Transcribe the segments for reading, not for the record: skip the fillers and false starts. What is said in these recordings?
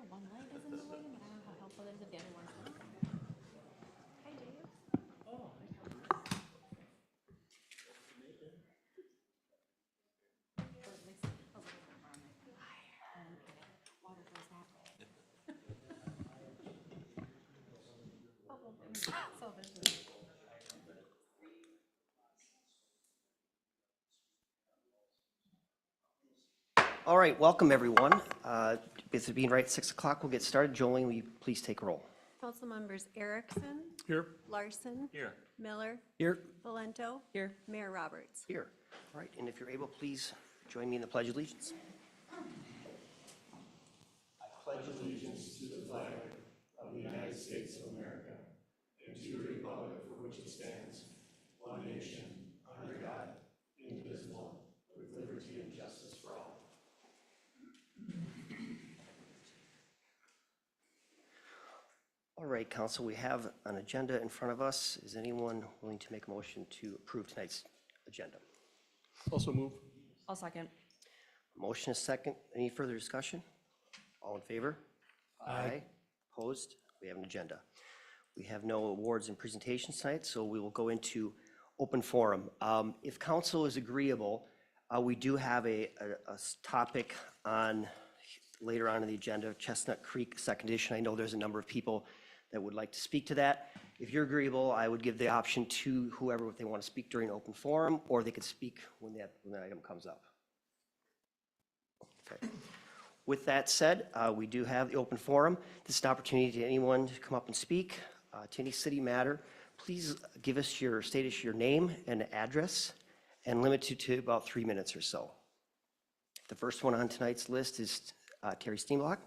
one light is in the way, no matter how helpful it is if the other one's not. Hi, Dave. Or at least a little bit more higher. Okay, water goes that way. Oh, well, so there's a. All right, welcome everyone. With it being right at 6 o'clock, we'll get started. Jolene, will you please take roll? Council members Erickson. Here. Larson. Here. Miller. Here. Valento. Here. Mayor Roberts. Here. All right, and if you're able, please join me in the Pledge of Allegiance. All right, Council, we have an agenda in front of us. Is anyone willing to make a motion to approve tonight's agenda? Also move. I'll second. Motion is second. Any further discussion? All in favor? Aye. Opposed? We have an agenda. We have no awards and presentations tonight, so we will go into open forum. If council is agreeable, we do have a topic on later on in the agenda, Chestnut Creek Second Edition. I know there's a number of people that would like to speak to that. If you're agreeable, I would give the option to whoever if they want to speak during open forum, or they could speak when that item comes up. Okay. With that said, we do have the open forum. This is an opportunity to anyone to come up and speak to any city matter. Please give us state us your name and address, and limit it to about 3 minutes or so. The first one on tonight's list is Terry Steenblock.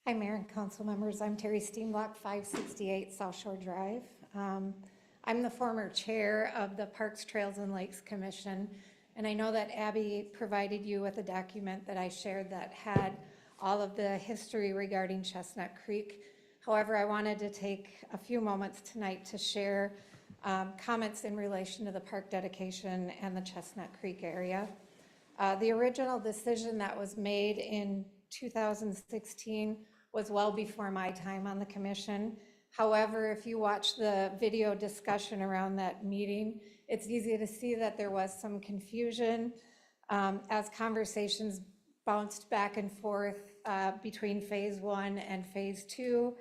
Hi, Mayor and council members. I'm Terry Steenblock, 568 South Shore Drive. I'm the former chair of the Parks, Trails, and Lakes Commission, and I know that Abby provided you with a document that I shared that had all of the history regarding Chestnut Creek. However, I wanted to take a few moments tonight to share comments in relation to the park dedication and the Chestnut Creek area. The original decision that was made in 2016 was well before my time on the commission. However, if you watch the video discussion around that meeting, it's easy to see that there was some confusion as conversations bounced back and forth between phase 1 and phase 2.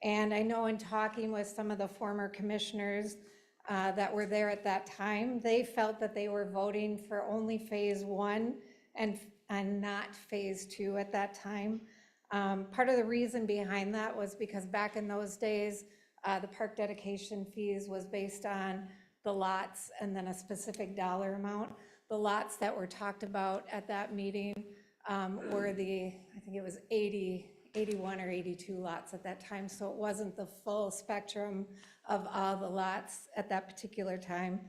And I know in talking with some of the former commissioners that were there at that time, they felt that they were voting for only phase 1 and not phase 2 at that time. Part of the reason behind that was because back in those days, the park dedication fees was based on the lots and then a specific dollar amount. The lots that were talked about at that meeting were I think it was 81 or 82 lots at that time, so it wasn't the full spectrum of all the lots at that particular time.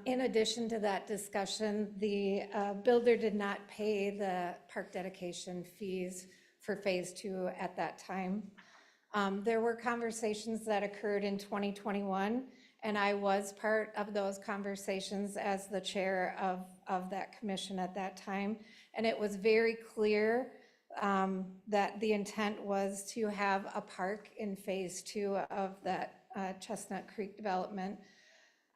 In addition to that discussion, the builder did not pay the park dedication fees for phase 2 at that time. There were conversations that occurred in 2021, and I was part of those conversations as the chair of that commission at that time. And it was very clear that the intent was to have a park in phase 2 of that Chestnut Creek development.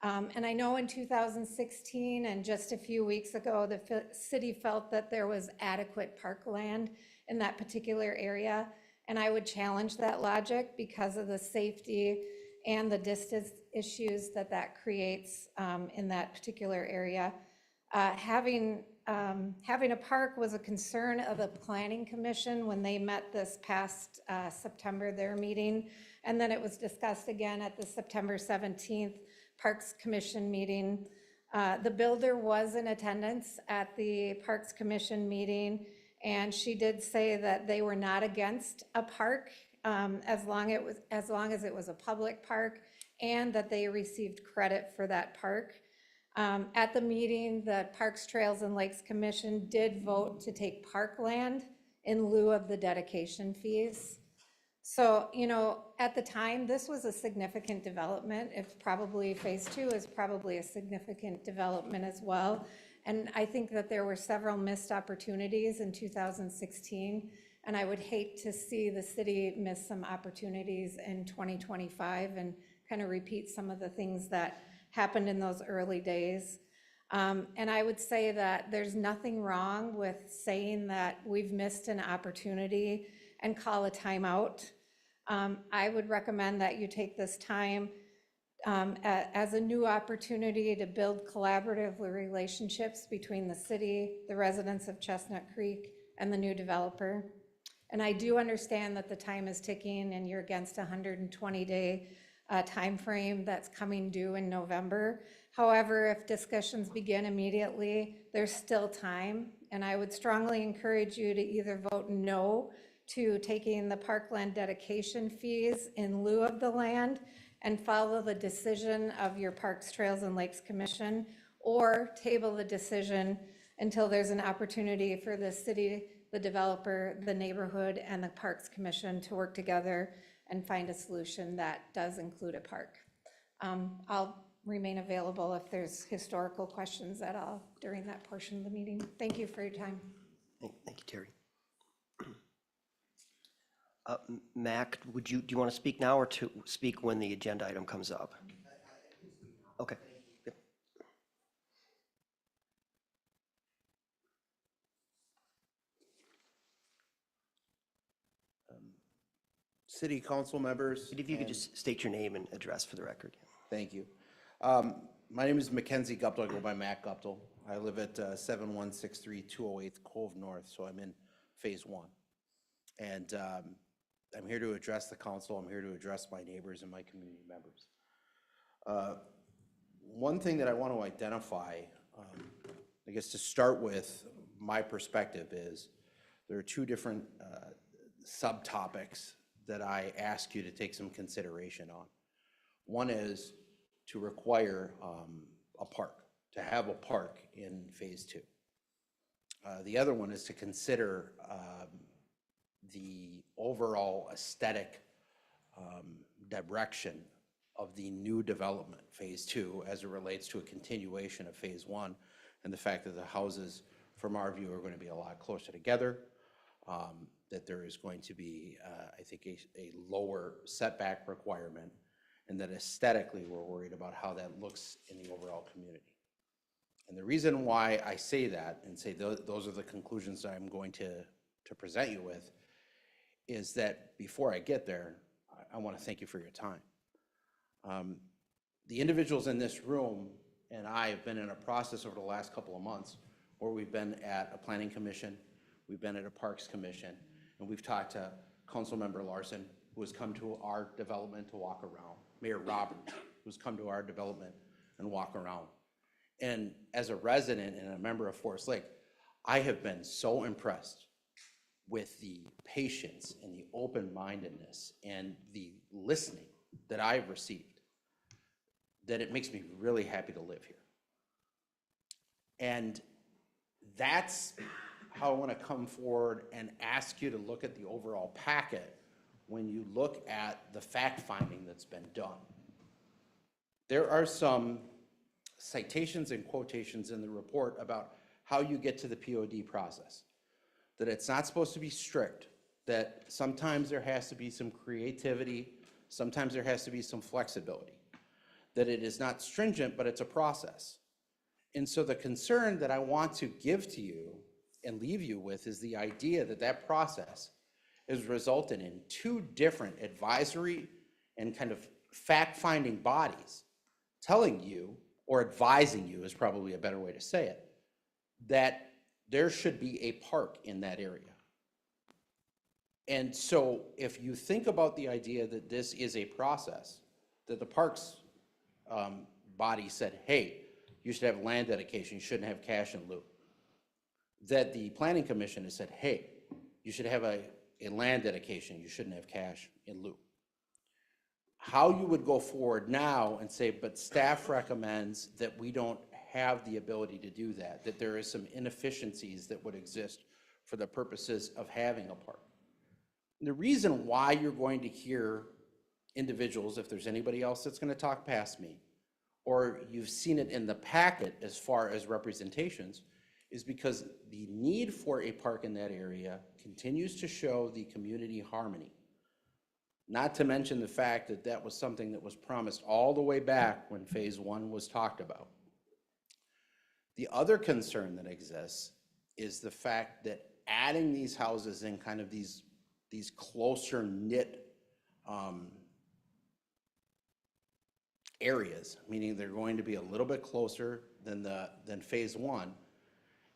And I know in 2016 and just a few weeks ago, the city felt that there was adequate parkland in that particular area. And I would challenge that logic because of the safety and the distance issues that creates in that particular area. Having a park was a concern of the Planning Commission when they met this past September, their meeting. And then it was discussed again at the September 17th Parks Commission meeting. The builder was in attendance at the Parks Commission meeting, and she did say that they were not against a park as long as it was a public park, and that they received credit for that park. At the meeting, the Parks, Trails, and Lakes Commission did vote to take parkland in lieu of the dedication fees. So, at the time, this was a significant development. It's probably phase 2 is probably a significant development as well. And I think that there were several missed opportunities in 2016, and I would hate to see the city miss some opportunities in 2025 and kind of repeat some of the things that happened in those early days. And I would say that there's nothing wrong with saying that we've missed an opportunity and call a timeout. I would recommend that you take this time as a new opportunity to build collaborative relationships between the city, the residents of Chestnut Creek, and the new developer. And I do understand that the time is ticking and you're against a 120-day timeframe that's coming due in November. However, if discussions begin immediately, there's still time. And I would strongly encourage you to either vote no to taking the parkland dedication fees in lieu of the land and follow the decision of your Parks, Trails, and Lakes Commission, or table the decision until there's an opportunity for the city, the developer, the neighborhood, and the Parks Commission to work together and find a solution that does include a park. I'll remain available if there's historical questions at all during that portion of the meeting. Thank you for your time. Thank you, Terry. Mac, do you want to speak now or to speak when the agenda item comes up? Okay. Yep. City council members. If you could just state your name and address for the record. Thank you. My name is Mackenzie Guptill. I go by Matt Guptill. I live at 7163 208 Cove North, so I'm in phase 1. And I'm here to address the council. I'm here to address my neighbors and my community members. One thing that I want to identify, I guess to start with, my perspective is there are two different subtopics that I ask you to take some consideration on. One is to require a park, to have a park in phase 2. The other one is to consider the overall aesthetic direction of the new development, phase 2, as it relates to a continuation of phase 1, and the fact that the houses, from our view, are going to be a lot closer together, that there is going to be, I think, a lower setback requirement, and that aesthetically we're worried about how that looks in the overall community. And the reason why I say that and say those are the conclusions that I'm going to present you with is that before I get there, I want to thank you for your time. The individuals in this room and I have been in a process over the last couple of months where we've been at a planning commission, we've been at a parks commission, and we've talked to Councilmember Larson, who has come to our development to walk around, Mayor Roberts, who's come to our development and walk around. And as a resident and a member of Forest Lake, I have been so impressed with the patience and the open-mindedness and the listening that I've received that it makes me really happy to live here. And that's how I want to come forward and ask you to look at the overall packet when you look at the fact-finding that's been done. There are some citations and quotations in the report about how you get to the POD process, that it's not supposed to be strict, that sometimes there has to be some creativity, sometimes there has to be some flexibility, that it is not stringent, but it's a process. And so the concern that I want to give to you and leave you with is the idea that that process has resulted in two different advisory and kind of fact-finding bodies telling you, or advising you is probably a better way to say it, that there should be a park in that area. And so if you think about the idea that this is a process, that the parks body said, hey, you should have land dedication, you shouldn't have cash in lieu. That the planning commission has said, hey, you should have a land dedication, you shouldn't have cash in lieu. How you would go forward now and say, but staff recommends that we don't have the ability to do that, that there is some inefficiencies that would exist for the purposes of having a park. And the reason why you're going to hear individuals, if there's anybody else that's going to talk past me, or you've seen it in the packet as far as representations, is because the need for a park in that area continues to show the community harmony. Not to mention the fact that that was something that was promised all the way back when Phase 1 was talked about. The other concern that exists is the fact that adding these houses in kind of these closer knit areas, meaning they're going to be a little bit closer than Phase 1,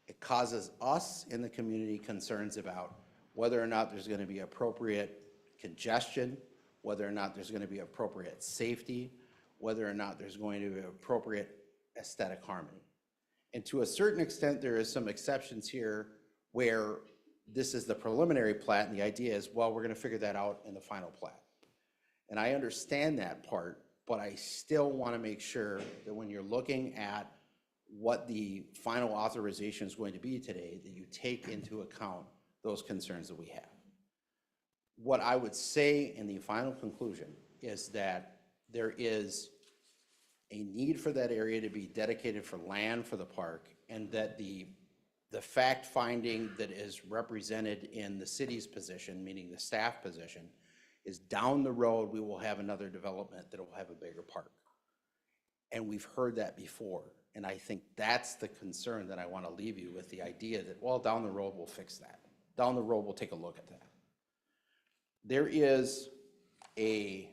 it causes us in the community concerns about whether or not there's going to be appropriate congestion, whether or not there's going to be appropriate safety, whether or not there's going to be appropriate aesthetic harmony. And to a certain extent, there is some exceptions here where this is the preliminary plat, and the idea is, well, we're going to figure that out in the final plat. And I understand that part, but I still want to make sure that when you're looking at what the final authorization is going to be today, that you take into account those concerns that we have. What I would say in the final conclusion is that there is a need for that area to be dedicated for land for the park, and that the fact finding that is represented in the city's position, meaning the staff position, is down the road we will have another development that will have a bigger park. And we've heard that before. And I think that's the concern that I want to leave you with, the idea that, well, down the road we'll fix that. Down the road we'll take a look at that. There is a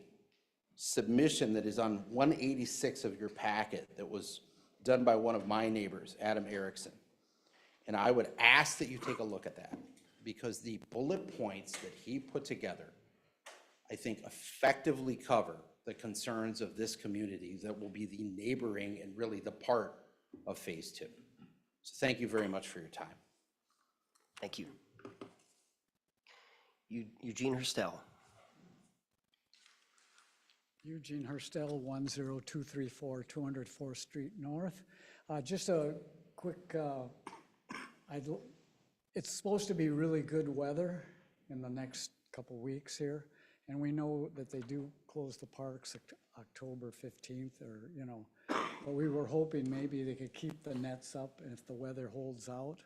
submission that is on 186 of your packet that was done by one of my neighbors, Adam Erickson. And I would ask that you take a look at that, because the bullet points that he put together, I think, effectively cover the concerns of this community that will be the neighboring and really the part of Phase 2. So thank you very much for your time. Thank you. Eugene Herstel. Eugene Herstel, 10234 204th Street North. Just a quick, it's supposed to be really good weather in the next couple weeks here. And we know that they do close the parks October 15th, or, you know, but we were hoping maybe they could keep the nets up, and if the weather holds out,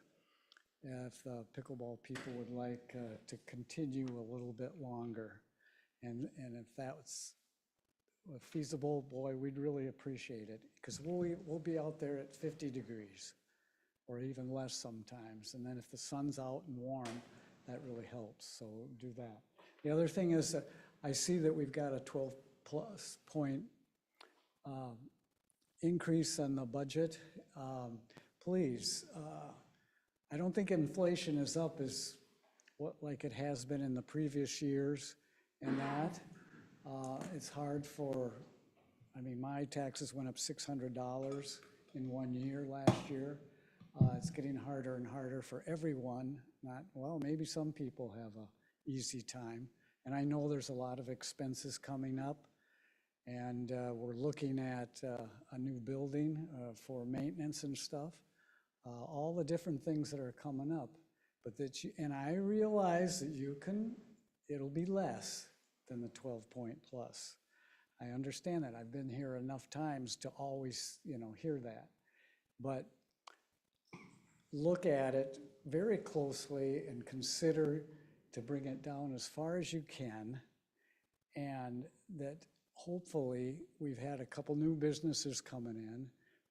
if the pickleball people would like to continue a little bit longer. And if that's feasible, boy, we'd really appreciate it, because we'll be out there at 50 degrees or even less sometimes. And then if the sun's out and warm, that really helps. So do that. The other thing is that I see that we've got a 12+ point increase on the budget. Please, I don't think inflation is up as like it has been in the previous years, and that it's hard for, I mean, my taxes went up $600 in 1 year last year. It's getting harder and harder for everyone. Well, maybe some people have a easy time. And I know there's a lot of expenses coming up, and we're looking at a new building for maintenance and stuff, all the different things that are coming up. But that and I realize that it'll be less than the 12-point plus. I understand that. I've been here enough times to always, hear that. But look at it very closely and consider to bring it down as far as you can, and that hopefully we've had a couple new businesses coming in.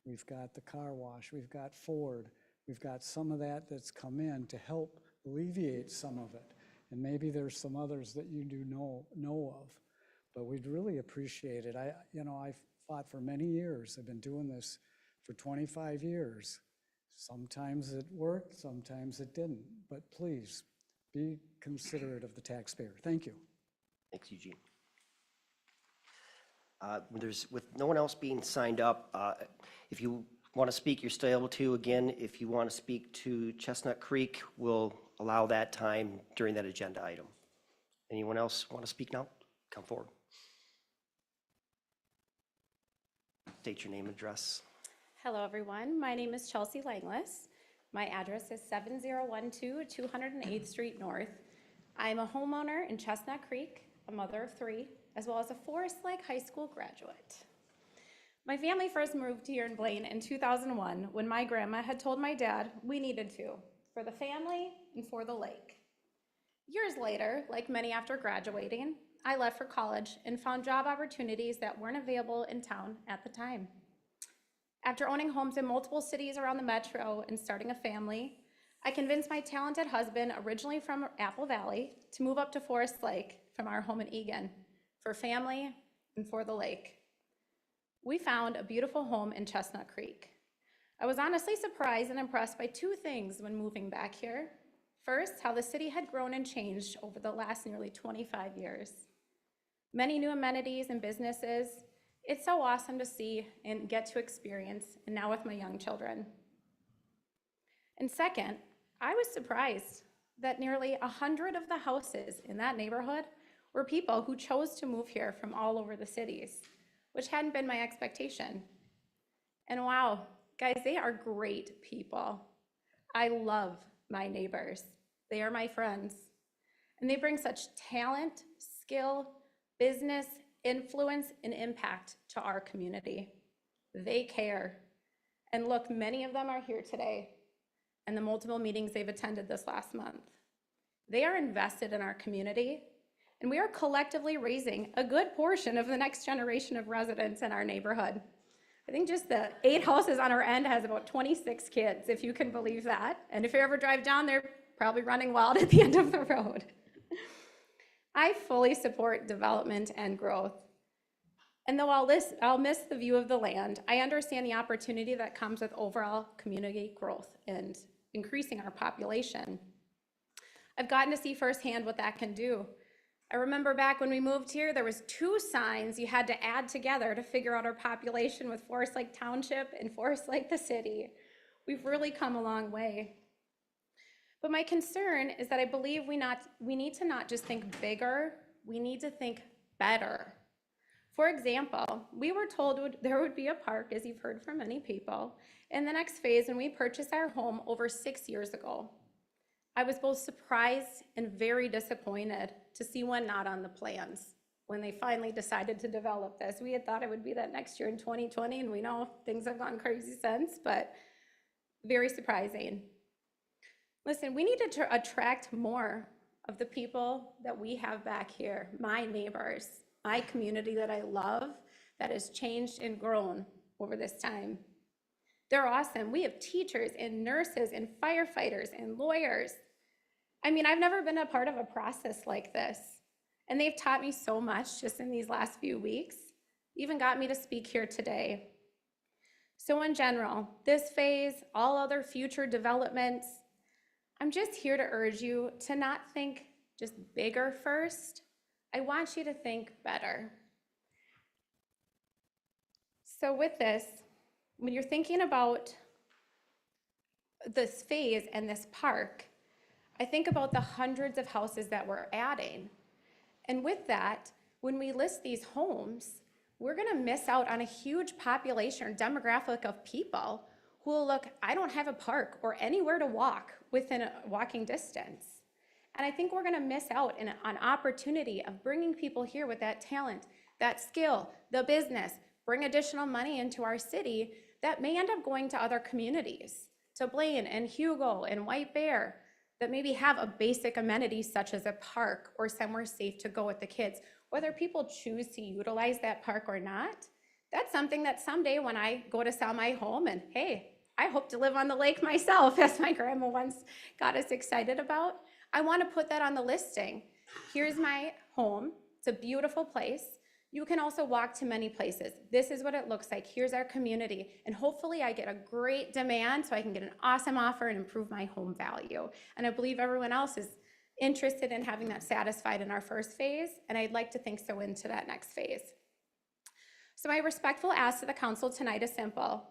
We've got the car wash, we've got Ford, we've got some of that that's come in to help alleviate some of it. And maybe there's some others that you do know of, but we'd really appreciate it. I've fought for many years. I've been doing this for 25 years. Sometimes it worked, sometimes it didn't, but please, be considerate of the taxpayer. Thank you. Thanks, Eugene. With no one else being signed up, if you want to speak, you're still able to. Again, if you want to speak to Chestnut Creek, we'll allow that time during that agenda item. Anyone else want to speak now? Come forward. State your name and address. Hello, everyone. My name is Chelsea Langless. My address is 7012 208th Street North. I'm a homeowner in Chestnut Creek, a mother of 3, as well as a Forest Lake High School graduate. My family first moved here in Blaine in 2001 when my grandma had told my dad we needed to, for the family and for the lake. Years later, like many after graduating, I left for college and found job opportunities that weren't available in town at the time. After owning homes in multiple cities around the metro and starting a family, I convinced my talented husband, originally from Apple Valley, to move up to Forest Lake from our home in Eagan for family and for the lake. We found a beautiful home in Chestnut Creek. I was honestly surprised and impressed by two things when moving back here. First, how the city had grown and changed over the last nearly 25 years. Many new amenities and businesses. It's so awesome to see and get to experience, and now with my young children. And second, I was surprised that nearly 100 of the houses in that neighborhood were people who chose to move here from all over the cities, which hadn't been my expectation. And wow, guys, they are great people. I love my neighbors. They are my friends. And they bring such talent, skill, business, influence, and impact to our community. They care. And look, many of them are here today, and the multiple meetings they've attended this last month. They are invested in our community, and we are collectively raising a good portion of the next generation of residents in our neighborhood. I think just the 8 houses on our end has about 26 kids, if you can believe that. And if you ever drive down, they're probably running wild at the end of the road. I fully support development and growth. And though I'll miss the view of the land, I understand the opportunity that comes with overall community growth and increasing our population. I've gotten to see firsthand what that can do. I remember back when we moved here, there was 2 signs you had to add together to figure out our population with Forest Lake Township and Forest Lake the city. We've really come a long way. But my concern is that I believe we need to not just think bigger, we need to think better. For example, we were told there would be a park, as you've heard from many people, in the next phase when we purchased our home over 6 years ago. I was both surprised and very disappointed to see one not on the plans when they finally decided to develop this. We had thought it would be that next year in 2020, and we know things have gone crazy since, but very surprising. Listen, we need to attract more of the people that we have back here, my neighbors, my community that I love, that has changed and grown over this time. They're awesome. We have teachers and nurses and firefighters and lawyers. I mean, I've never been a part of a process like this, and they've taught me so much just in these last few weeks, even got me to speak here today. So in general, this phase, all other future developments, I'm just here to urge you to not think just bigger first. I want you to think better. So with this, when you're thinking about this phase and this park, I think about the hundreds of houses that we're adding. And with that, when we list these homes, we're gonna miss out on a huge population or demographic of people who will look, I don't have a park or anywhere to walk within a walking distance. And I think we're gonna miss out on opportunity of bringing people here with that talent, that skill, the business, bring additional money into our city that may end up going to other communities, to Blaine and Hugo and White Bear, that maybe have a basic amenity such as a park or somewhere safe to go with the kids. Whether people choose to utilize that park or not, that's something that someday when I go to sell my home and hey, I hope to live on the lake myself, as my grandma once got us excited about, I want to put that on the listing. Here's my home. It's a beautiful place. You can also walk to many places. This is what it looks like. Here's our community. And hopefully I get a great demand so I can get an awesome offer and improve my home value. And I believe everyone else is interested in having that satisfied in our first phase, and I'd like to think so into that next phase. So my respectful ask to the council tonight is simple.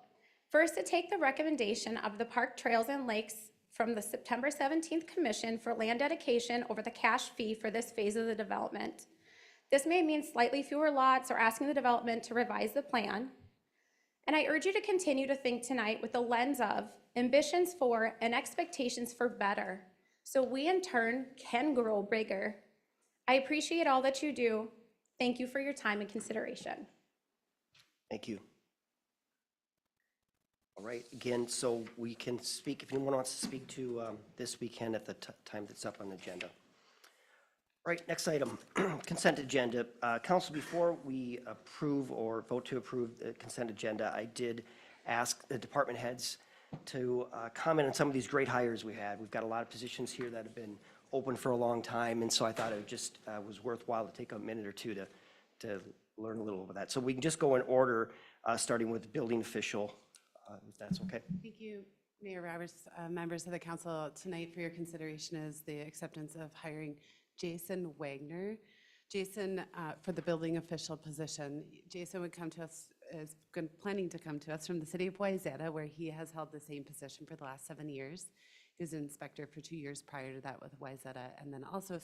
First, to take the recommendation of the Park Trails and Lakes from the September 17th Commission for land dedication over the cash fee for this phase of the development. This may mean slightly fewer lots or asking the development to revise the plan. And I urge you to continue to think tonight with the lens of ambitions for and expectations for better, so we in turn can grow bigger. I appreciate all that you do. Thank you for your time and consideration. Thank you. All right, again, so we can speak, if anyone wants to speak to this weekend at the time that's up on the agenda. All right, next item, consent agenda. Council, before we approve or vote to approve the consent agenda, I did ask the department heads to comment on some of these great hires we had. We've got a lot of positions here that have been open for a long time, and so I thought it just was worthwhile to take a minute or two to learn a little about that. So we can just go in order, starting with building official, if that's okay. Thank you, Mayor Roberts. Members of the council, tonight for your consideration is the acceptance of hiring Jason Wagner. Jason, for the building official position. Jason would come to us, is planning to come to us from the city of Wayzata, where he has held the same position for the last 7 years. He was an inspector for 2 years prior to that with Wayzata, and then also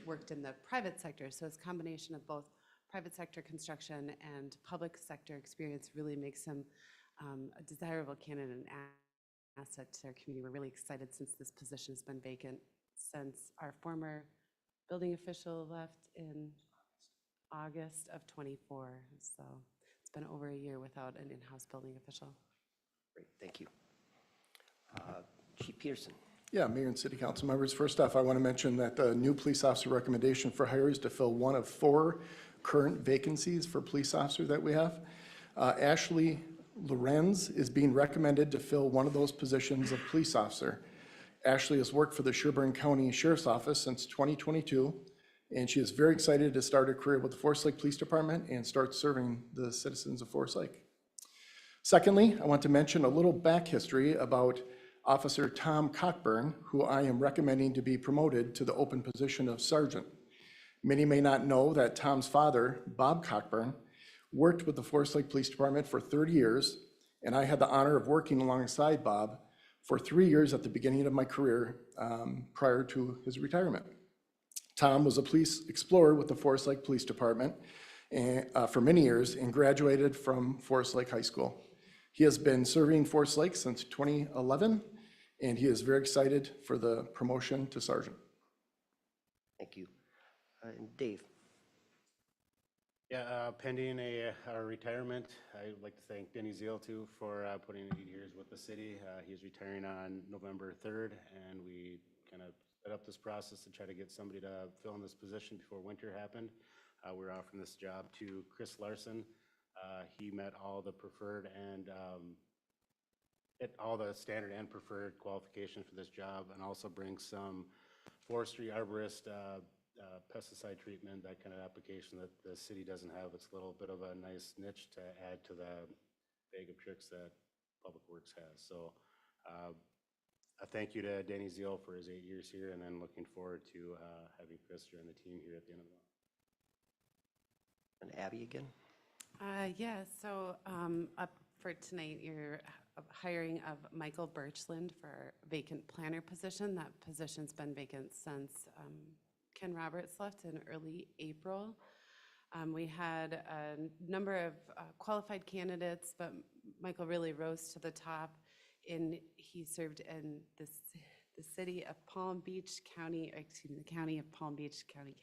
worked in the private sector. So his combination of both private sector construction and public sector experience really makes him a desirable candidate and asset to our community. We're really excited since this position has been vacant since our former building official left in August of '24. So it's been over a year without an in-house building official. Great, thank you. Chief Peterson. Yeah, Mayor and City Council members. First off, I want to mention that the new police officer recommendation for hire is to fill one of 4 current vacancies for police officer that we have. Ashley Lorenz is being recommended to fill one of those positions of police officer. Ashley has worked for the Sherburne County Sheriff's Office since 2022, and she is very excited to start her career with the Forest Lake Police Department and start serving the citizens of Forest Lake. Secondly, I want to mention a little back history about Officer Tom Cockburn, who I am recommending to be promoted to the open position of sergeant. Many may not know that Tom's father, Bob Cockburn, worked with the Forest Lake Police Department for 30 years, and I had the honor of working alongside Bob for 3 years at the beginning of my career prior to his retirement. Tom was a police explorer with the Forest Lake Police Department for many years and graduated from Forest Lake High School. He has been serving Forest Lake since 2011, and he is very excited for the promotion to sergeant. Thank you. And Dave. Yeah, pending a retirement, I would like to thank Denny Zeal too for putting in 8 years with the city. He's retiring on November 3rd, and we kind of set up this process to try to get somebody to fill in this position before winter happened. We're offering this job to Chris Larson. He met all the preferred and all the standard and preferred qualifications for this job, and also brings some forestry, arborist, pesticide treatment, that kind of application that the city doesn't have. It's a little bit of a nice niche to add to the bag of tricks that Public Works has. So a thank you to Danny Zeal for his 8 years here, and then looking forward to having Chris join the team here at the end of the month. And Abby again. Yeah, so up for tonight, you're hiring of Michael Birchland for a vacant planner position. That position's been vacant since Ken Roberts left in early April. We had a number of qualified candidates, but Michael really rose to the top. He served in the city of Palm Beach County, the county of Palm Beach County,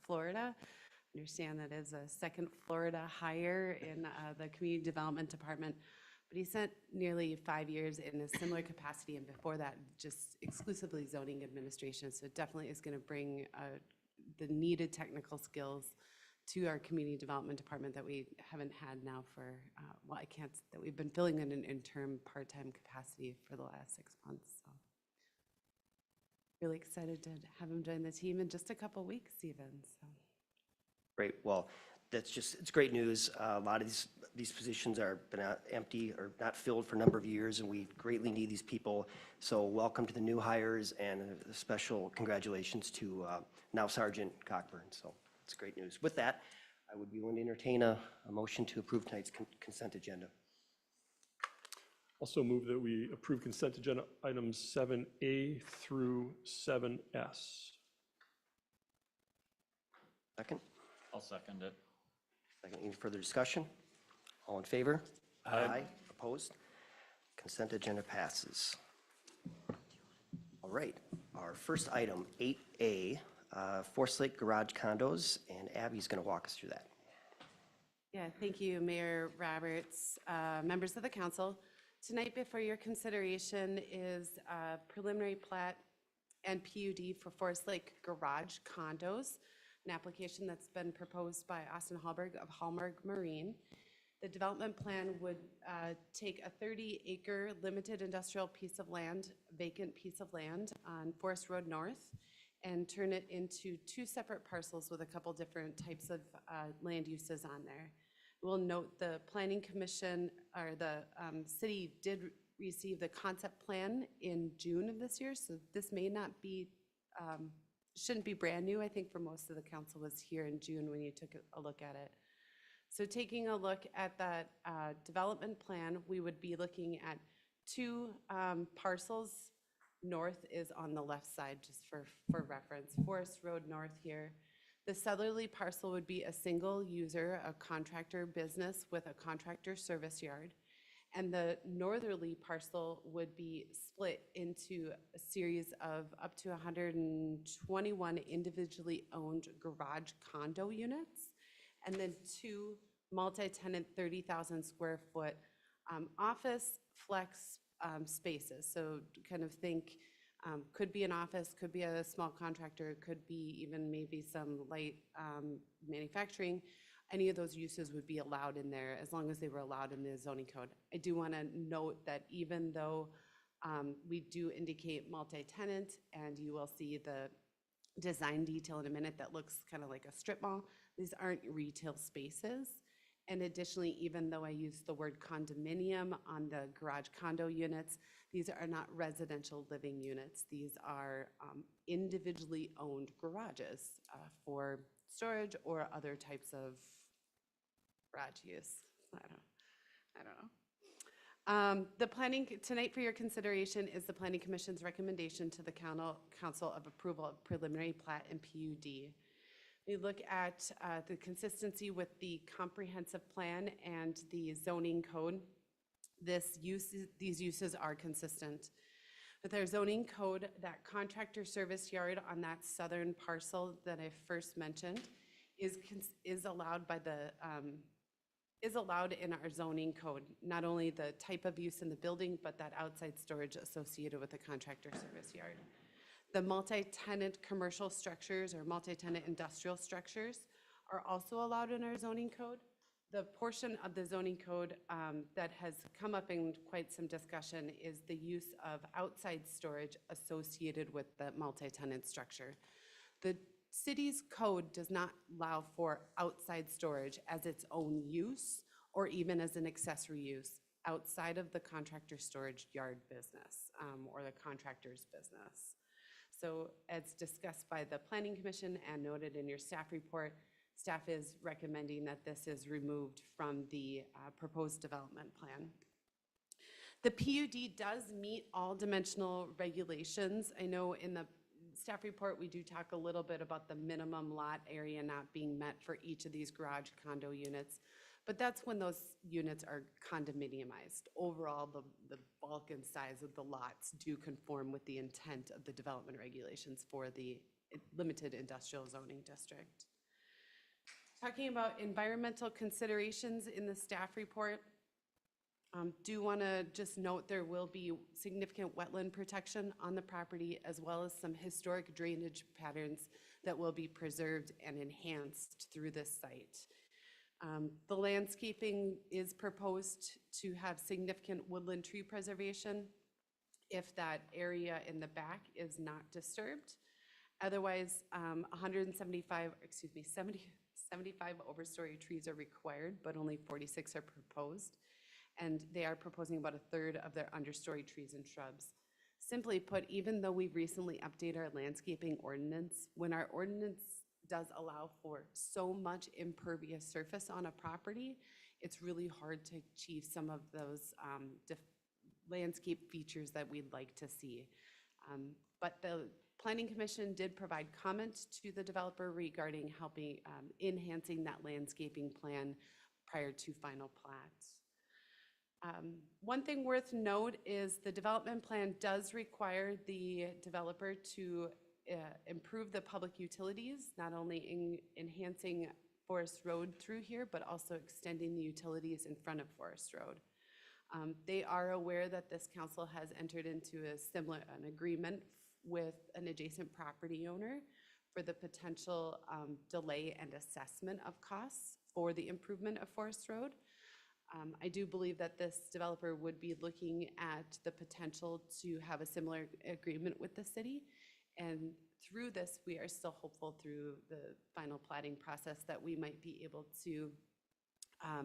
Florida. I understand that is a second Florida hire in the community development department. But he spent nearly 5 years in a similar capacity, and before that, just exclusively zoning administration. So it definitely is going to bring the needed technical skills to our community development department that we haven't had now for, that we've been filling in an interim part-time capacity for the last 6 months. So really excited to have him join the team in just a couple weeks even. So. Great. Well, it's great news. A lot of these positions are been empty or not filled for a number of years, and we greatly need these people. So welcome to the new hires, and a special congratulations to now Sergeant Cockburn. So it's great news. With that, I would be willing to entertain a motion to approve tonight's consent agenda. Also move that we approve consent agenda items 7A through 7S. Second? I'll second it. Second. Any further discussion? All in favor? Aye. Opposed? Consent agenda passes. All right, our first item, 8A, Forest Lake Garage Condos, and Abby's going to walk us through that. Yeah, thank you, Mayor Roberts, members of the council. Tonight before your consideration is a preliminary plat and PUD for Forest Lake Garage condos, an application that's been proposed by Austin Hallberg of Hallberg Marine. The development plan would take a 30-acre limited industrial piece of land, vacant piece of land on Forest Road North, and turn it into 2 separate parcels with a couple different types of land uses on there. We'll note the Planning Commission, or the city did receive the concept plan in June of this year, so this may not be, shouldn't be brand new. I think for most of the council was here in June when you took a look at it. So taking a look at that development plan, we would be looking at 2 parcels. North is on the left side, just for reference, Forest Road North here. The southerly parcel would be a single user, a contractor business with a contractor service yard. And the northerly parcel would be split into a series of up to 121 individually owned garage condo units, and then 2 multi-tenant 30,000 square foot office flex spaces. So kind of think, could be an office, could be a small contractor, could be even maybe some light manufacturing. Any of those uses would be allowed in there as long as they were allowed in the zoning code. I do want to note that even though we do indicate multi-tenant, and you will see the design detail in a minute that looks kind of like a strip mall, these aren't retail spaces. And additionally, even though I use the word condominium on the garage condo units, these are not residential living units. These are individually owned garages for storage or other types of garage use. I don't know. The planning, tonight for your consideration is the Planning Commission's recommendation to the council of approval of preliminary plat and PUD. We look at the consistency with the comprehensive plan and the zoning code. These uses are consistent. With our zoning code, that contractor service yard on that southern parcel that I first mentioned is allowed by the is allowed in our zoning code. Not only the type of use in the building, but that outside storage associated with the contractor service yard. The multi-tenant commercial structures or multi-tenant industrial structures are also allowed in our zoning code. The portion of the zoning code that has come up in quite some discussion is the use of outside storage associated with the multi-tenant structure. The city's code does not allow for outside storage as its own use or even as an accessory use outside of the contractor storage yard business or the contractor's business. So as discussed by the Planning Commission and noted in your staff report, staff is recommending that this is removed from the proposed development plan. The PUD does meet all dimensional regulations. I know in the staff report, we do talk a little bit about the minimum lot area not being met for each of these garage condo units, but that's when those units are condominiumized. Overall, the bulk and size of the lots do conform with the intent of the development regulations for the limited industrial zoning district. Talking about environmental considerations in the staff report, do want to just note there will be significant wetland protection on the property as well as some historic drainage patterns that will be preserved and enhanced through this site. The landscaping is proposed to have significant woodland tree preservation if that area in the back is not disturbed. Otherwise, 75 overstory trees are required, but only 46 are proposed. And they are proposing about 1/3 of their understory trees and shrubs. Simply put, even though we recently updated our landscaping ordinance, when our ordinance does allow for so much impervious surface on a property, it's really hard to achieve some of those landscape features that we'd like to see. But the Planning Commission did provide comment to the developer regarding helping enhancing that landscaping plan prior to final plats. One thing worth note is the development plan does require the developer to improve the public utilities, not only in enhancing Forest Road through here, but also extending the utilities in front of Forest Road. They are aware that this council has entered into an agreement with an adjacent property owner for the potential delay and assessment of costs for the improvement of Forest Road. I do believe that this developer would be looking at the potential to have a similar agreement with the city. And through this, we are still hopeful through the final plating process that we might be able to, I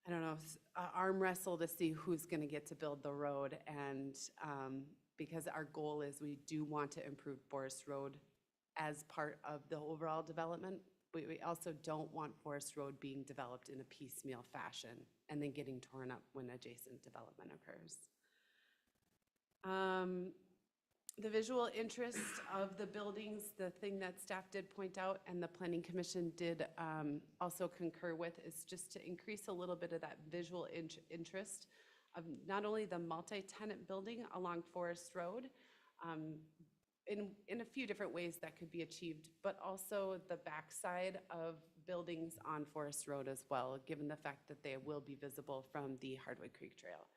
don't know, arm wrestle to see who's going to get to build the road. And because our goal is we do want to improve Forest Road as part of the overall development. We also don't want Forest Road being developed in a piecemeal fashion and then getting torn up when adjacent development occurs. The visual interest of the buildings, the thing that staff did point out and the Planning Commission did also concur with, is just to increase a little bit of that visual interest of not only the multi-tenant building along Forest Road, in a few different ways that could be achieved, but also the backside of buildings on Forest Road as well, given the fact that they will be visible from the Hardwood Creek Trail.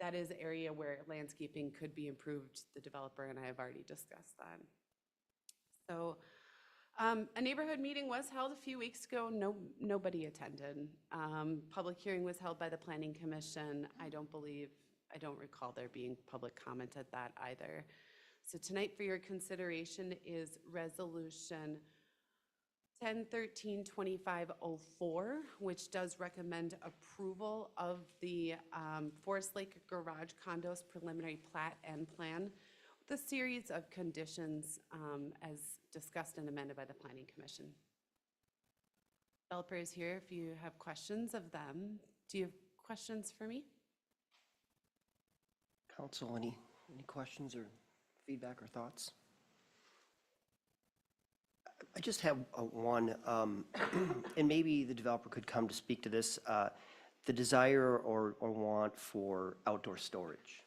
That is an area where landscaping could be improved. The developer and I have already discussed that. So a neighborhood meeting was held a few weeks ago. Nobody attended. Public hearing was held by the Planning Commission. I don't recall there being public comment at that either. So tonight for your consideration is Resolution 1013-2504, which does recommend approval of the Forest Lake Garage Condos preliminary plat and plan with a series of conditions as discussed and amended by the Planning Commission. Developer is here if you have questions of them. Do you have questions for me? Council, any questions or feedback or thoughts? I just have one, and maybe the developer could come to speak to this, the desire or want for outdoor storage.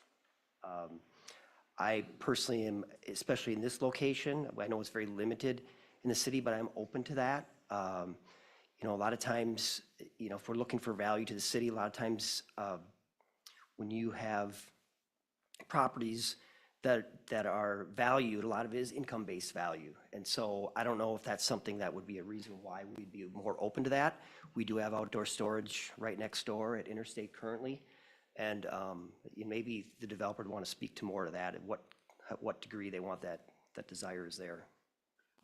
I personally am, especially in this location, I know it's very limited in the city, but I'm open to that. You know, a lot of times, you know, if we're looking for value to the city, a lot of times when you have properties that are valued, a lot of it is income-based value. And so I don't know if that's something that would be a reason why we'd be more open to that. We do have outdoor storage right next door at Interstate currently. And maybe the developer would want to speak to more to that, at what degree they want that desire is there.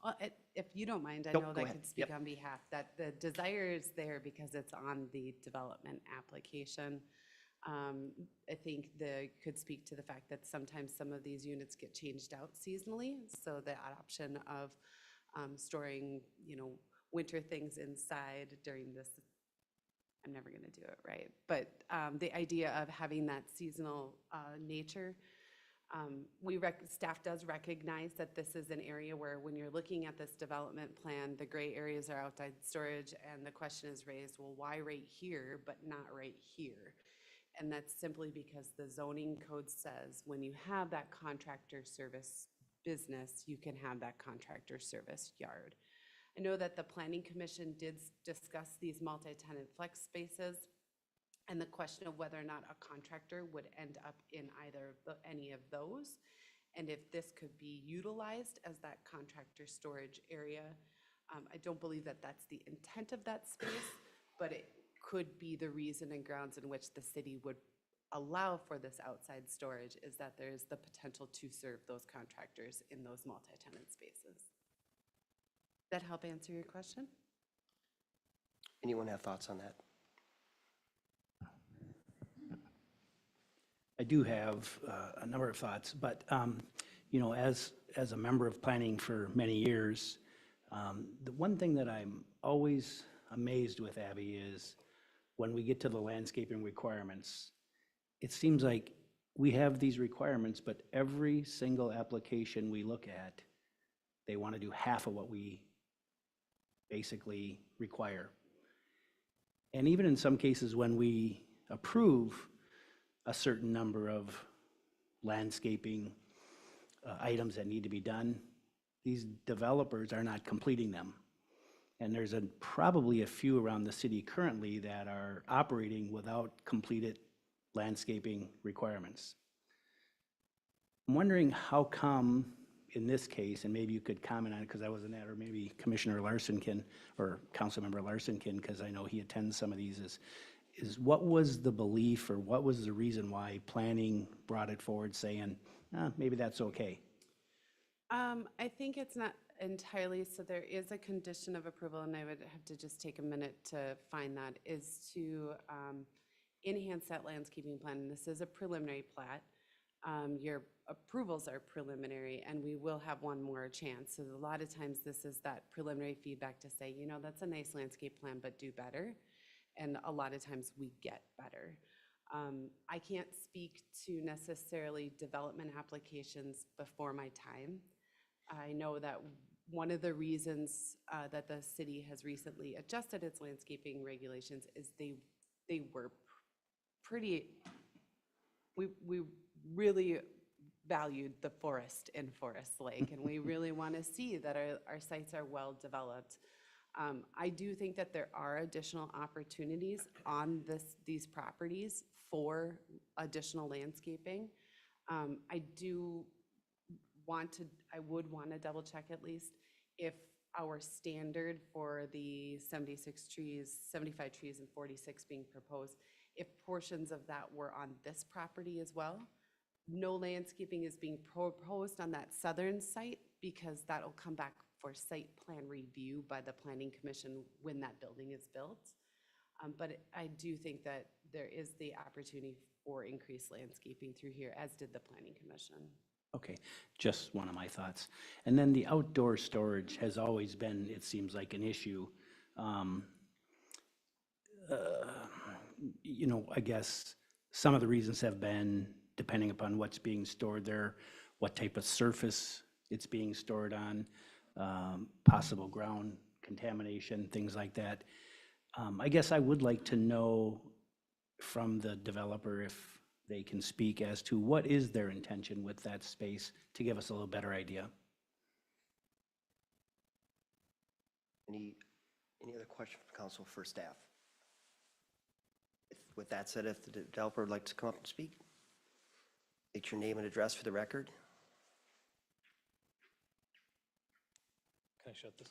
Well, if you don't mind, I Nope, know go that I ahead. could speak Yep. on behalf, that the desire is there because it's on the development application. I think they could speak to the fact that sometimes some of these units get changed out seasonally. So the option of storing, you know, winter things inside during this, I'm never going to do it right. But the idea of having that seasonal nature, staff does recognize that this is an area where when you're looking at this development plan, the gray areas are outside storage, and the question is raised, well, why right here but not right here? And that's simply because the zoning code says when you have that contractor service business, you can have that contractor service yard. I know that the Planning Commission did discuss these multi-tenant flex spaces and the question of whether or not a contractor would end up in any of those. And if this could be utilized as that contractor storage area. I don't believe that that's the intent of that space, but it could be the reason and grounds in which the city would allow for this outside storage, is that there's the potential to serve those contractors in those multi-tenant spaces. Does that help answer your question? Anyone have thoughts on that? I do have a number of thoughts, but you know, as a member of planning for many years, the one thing that I'm always amazed with, Abby, is when we get to the landscaping requirements, it seems like we have these requirements, but every single application we look at, they want to do half of what we basically require. And even in some cases, when we approve a certain number of landscaping items that need to be done, these developers are not completing them. And there's probably a few around the city currently that are operating without completed landscaping requirements. I'm wondering how come in this case, and maybe you could comment on it because I wasn't at, or maybe Commissioner Larson can, or Councilmember Larson can, because I know he attends some of these, is what was the belief or what was the reason why planning brought it forward saying, maybe that's okay? I think it's not entirely, so there is a condition of approval, and I would have to just take a minute to find that, is to enhance that landscaping plan. And this is a preliminary plat. Your approvals are preliminary, and we will have one more chance. So a lot of times this is that preliminary feedback to say, you know, that's a nice landscape plan, but do better. And a lot of times we get better. I can't speak to necessarily development applications before my time. I know that one of the reasons that the city has recently adjusted its landscaping regulations is they were pretty, we really valued the forest in Forest Lake, and we really want to see that our sites are well developed. I do think that there are additional opportunities on these properties for additional landscaping. I would want to double check at least if our standard for the 75 trees and 46 being proposed, if portions of that were on this property as well. No landscaping is being proposed on that southern site because that'll come back for site plan review by the Planning Commission when that building is built. But I do think that there is the opportunity for increased landscaping through here, as did the Planning Commission. Okay, just one of my thoughts. And then the outdoor storage has always been, it seems like, an issue. You know, I guess some of the reasons have been depending upon what's being stored there, what type of surface it's being stored on, possible ground contamination, things like that. I guess I would like to know from the developer if they can speak as to what is their intention with that space to give us a little better idea. Any other question from council for staff? With that said, if the developer would like to come up and speak, state your name and address for the record. Can I shut this?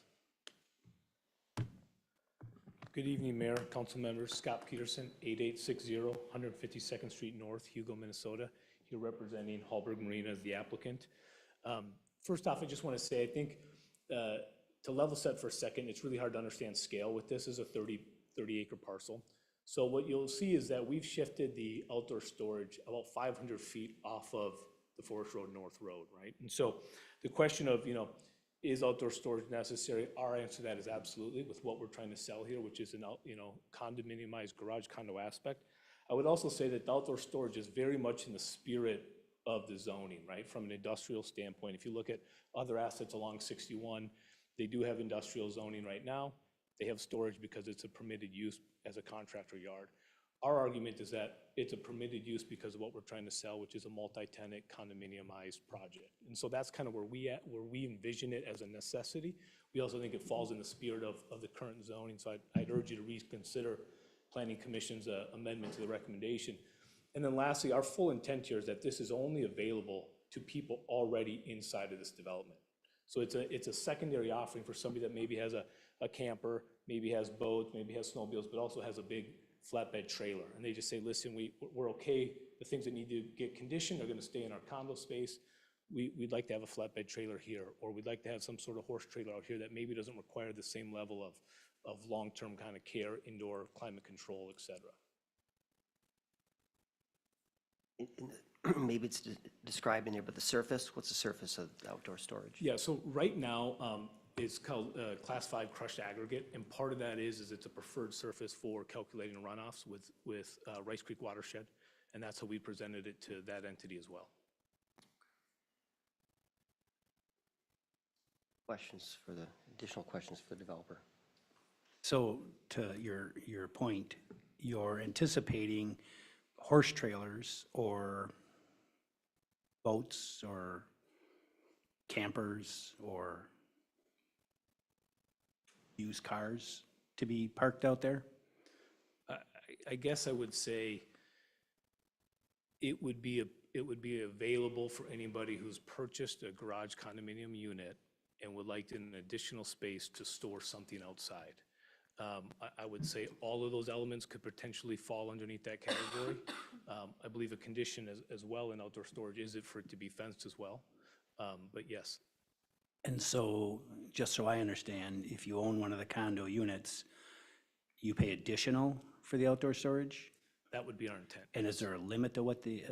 Good evening, Mayor, council members. Scott Peterson, 8860 152nd Street North, Hugo, Minnesota. Here representing Hallberg Marina as the applicant. First off, I just want to say, I think to level set for a second, it's really hard to understand scale with this. This is a 30 acre parcel. So what you'll see is that we've shifted the outdoor storage about 500 feet off of the Forest Road North Road, right? And so the question of, you know, is outdoor storage necessary? Our answer to that is absolutely, with what we're trying to sell here, which is an, you know, condominiumized garage condo aspect. I would also say that the outdoor storage is very much in the spirit of the zoning, right? From an industrial standpoint, if you look at other assets along 61, they do have industrial zoning right now. They have storage because it's a permitted use as a contractor yard. Our argument is that it's a permitted use because of what we're trying to sell, which is a multi-tenant condominiumized project. And so that's kind of where we envision it as a necessity. We also think it falls in the spirit of the current zoning. So I'd urge you to reconsider Planning Commission's amendment to the recommendation. And then lastly, our full intent here is that this is only available to people already inside of this development. So it's a secondary offering for somebody that maybe has a camper, maybe has boats, maybe has snowmobiles, but also has a big flatbed trailer. And they just say, listen, we're okay. The things that need to get conditioned are going to stay in our condo space. We'd like to have a flatbed trailer here, or we'd like to have some sort of horse trailer out here that maybe doesn't require the same level of long-term kind of care, indoor climate control, et cetera. Maybe it's described in there, but the surface, what's the surface of the outdoor storage? Yeah, so right now, it's called Class 5 crushed aggregate, and part of that is it's a preferred surface for calculating runoffs with Rice Creek Watershed, and that's how we presented it to that entity as well. Additional questions for the developer? So to your point, you're anticipating horse trailers or boats or campers or used cars to be parked out there? I guess I would say it would be available for anybody who's purchased a garage condominium unit and would like an additional space to store something outside. I would say all of those elements could potentially fall underneath that category. I believe a condition as well in outdoor storage is it for it to be fenced as well. But yes, And so, just so I understand, if you own one of the condo units, you pay additional for the outdoor storage? that would be our intent. And is there a limit to what the,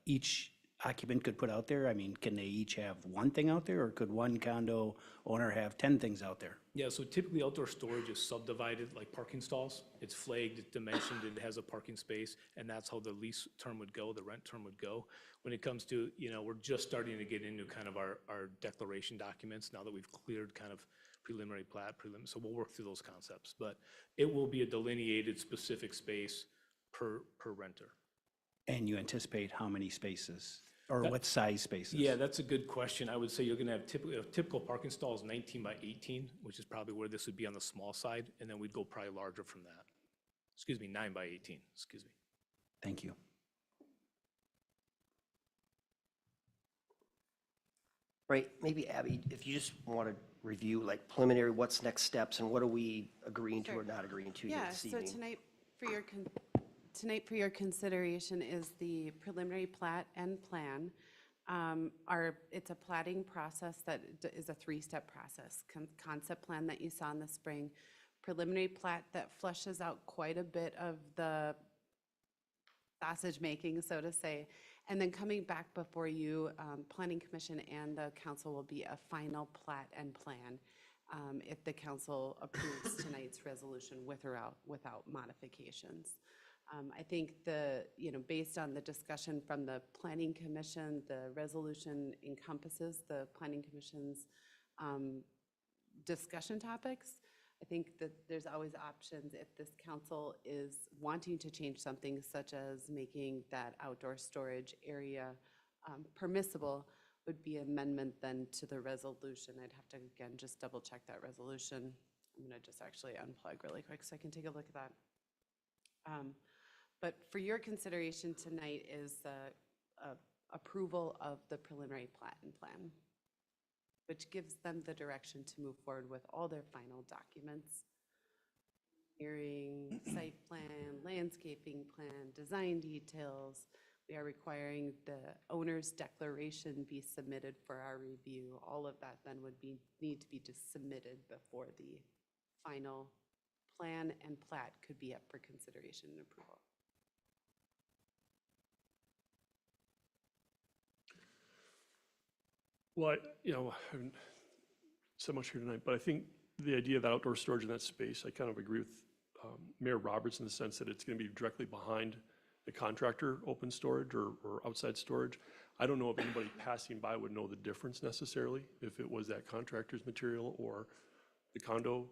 each occupant could put out there? I mean, can they each have one thing out there, or could one condo owner have 10 things out there? Yeah, so typically outdoor storage is subdivided like parking stalls. It's flagged, it's dimensioned, it has a parking space, and that's how the lease term would go, the rent term would go. When it comes to, we're just starting to get into kind of our declaration documents now that we've cleared kind of preliminary plat, so we'll work through those concepts. But it will be a delineated specific space per renter. And you anticipate how many spaces, or what size spaces? Yeah, that's a good question. I would say you're gonna have a typical parking stall is 19 by 18, which is probably where this would be on the small side, and then we'd go probably larger from that. Excuse me, 9 by 18, excuse me. Thank you. Right, maybe Abby, if you just want to review like preliminary, what's next steps and what are we agreeing to or not agreeing to here Yeah, this so evening? tonight for your consideration is the preliminary plat and plan. It's a platting process that is a 3-step process. Concept plan that you saw in the spring, preliminary plat that fleshes out quite a bit of the sausage making, so to say, and then coming back before you, Planning Commission and the council will be a final plat and plan if the council approves tonight's resolution with or without modifications. I think based on the discussion from the Planning Commission, the resolution encompasses the Planning Commission's discussion topics. I think that there's always options if this council is wanting to change something, such as making that outdoor storage area permissible, would be amendment then to the resolution. I'd have to, again, just double check that resolution. I'm gonna just actually unplug really quick so I can take a look at that. But for your consideration tonight is approval of the preliminary plat and plan, which gives them the direction to move forward with all their final documents. Hearing, site plan, landscaping plan, design details. We are requiring the owner's declaration be submitted for our review. All of that then would need to be just submitted before the final plan and plat could be up for consideration and approval. Well, I haven't said much here tonight, but I think the idea of that outdoor storage in that space, I kind of agree with Mayor Roberts in the sense that it's going to be directly behind the contractor open storage or outside storage. I don't know if anybody passing by would know the difference necessarily, if it was that contractor's material or the condo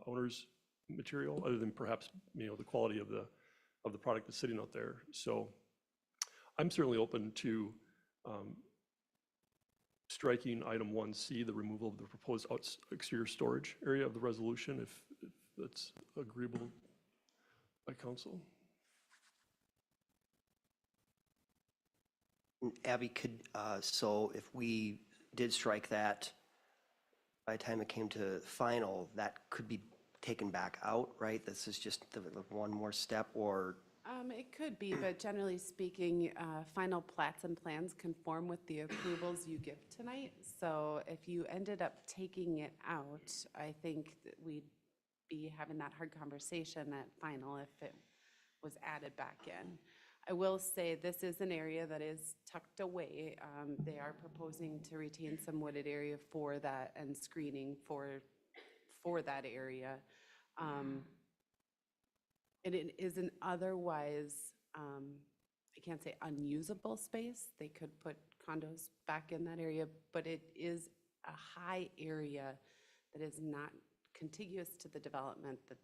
owner's material, other than perhaps, the quality of the product that's sitting out there. So I'm certainly open to striking item 1C, the removal of the proposed exterior storage area of the resolution, if that's agreeable by council. Abby, so if we did strike that, by the time it came to final, that could be taken back out, right? This is just the one more step, or? It could be, but generally speaking, final plats and plans conform with the approvals you give tonight. So if you ended up taking it out, I think that we'd be having that hard conversation at final if it was added back in. I will say this is an area that is tucked away. They are proposing to retain some wooded area for that and screening for that area. And it is an otherwise, I can't say unusable space. They could put condos back in that area, but it is a high area that is not contiguous to the development that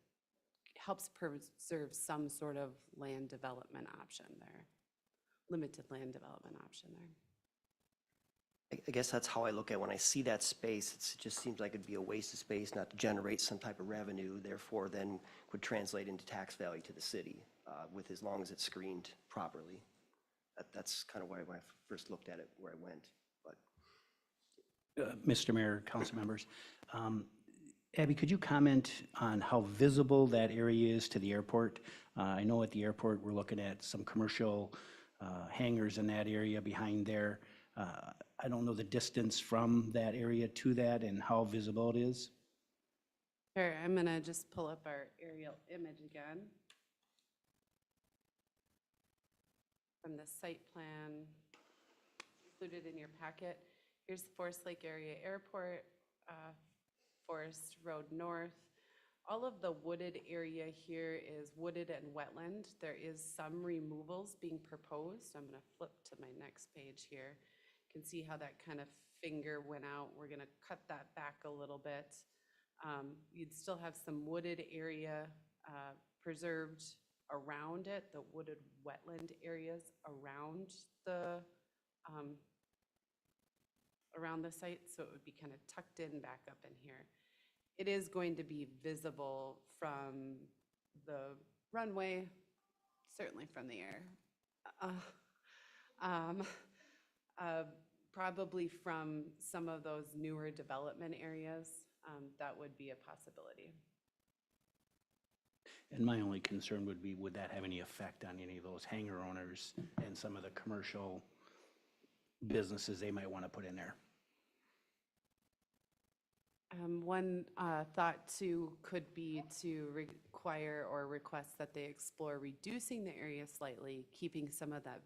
helps preserve some sort of land development option there, limited land development option there. I guess that's how I look at it. When I see that space, it just seems like it'd be a waste of space not to generate some type of revenue, therefore then would translate into tax value to the city, with as long as it's screened properly. That's kind of why when I first looked at it, where I went, but. Mr. Mayor, council members, Abby, could you comment on how visible that area is to the airport? I know at the airport, we're looking at some commercial hangars in that area behind there. I don't know the distance from that area to that and how visible it is. Sure, I'm gonna just pull up our aerial image again. From the site plan included in your packet. Here's Forest Lake Area Airport, Forest Road North. All of the wooded area here is wooded and wetland. There is some removals being proposed. I'm gonna flip to my next page here. You can see how that kind of finger went out. We're gonna cut that back a little bit. You'd still have some wooded area preserved around it, the wooded wetland areas around the site, so it would be kind of tucked in back up in here. It is going to be visible from the runway, certainly from the air. Probably from some of those newer development areas, that would be a possibility. And my only concern would be, would that have any effect on any of those hangar owners and some of the commercial businesses they might want to put in there? One thought too could be to require or request that they explore reducing the area slightly, keeping some of that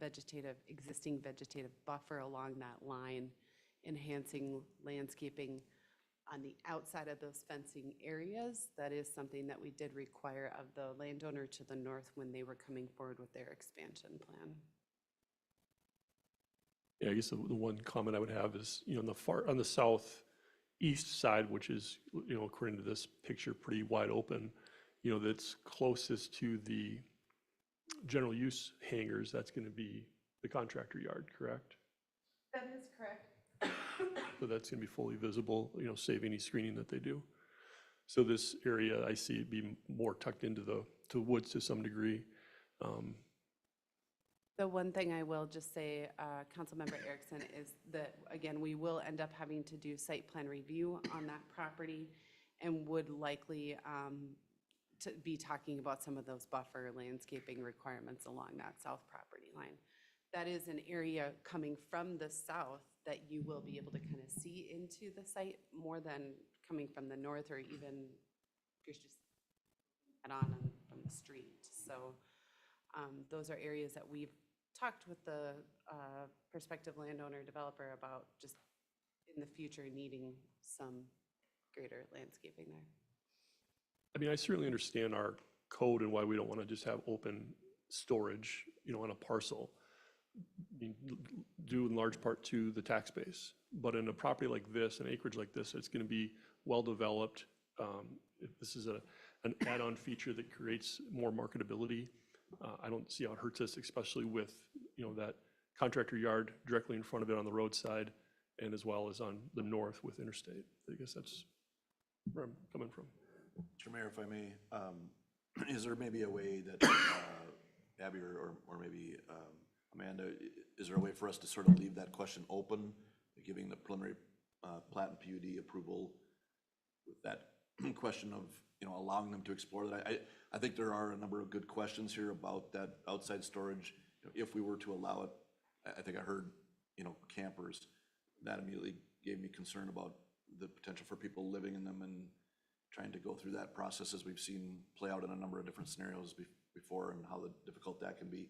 existing vegetative buffer along that line, enhancing landscaping on the outside of those fencing areas. That is something that we did require of the landowner to the north when they were coming forward with their expansion plan. Yeah, I guess the one comment I would have is, on the southeast side, which is, according to this picture, pretty wide open, that's closest to the general use hangars, that's going to be the contractor yard, correct? That is correct. So that's going to be fully visible, save any screening that they do. So this area, I see it be more tucked into the woods to some degree. The one thing I will just say, Councilmember Erickson, is that, again, we will end up having to do site plan review on that property and would likely to be talking about some of those buffer landscaping requirements along that south property line. That is an area coming from the south that you will be able to kind of see into the site more than coming from the north, or even if you're just head on from the street. So those are areas that we've talked with the prospective landowner developer about, just in the future needing some greater landscaping there. I mean, I certainly understand our code and why we don't want to just have open storage, on a parcel, due in large part to the tax base. But in a property like this, an acreage like this, it's going to be well-developed. If this is an add-on feature that creates more marketability, I don't see how it hurts us, especially with, that contractor yard directly in front of it on the roadside, and as well as on the north with Interstate. I guess that's where I'm coming from. Mr. Mayor, if I may, is there maybe a way that Abby or maybe Amanda, is there a way for us to sort of leave that question open, giving the preliminary plat and PUD approval with that question of, allowing them to explore that? I think there are a number of good questions here about that outside storage. If we were to allow it, I think I heard, campers. That immediately gave me concern about the potential for people living in them and trying to go through that process, as we've seen play out in a number of different scenarios before, and how difficult that can be.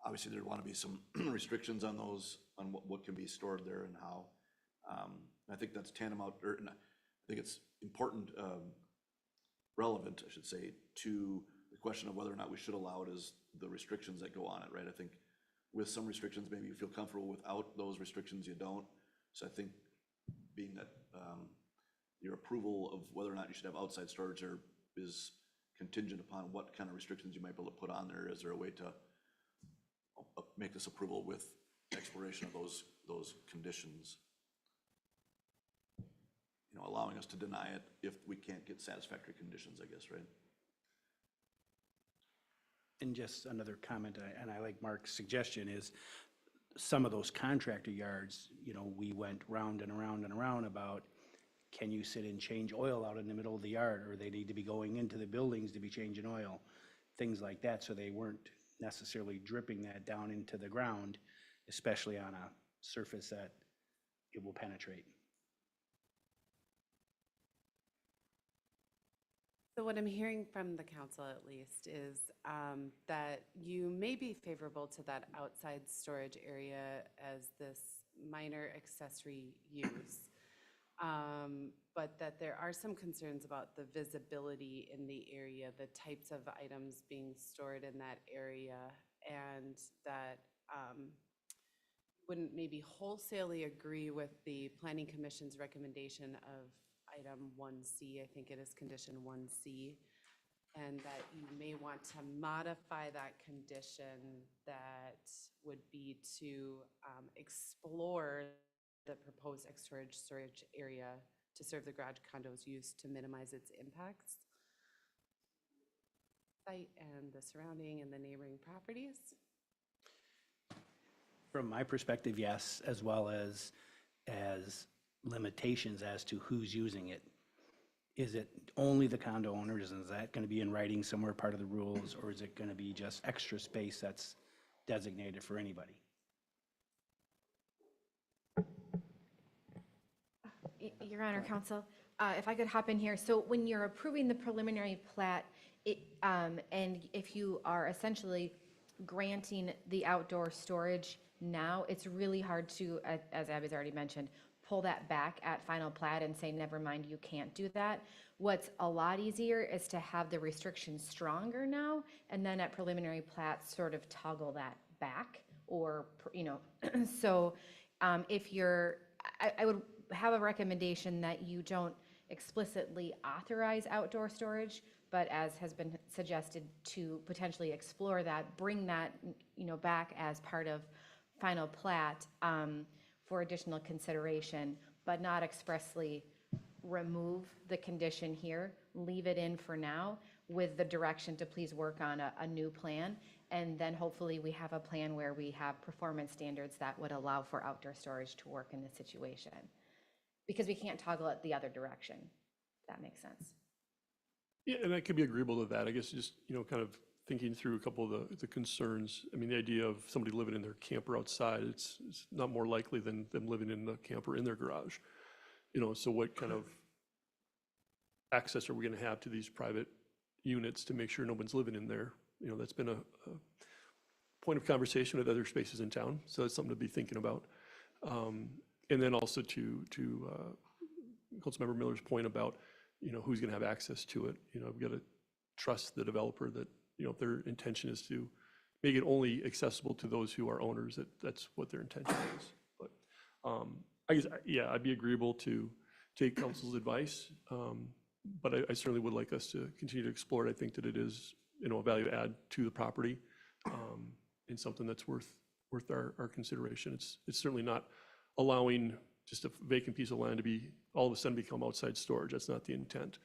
Obviously, there'd want to be some restrictions on those, on what can be stored there and how. I think that's tantamount, or I think it's important, relevant, I should say, to the question of whether or not we should allow it, is the restrictions that go on it, right? I think with some restrictions, maybe you feel comfortable. Without those restrictions, you don't. So I think being that your approval of whether or not you should have outside storage there is contingent upon what kind of restrictions you might be able to put on there. Is there a way to make this approval with exploration of those conditions? allowing us to deny it if we can't get satisfactory conditions, I guess, right? And just another comment, and I like Mark's suggestion, is some of those contractor yards, you know, we went round and around and around about, can you sit and change oil out in the middle of the yard, or they need to be going into the buildings to be changing oil, things like that, so they weren't necessarily dripping that down into the ground, especially on a surface that it will penetrate. So what I'm hearing from the council at least is that you may be favorable to that outside storage area as this minor accessory use, but that there are some concerns about the visibility in the area, the types of items being stored in that area, and that wouldn't maybe wholesalely agree with the Planning Commission's recommendation of item 1C, I think it is condition 1C, and that you may want to modify that condition that would be to explore the proposed extra storage area to serve the garage condos use to minimize its impacts. Site and the surrounding and the neighboring properties. From my perspective, yes, as well as limitations as to who's using it. Is it only the condo owners, and is that going to be in writing somewhere, part of the rules, or is it going to be just extra space that's designated for anybody? Your Honor, Counsel, if I could hop in here. So when you're approving the preliminary plat, and if you are essentially granting the outdoor storage now, it's really hard to, as Abby's already mentioned, pull that back at final plat and say, never mind, you can't do that. What's a lot easier is to have the restrictions stronger now, and then at preliminary plat, sort of toggle that back, or, you know, so if you're, I would have a recommendation that you don't explicitly authorize outdoor storage, but as has been suggested, to potentially explore that, bring that, you know, back as part of final plat for additional consideration, but not expressly remove the condition here, leave it in for now with the direction to please work on a new plan. And then hopefully we have a plan where we have performance standards that would allow for outdoor storage to work in this situation. Because we can't toggle it the other direction, if that makes sense. Yeah, and I could be agreeable to that. I guess just, you know, kind of thinking through a couple of the concerns. I mean, the idea of somebody living in their camper outside, it's not more likely than them living in the camper in their garage. You know, so what kind of access are we going to have to these private units to make sure no one's living in there? You know, that's been a point of conversation with other spaces in town, so it's something to be thinking about. And then also to Councilmember Miller's point about, you know, who's going to have access to it. You know, we've got to trust the developer that, you know, if their intention is to make it only accessible to those who are owners, that's what their intention is. But I guess, yeah, I'd be agreeable to take council's advice, but I certainly would like us to continue to explore it. I think that it is, you know, a value add to the property, and something that's worth our consideration. It's certainly not allowing just a vacant piece of land to be all of a sudden become outside storage. That's not the intent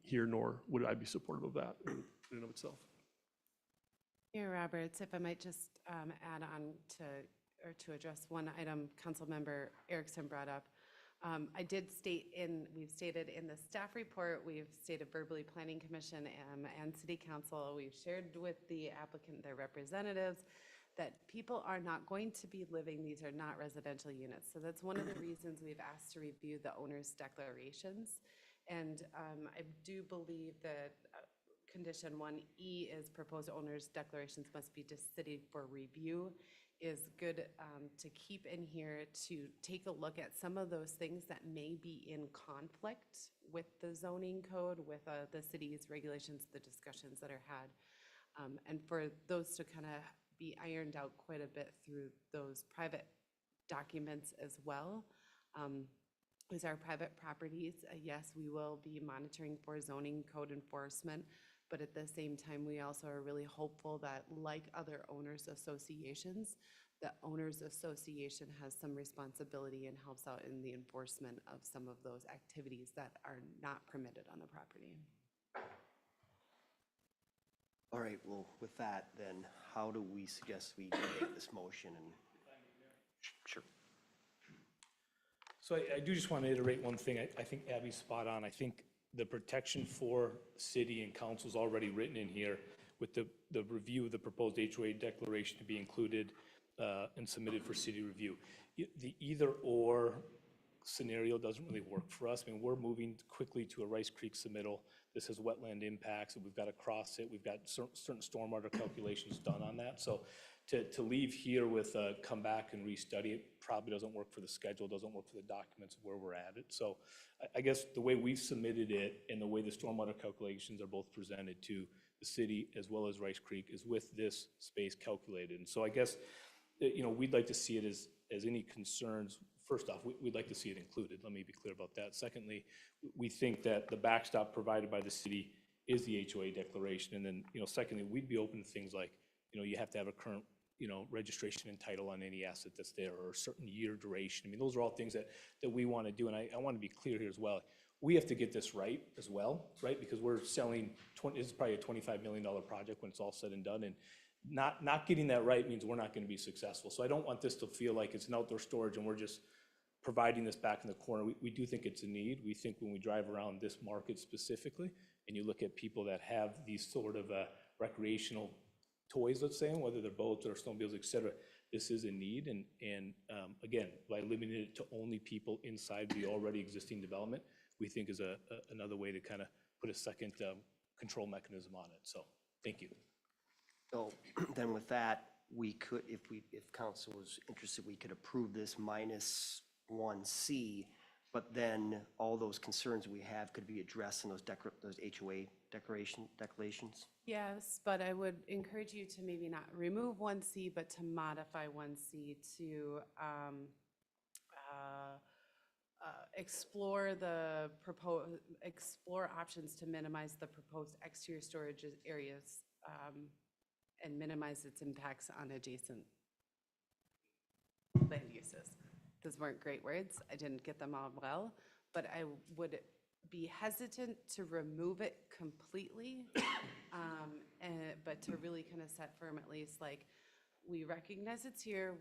here, nor would I be supportive of that in and of itself. Mayor Roberts, if I might just add on to address one item Councilmember Erickson brought up. We've stated in the staff report, we've stated verbally Planning Commission and City Council, we've shared with the applicant, their representatives, that people are not going to be living, these are not residential units. So that's one of the reasons we've asked to review the owner's declarations. And I do believe that condition 1E is proposed owner's declarations must be to city for review is good to keep in here, to take a look at some of those things that may be in conflict with the zoning code, with the city's regulations, the discussions that are had, and for those to kind of be ironed out quite a bit through those private documents as well. Is our private properties, yes, we will be monitoring for zoning code enforcement, but at the same time, we also are really hopeful that, like other owners associations, the owners association has some responsibility and helps out in the enforcement of some of those activities that are not permitted on the property. All right, well, with that, then, how do we suggest we make this motion and? Sure. So I do just want to iterate one thing. I think Abby's spot on. I think the protection for city and council is already written in here with the review of the proposed HOA declaration to be included and submitted for city review. The either or scenario doesn't really work for us. I mean, we're moving quickly to a Rice Creek submittal. This has wetland impacts, and we've got to cross it. We've got certain stormwater calculations done on that. So to leave here with come back and restudy it probably doesn't work for the schedule, doesn't work for the documents of where we're at it. So I guess the way we've submitted it and the way the stormwater calculations are both presented to the city as well as Rice Creek is with this space calculated. And so I guess, you know, we'd like to see it as any concerns. First off, we'd like to see it included. Let me be clear about that. Secondly, we think that the backstop provided by the city is the HOA declaration. And then, you know, secondly, we'd be open to things like, you know, you have to have a current, you know, registration and title on any asset that's there, or a certain year duration. I mean, those are all things that we want to do. And I want to be clear here as well. We have to get this right as well, right? Because we're selling, this is probably a $25 million project when it's all said and done. And not getting that right means we're not going to be successful. So I don't want this to feel like it's an outdoor storage and we're just providing this back in the corner. We do think it's a need. We think when we drive around this market specifically, and you look at people that have these sort of recreational toys, let's say, whether they're boats or snowmobiles, et cetera, this is a need. And again, by limiting it to only people inside the already existing development, we think is another way to kind of put a second control mechanism on it. So thank you. So then with that, we could, if council was interested, we could approve this minus 1C, but then all those concerns we have could be addressed in those HOA declarations? Yes, but I would encourage you to maybe not remove 1C, but to modify 1C to explore options to minimize the proposed exterior storage areas and minimize its impacts on adjacent land uses. Those weren't great words. I didn't get them all well, but I would be hesitant to remove it completely, but to really kind of set firm at least, like, we recognize it's here,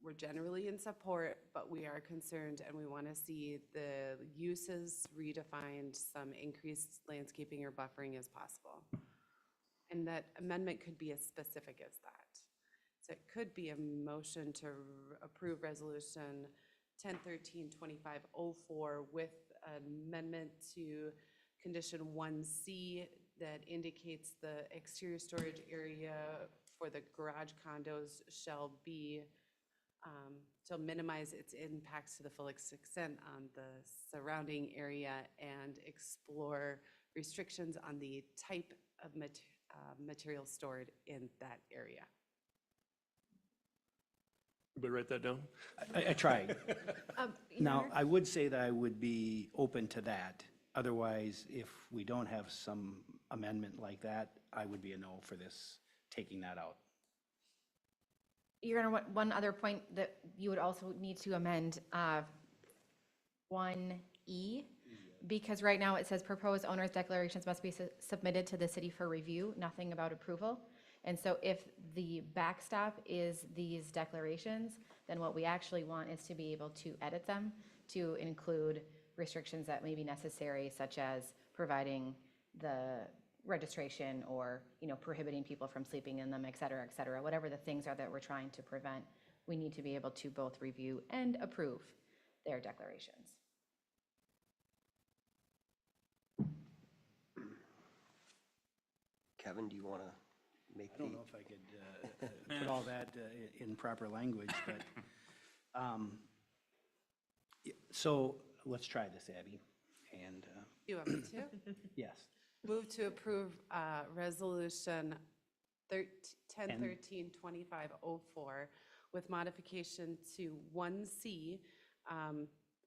we're generally in support, but we are concerned and we want to see the uses redefined, some increased landscaping or buffering as possible. And that amendment could be as specific as that. So it could be a motion to approve resolution 1013-2504 with amendment to condition 1C that indicates the exterior storage area for the garage condos shall be, shall minimize its impacts to the full extent on the surrounding area and explore restrictions on the type of material stored in that area. Everybody write that down? I tried. Your Now, Honor? I would say that I would be open to that. Otherwise, if we don't have some amendment like that, I would be a no for this, taking that out. Your Honor, one other point that you would also need to amend 1E, because right now it says proposed owner's declarations must be submitted to the city for review, nothing about approval. And so if the backstop is these declarations, then what we actually want is to be able to edit them to include restrictions that may be necessary, such as providing the registration or, you know, prohibiting people from sleeping in them, et cetera, whatever the things are that we're trying to prevent, we need to be able to both review and approve their declarations. Kevin, do you want to make I don't know if I could put all that in proper language, but, so let's try this, Abby, and, You want me to? yes. Move to approve resolution 1013-2504 with modification to 1C,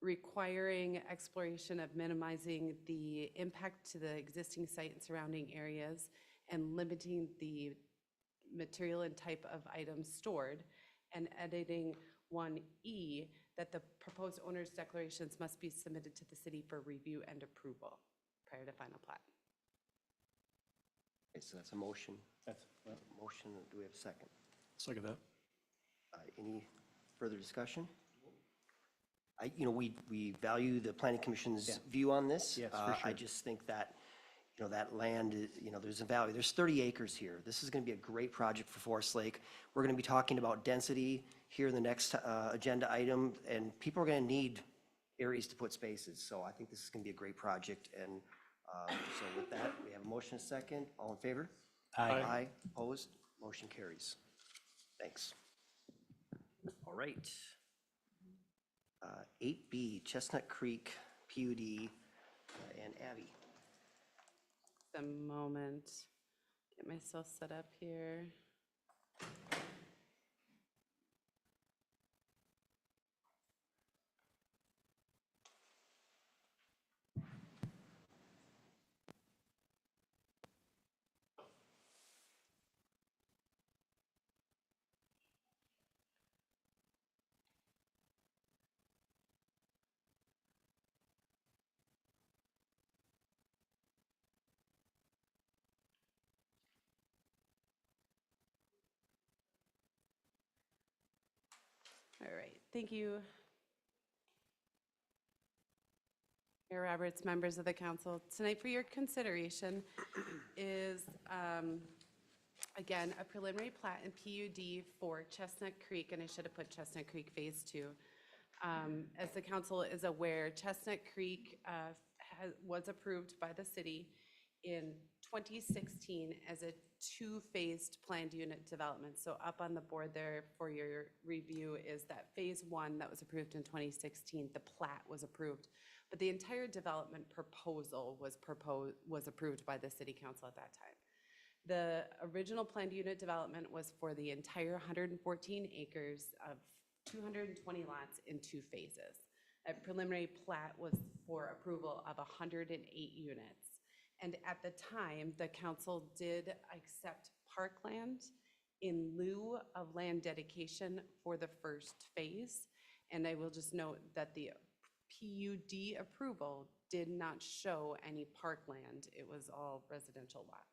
requiring exploration of minimizing the impact to the existing site and surrounding areas and limiting the material and type of items stored, and editing 1E, that the proposed owner's declarations must be submitted to the city for review and approval prior to final plat. Okay, so that's a motion. That's, Motion, do we have a second? Second that. Any further discussion? We value the planning commission's view on this. Yes, for I sure. just think that, that land, there's a value. There's 30 acres here. This is going to be a great project for Forest Lake. We're going to be talking about density here in the next agenda item, and people are going to need areas to put spaces. So I think this is going to be a great project. And so with that, we have a motion and a second. All in favor? Aye. Aye. Opposed? Motion carries. Thanks. All right. 8B, Chestnut Creek PUD, and Abby. The moment, get myself set up here. All right, thank you. Mayor Roberts, members of the council, tonight for your consideration is, again, a preliminary plat and PUD for Chestnut Creek, and I should have put Chestnut Creek Phase 2. As the council is aware, Chestnut Creek was approved by the city in 2016 as a two-phased planned unit development. So up on the board there for your review is that Phase 1 that was approved in 2016, the plat was approved. But the entire development proposal was approved by the city council at that time. The original planned unit development was for the entire 114 acres of 220 lots in two phases. A preliminary plat was for approval of 108 units. And at the time, the council did accept parkland in lieu of land dedication for the first phase. And I will just note that the PUD approval did not show any parkland. It was all residential lots.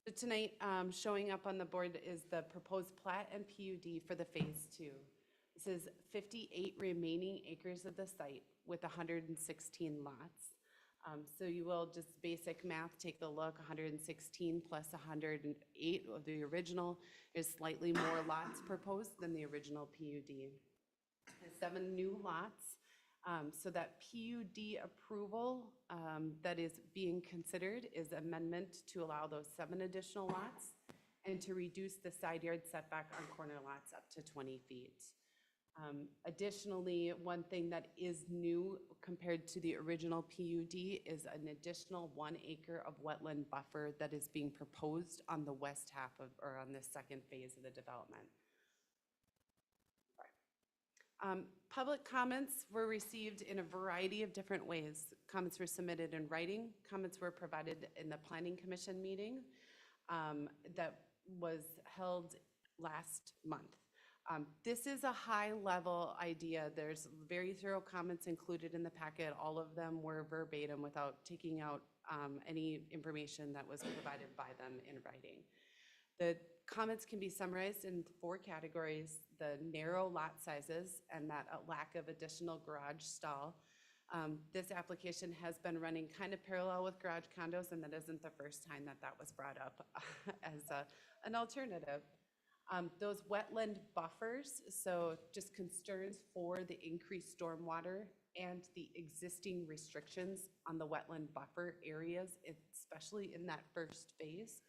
So tonight, showing up on the board is the proposed plat and PUD for the Phase 2. This is 58 remaining acres of the site with 116 lots. So you will just basic math, take a look, 116 plus 108 of the original is slightly more lots proposed than the original PUD. 7 new lots. So that PUD approval that is being considered is amendment to allow those 7 additional lots and to reduce the side yard setback on corner lots up to 20 feet. Additionally, one thing that is new compared to the original PUD is an additional 1 acre of wetland buffer that is being proposed on the west half of, or on this second phase of the development. Public comments were received in a variety of different ways. Comments were submitted in writing. Comments were provided in the Planning Commission meeting that was held last month. This is a high-level idea. There's very thorough comments included in the packet. All of them were verbatim without taking out any information that was provided by them in writing. The comments can be summarized in 4 categories: the narrow lot sizes and that lack of additional garage stall. This application has been running kind of parallel with garage condos, and that isn't the first time that that was brought up as an alternative. Those wetland buffers, so just concerns for the increased stormwater and the existing restrictions on the wetland buffer areas, especially in that first phase.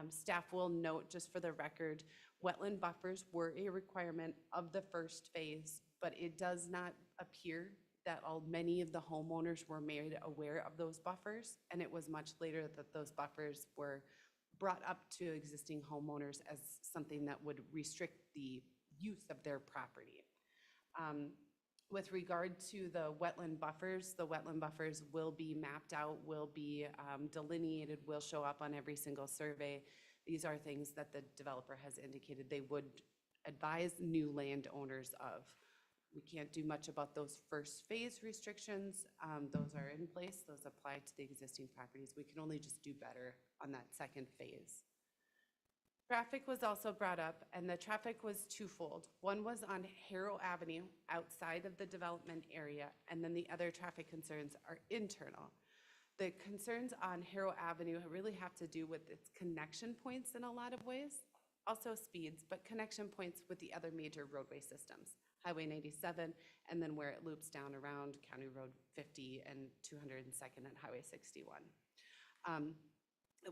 Staff will note, just for the record, wetland buffers were a requirement of the first phase, but it does not appear that many of the homeowners were made aware of those buffers, and it was much later that those buffers were brought up to existing homeowners as something that would restrict the use of their property. With regard to the wetland buffers will be mapped out, will be delineated, will show up on every single survey. These are things that the developer has indicated they would advise new landowners of. We can't do much about those first phase restrictions. Those are in place, those apply to the existing properties. We can only just do better on that second phase. Traffic was also brought up, and the traffic was twofold. One was on Harrow Avenue outside of the development area, and then the other traffic concerns are internal. The concerns on Harrow Avenue really have to do with its connection points in a lot of ways, also speeds, but connection points with the other major roadway systems, Highway 97, and then where it loops down around County Road 50 and 202nd and Highway 61.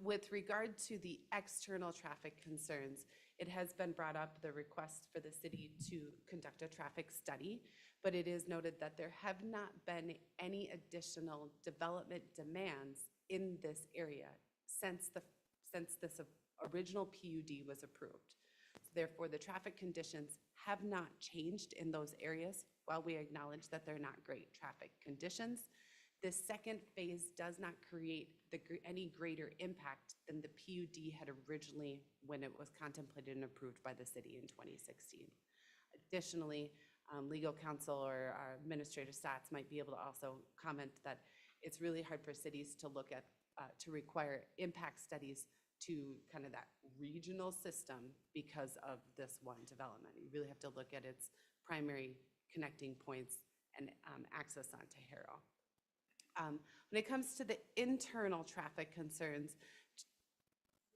With regard to the external traffic concerns, it has been brought up, the request for the city to conduct a traffic study, but it is noted that there have not been any additional development demands in this area since this original PUD was approved. So therefore, the traffic conditions have not changed in those areas. While we acknowledge that they're not great traffic conditions, this second phase does not create any greater impact than the PUD had originally when it was contemplated and approved by the city in 2016. Additionally, legal counsel or our administrative stats might be able to also comment that it's really hard for cities to look at, to require impact studies to kind of that regional system because of this one development. You really have to look at its primary connecting points and access onto Harrow. When it comes to the internal traffic concerns,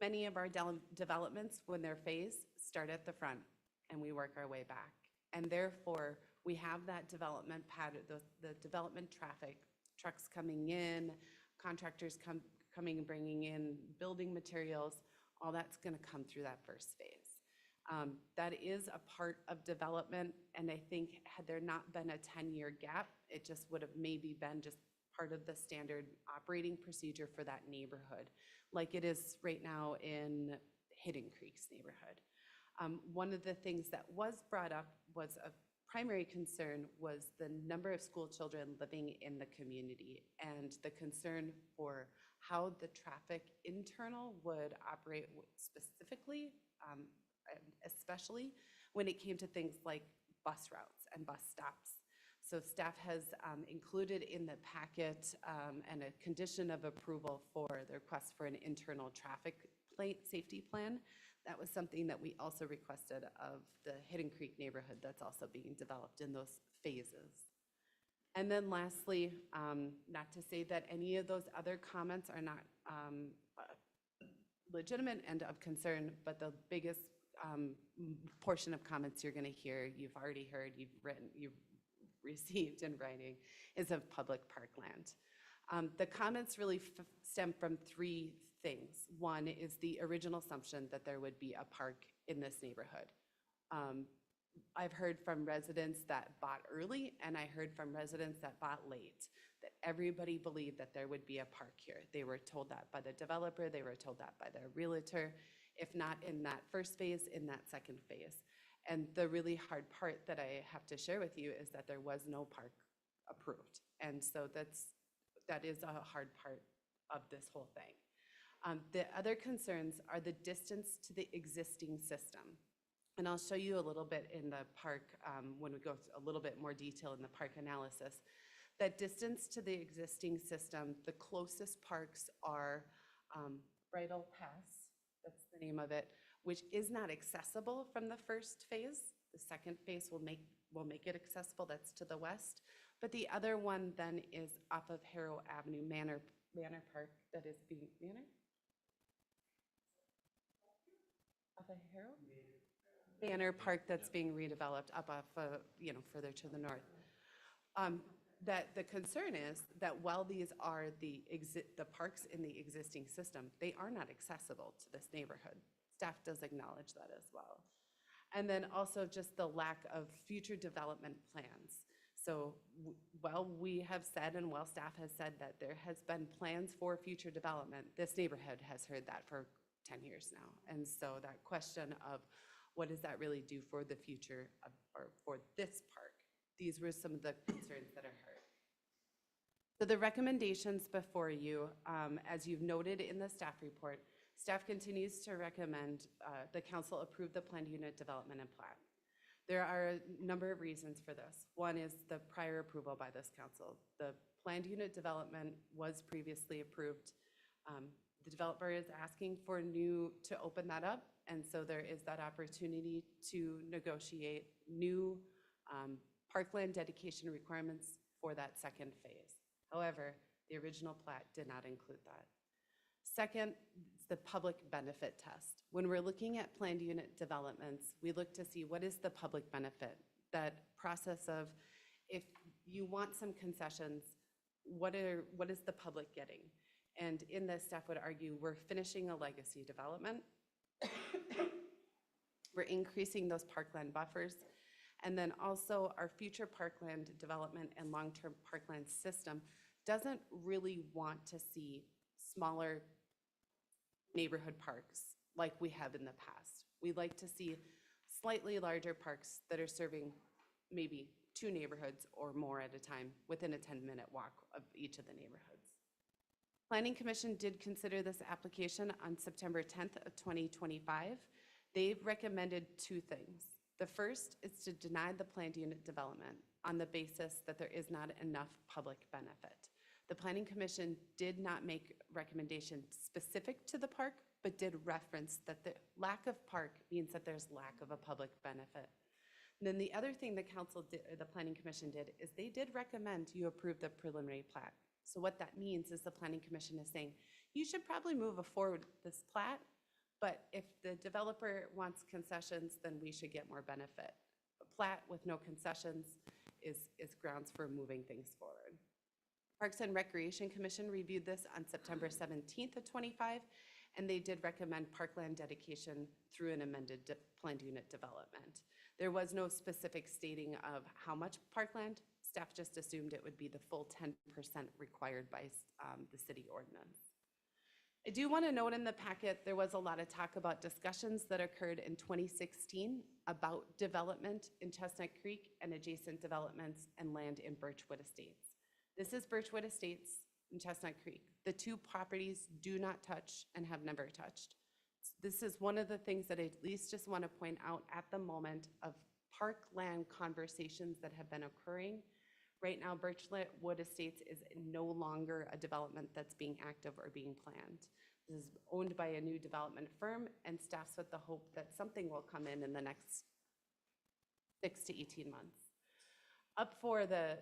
many of our developments, when they're phased, start at the front and we work our way back. And therefore, we have that development pattern, the development traffic, trucks coming in, contractors coming and bringing in building materials, all that's gonna come through that first phase. That is a part of development, and I think had there not been a 10-year gap, it just would have maybe been just part of the standard operating procedure for that neighborhood, like it is right now in Hidden Creek's neighborhood. One of the things that was brought up was a primary concern was the number of school children living in the community and the concern for how the traffic internal would operate specifically, especially when it came to things like bus routes and bus stops. So staff has included in the packet and a condition of approval for the request for an internal traffic safety plan. That was something that we also requested of the Hidden Creek neighborhood that's also being developed in those phases. And then lastly, not to say that any of those other comments are not legitimate and of concern, but the biggest portion of comments you're going to hear, you've already heard, you've written, you've received in writing, is of public parkland. The comments really stem from three things. One is the original assumption that there would be a park in this neighborhood. I've heard from residents that bought early, and I heard from residents that bought late, that everybody believed that there would be a park here. They were told that by the developer, they were told that by their realtor, if not in that first phase, in that second phase. And the really hard part that I have to share with you is that there was no park approved. And so that is a hard part of this whole thing. The other concerns are the distance to the existing system. And I'll show you a little bit in the park when we go a little bit more detail in the park analysis. That distance to the existing system, the closest parks are Bridle Pass, that's the name of it, which is not accessible from the first phase. The second phase will make it accessible, that's to the west. But the other one then is off of Harrow Avenue, Manor Park, that is being, Off of Harrow? Manor Park that's being redeveloped up off, further to the north. That the concern is that while these are the parks in the existing system, they are not accessible to this neighborhood. Staff does acknowledge that as well. And then also just the lack of future development plans. So while we have said and while staff has said that there has been plans for future development, this neighborhood has heard that for 10 years now. And so that question of what does that really do for the future of, or for this park? These were some of the concerns that are heard. So the recommendations before you, as you've noted in the staff report, Staff continues to recommend the council approve the planned unit development and plat. There are a number of reasons for this. One is the prior approval by this council. The planned unit development was previously approved. The developer is asking for to open that up, and so there is that opportunity to negotiate new parkland dedication requirements for that second phase. However, the original plat did not include that. Second, it's the public benefit test. When we're looking at planned unit developments, we look to see what is the public benefit. That process of, if you want some concessions, what is the public getting? And in this, staff would argue we're finishing a legacy development. We're increasing those parkland buffers. And then also our future parkland development and long-term parkland system doesn't really want to see smaller neighborhood parks like we have in the past. We like to see slightly larger parks that are serving maybe 2 neighborhoods or more at a time within a 10-minute walk of each of the neighborhoods. Planning Commission did consider this application on September 10th of 2025. They recommended 2 things. The first is to deny the planned unit development on the basis that there is not enough public benefit. The Planning Commission did not make recommendations specific to the park, but did reference that the lack of park means that there's lack of a public benefit. And then the other thing the council did, or the Planning Commission did, is they did recommend you approve the preliminary plat. So what that means is the Planning Commission is saying, you should probably move forward this plat, but if the developer wants concessions, then we should get more benefit. A plat with no concessions is grounds for moving things forward. Parks and Recreation Commission reviewed this on September 17th of 25, and they did recommend parkland dedication through an amended planned unit development. There was no specific stating of how much parkland. Staff just assumed it would be the full 10% required by the city ordinance. I do want to note in the packet, there was a lot of talk about discussions that occurred in 2016 about development in Chestnut Creek and adjacent developments and land in Birchwood Estates. This is Birchwood Estates in Chestnut Creek. The 2 properties do not touch and have never touched. This is one of the things that I at least just want to point out at the moment of parkland conversations that have been occurring. Right now, Birchwood Estates is no longer a development that's being active or being planned. This is owned by a new development firm, and staff's with the hope that something will come in the next 6 to 18 months. Up for the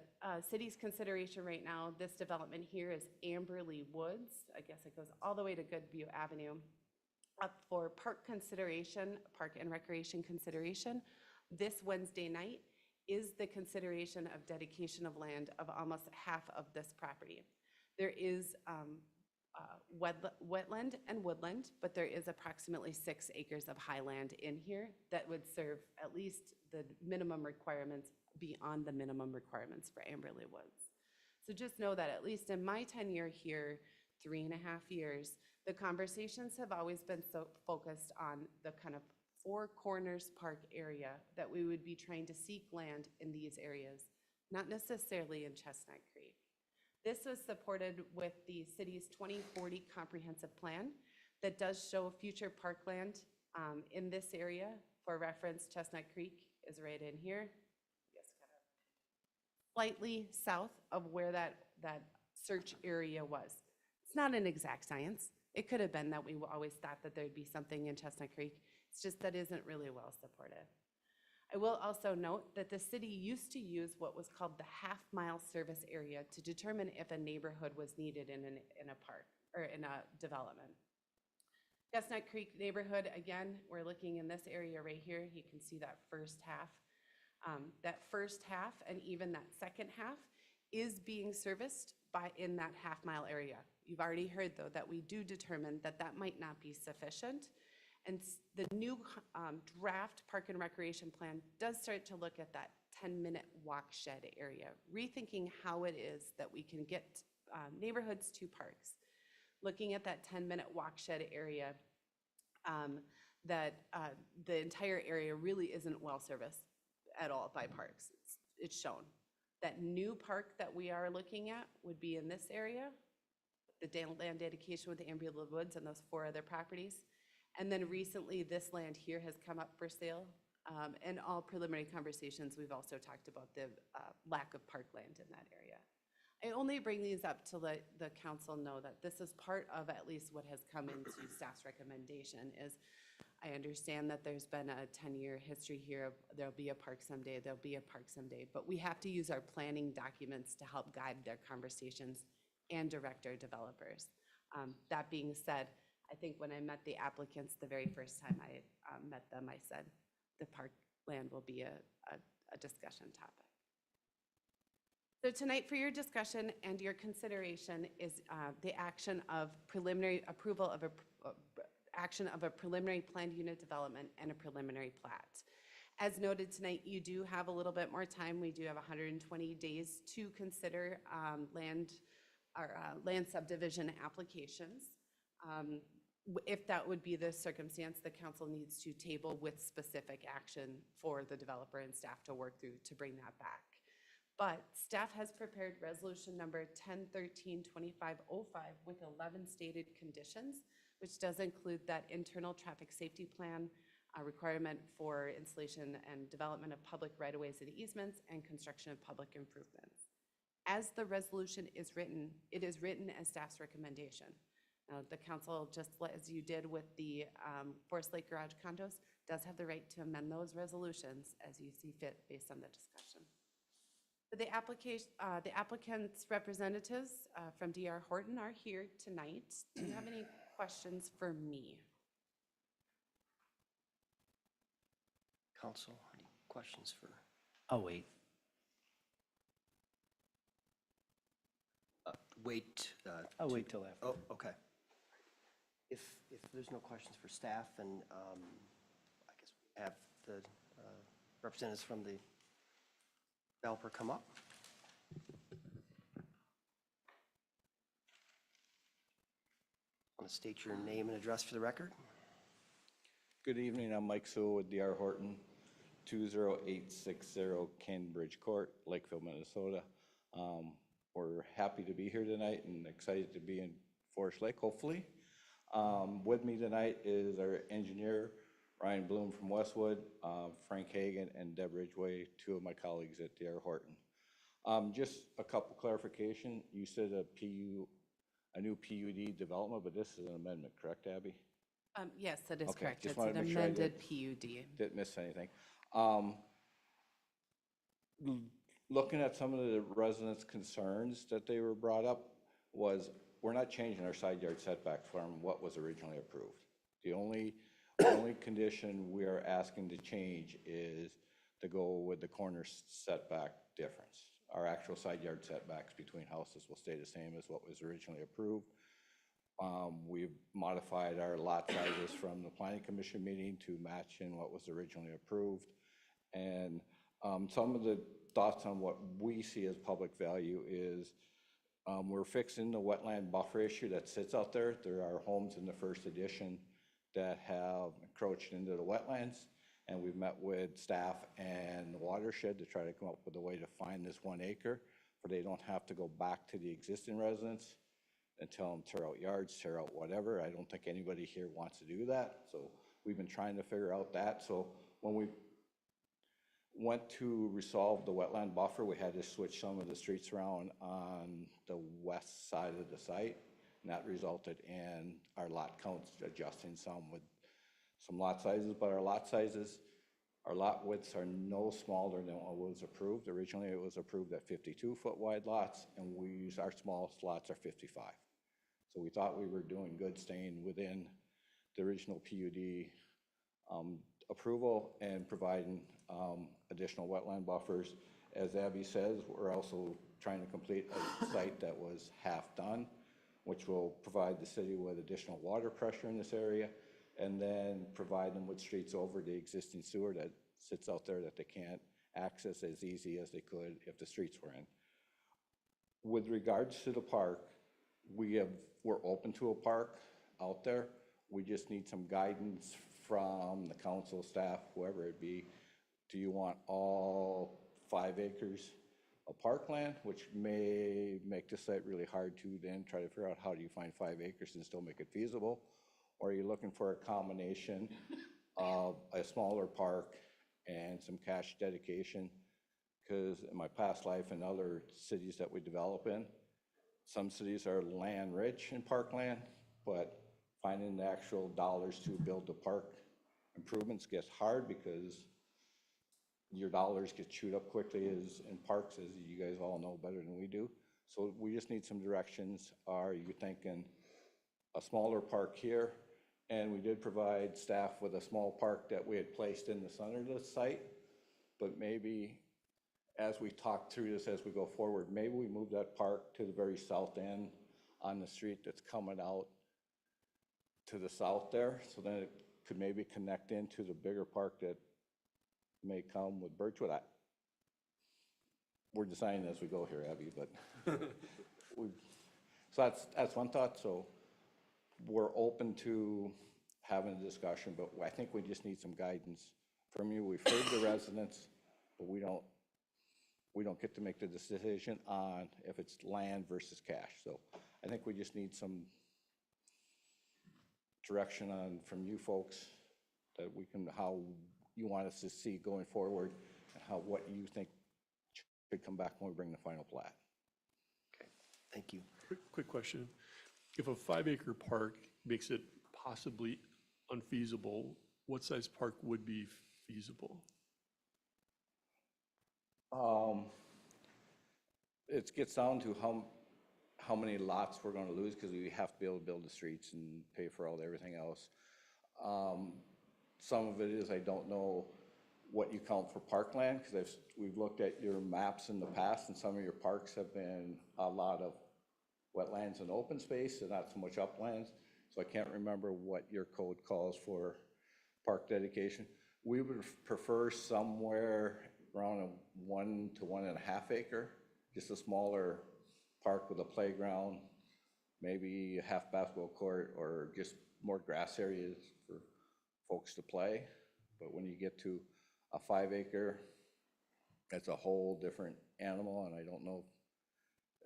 city's consideration right now, this development here is Amberley Woods. I guess it goes all the way to Goodview Avenue. Up for park consideration, park and recreation consideration, this Wednesday night is the consideration of dedication of land of almost half of this property. There is wetland and woodland, but there is approximately 6 acres of highland in here that would serve at least the minimum requirements beyond the minimum requirements for Amberley Woods. So just know that at least in my tenure here, 3.5 years, the conversations have always been so focused on the kind of 4 Corners Park area that we would be trying to seek land in these areas, not necessarily in Chestnut Creek. This was supported with the city's 2040 comprehensive plan that does show future parkland in this area. For reference, Chestnut Creek is right in here. Slightly south of where that search area was. It's not an exact science. It could have been that we always thought that there'd be something in Chestnut Creek. It's just that isn't really well supported. I will also note that the city used to use what was called the half-mile service area to determine if a neighborhood was needed in a park or in a development. Chestnut Creek neighborhood, again, we're looking in this area right here. You can see that first half. That first half and even that second half is being serviced in that half-mile area. You've already heard, though, that we do determine that that might not be sufficient. And the new draft Park and Recreation Plan does start to look at that 10-minute walk shed area, rethinking how it is that we can get neighborhoods to parks. Looking at that 10-minute walk shed area, that the entire area really isn't well serviced at all by parks. It's shown. That new park that we are looking at would be in this area. land dedication with the Ambula Woods and those 4 other properties. And then recently, this land here has come up for sale. In all preliminary conversations, we've also talked about the lack of parkland in that area. I only bring these up to let the council know that this is part of at least what has come into staff's recommendation is I understand that there's been a 10-year history here of there'll be a park someday, there'll be a park someday, but we have to use our planning documents to help guide their conversations and direct our developers. That being said, I think when I met the applicants the very first time I met them, I said the parkland will be a discussion topic. So tonight for your discussion and your consideration is the action of preliminary approval of action of a preliminary planned unit development and a preliminary plat. As noted tonight, you do have a little bit more time. We do have 120 days to consider land subdivision applications. If that would be the circumstance, the council needs to table with specific action for the developer and staff to work through to bring that back. But staff has prepared resolution number 1013-2505 with 11 stated conditions, which does include that internal traffic safety plan, a requirement for installation and development of public right-of-ways and easements, and construction of public improvements. As the resolution is written, it is written as staff's recommendation. Now, the council, just as you did with the Forest Lake Garage condos, does have the right to amend those resolutions as you see fit based on the discussion. The applicant's representatives from D.R. Horton are here tonight. Do you have any questions for me? Council, any questions for? I'll wait. Wait. I'll wait till after. Oh, okay. If there's no questions for staff, and I guess we have the representatives from the developer come up. Want to state your name and address for the record? Good evening, I'm Mike Sewell with D.R. Horton, 20860 Cambridge Court, Lakeville, Minnesota. We're happy to be here tonight and excited to be in Forest Lake, hopefully. With me tonight is our engineer, Ryan Bloom from Westwood, Frank Hagan, and Deb Ridgway, 2 of my colleagues at D.R. Horton. Just a couple clarification. You said a new PUD development, but this is an amendment, correct, Abby? Yes, that is Okay, correct. just It's wanted an to make sure I amended PUD. Didn't miss anything. Looking at some of the residents' concerns that they were brought up was, we're not changing our side yard setback from what was originally approved. The only condition we are asking to change is to go with the corner setback difference. Our actual side yard setbacks between houses will stay the same as what was originally approved. We've modified our lot sizes from the planning commission meeting to match in what was originally approved. And some of the thoughts on what we see as public value is we're fixing the wetland buffer issue that sits out there. There are homes in the first edition that have encroached into the wetlands, and we've met with staff and the watershed to try to come up with a way to find this 1 acre where they don't have to go back to the existing residents and tell them tear out yards, tear out whatever. I don't think anybody here wants to do that. So we've been trying to figure out that. So when we went to resolve the wetland buffer, we had to switch some of the streets around on the west side of the site. And that resulted in our lot counts adjusting some with some lot sizes, but our lot widths are no smaller than what was approved. Originally, it was approved at 52-foot wide lots, and our smallest lots are 55. So we thought we were doing good staying within the original PUD approval and providing additional wetland buffers. As Abby says, we're also trying to complete a site that was half done, which will provide the city with additional water pressure in this area, and then provide them with streets over the existing sewer that sits out there that they can't access as easy as they could if the streets were in. With regards to the park, we're open to a park out there. We just need some guidance from the council staff, whoever it be. Do you want all 5 acres a parkland, which may make the site really hard to then try to figure out how do you find 5 acres and still make it feasible? Or are you looking for a combination of a smaller park and some cash dedication? Because in my past life and other cities that we develop in, some cities are land rich in parkland, but finding the actual dollars to build the park improvements gets hard because your dollars get chewed up quickly as in parks, as you guys all know better than we do. So we just need some directions. Are you thinking a smaller park here? And we did provide staff with a small park that we had placed in the center of the site, but maybe as we talk through this as we go forward, maybe we move that park to the very south end on the street that's coming out to the south there, so then it could maybe connect into the bigger park that may come with Birchwood. We're deciding as we go here, Abby, but so that's one thought. So we're open to having a discussion, but I think we just need some guidance from you. We've heard the residents, but we don't get to make the decision on if it's land versus cash. So I think we just need some direction on from you folks that we can, how you want us to see going forward and how, what you think should come back when we bring the final plat. Okay, thank you. Quick question. If a 5-acre park makes it possibly unfeasible, what size park would be feasible? It gets down to how many lots we're gonna lose, because we have to be able to build the streets and pay for all everything else. Some of it is, I don't know what you count for parkland, because we've looked at your maps in the past, and some of your parks have been a lot of wetlands and open space, and not so much uplands. So I can't remember what your code calls for park dedication. We would prefer somewhere around a 1 to 1.5 acre, just a smaller park with a playground, maybe a half basketball court, or just more grass areas for folks to play. But when you get to a 5-acre, that's a whole different animal, and I don't know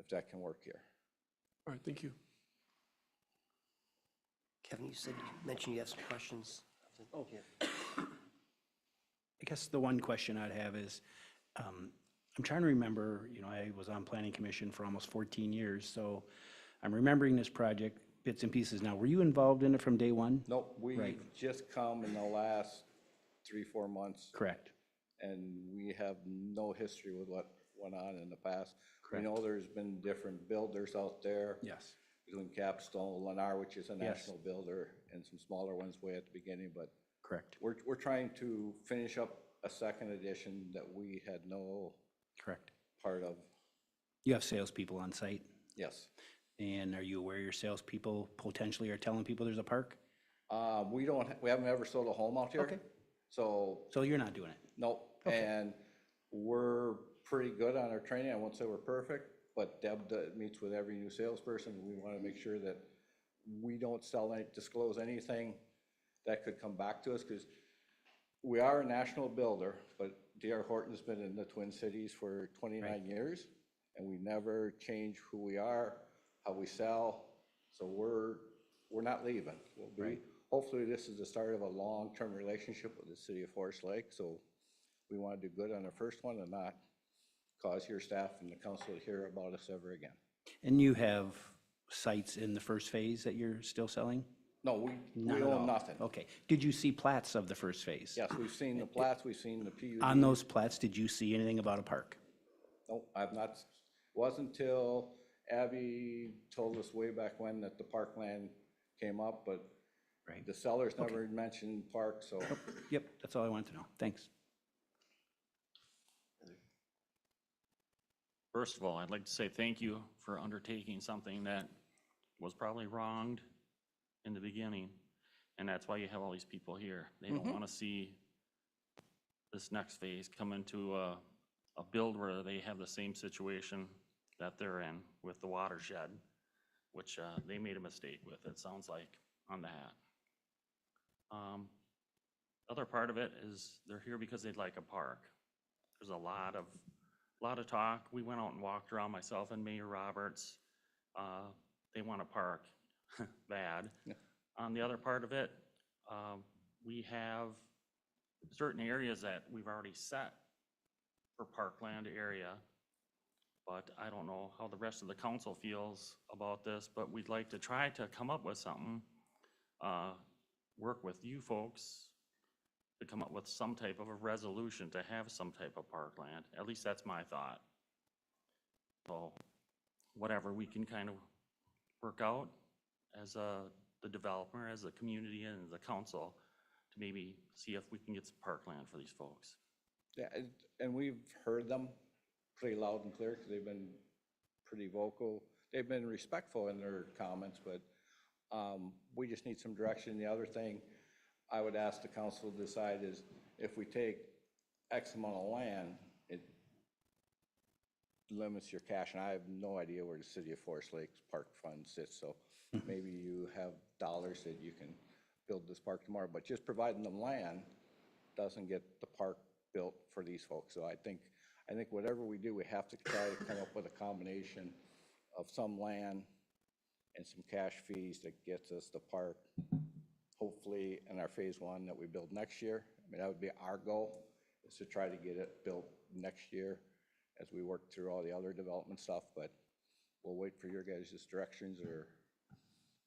if that can work here. All right, thank you. Kevin, you mentioned you have some questions. Oh, yeah. I guess the one question I'd have is, I'm trying to remember, I was on Planning Commission for almost 14 years, so I'm remembering this project bits and pieces now. Were you involved in it from day one? Nope, we've Right. just come in the last 3-4 months. Correct. And we have no history with what went on in the past. Correct. We know there's been different builders out there. Yes. Between Capstone, Lennar, which is a Yes. national builder, and some smaller ones way at the beginning, but Correct. we're trying to finish up a second edition that we had no Correct. part of. You have salespeople on site, Yes. and are you aware your salespeople potentially are telling people there's a park? We haven't ever sold a home out here. Okay. So, So you're not doing it? nope. And we're pretty good on our training. I won't say we're perfect, but Deb meets with every new salesperson. We want to make sure that we don't disclose anything that could come back to us, because we are a national builder, but D.R. Horton's been in the Twin Cities for 29 years, and we never change who we are, how we sell. So we're not leaving. We'll be, hopefully this is the start of a long-term relationship with the city of Forest Lake. So we want to do good on the first one and not cause your staff and the council to hear about us ever again. And you have sites in the first phase that you're still selling? No, we Not at all. own nothing. Okay. Did you see plats of the first phase? Yes, we've seen the plats, we've seen the PUD. On those plats, did you see anything about a park? No, I've not, wasn't until Abby told us way back when that the parkland came up, but the sellers never mentioned park, so. Yep, that's all I wanted to know. Thanks. First of all, I'd like to say thank you for undertaking something that was probably wronged in the beginning, and that's why you have all these people here. They don't want to see this next phase come into a build where they have the same situation that they're in with the watershed, which they made a mistake with, it sounds like, on that. Other part of it is they're here because they'd like a park. There's a lot of a lot of talk. We went out and walked around, myself and Mayor Roberts. They want to park bad. On the other part of it, we have certain areas that we've already set for parkland area. But I don't know how the rest of the council feels about this, but we'd like to try to come up with something, work with you folks to come up with some type of a resolution to have some type of parkland. At least that's my thought. So whatever we can kind of work out as the developer, as a community and as a council to maybe see if we can get some parkland for these folks. Yeah, and we've heard them pretty loud and clear because they've been pretty vocal. They've been respectful in their comments, but we just need some direction. The other thing I would ask the council to decide is if we take X amount of land, it limits your cash, and I have no idea where the City of Forest Lakes Park Fund sits, so maybe you have dollars that you can build this park tomorrow, but just providing them land doesn't get the park built for these folks. So I think whatever we do, we have to try to come up with a combination of some land and some cash fees that gets us the park, hopefully in our phase one that we build next year. I mean, that would be our goal, is to try to get it built next year as we work through all the other development stuff, but we'll wait for your guys' directions or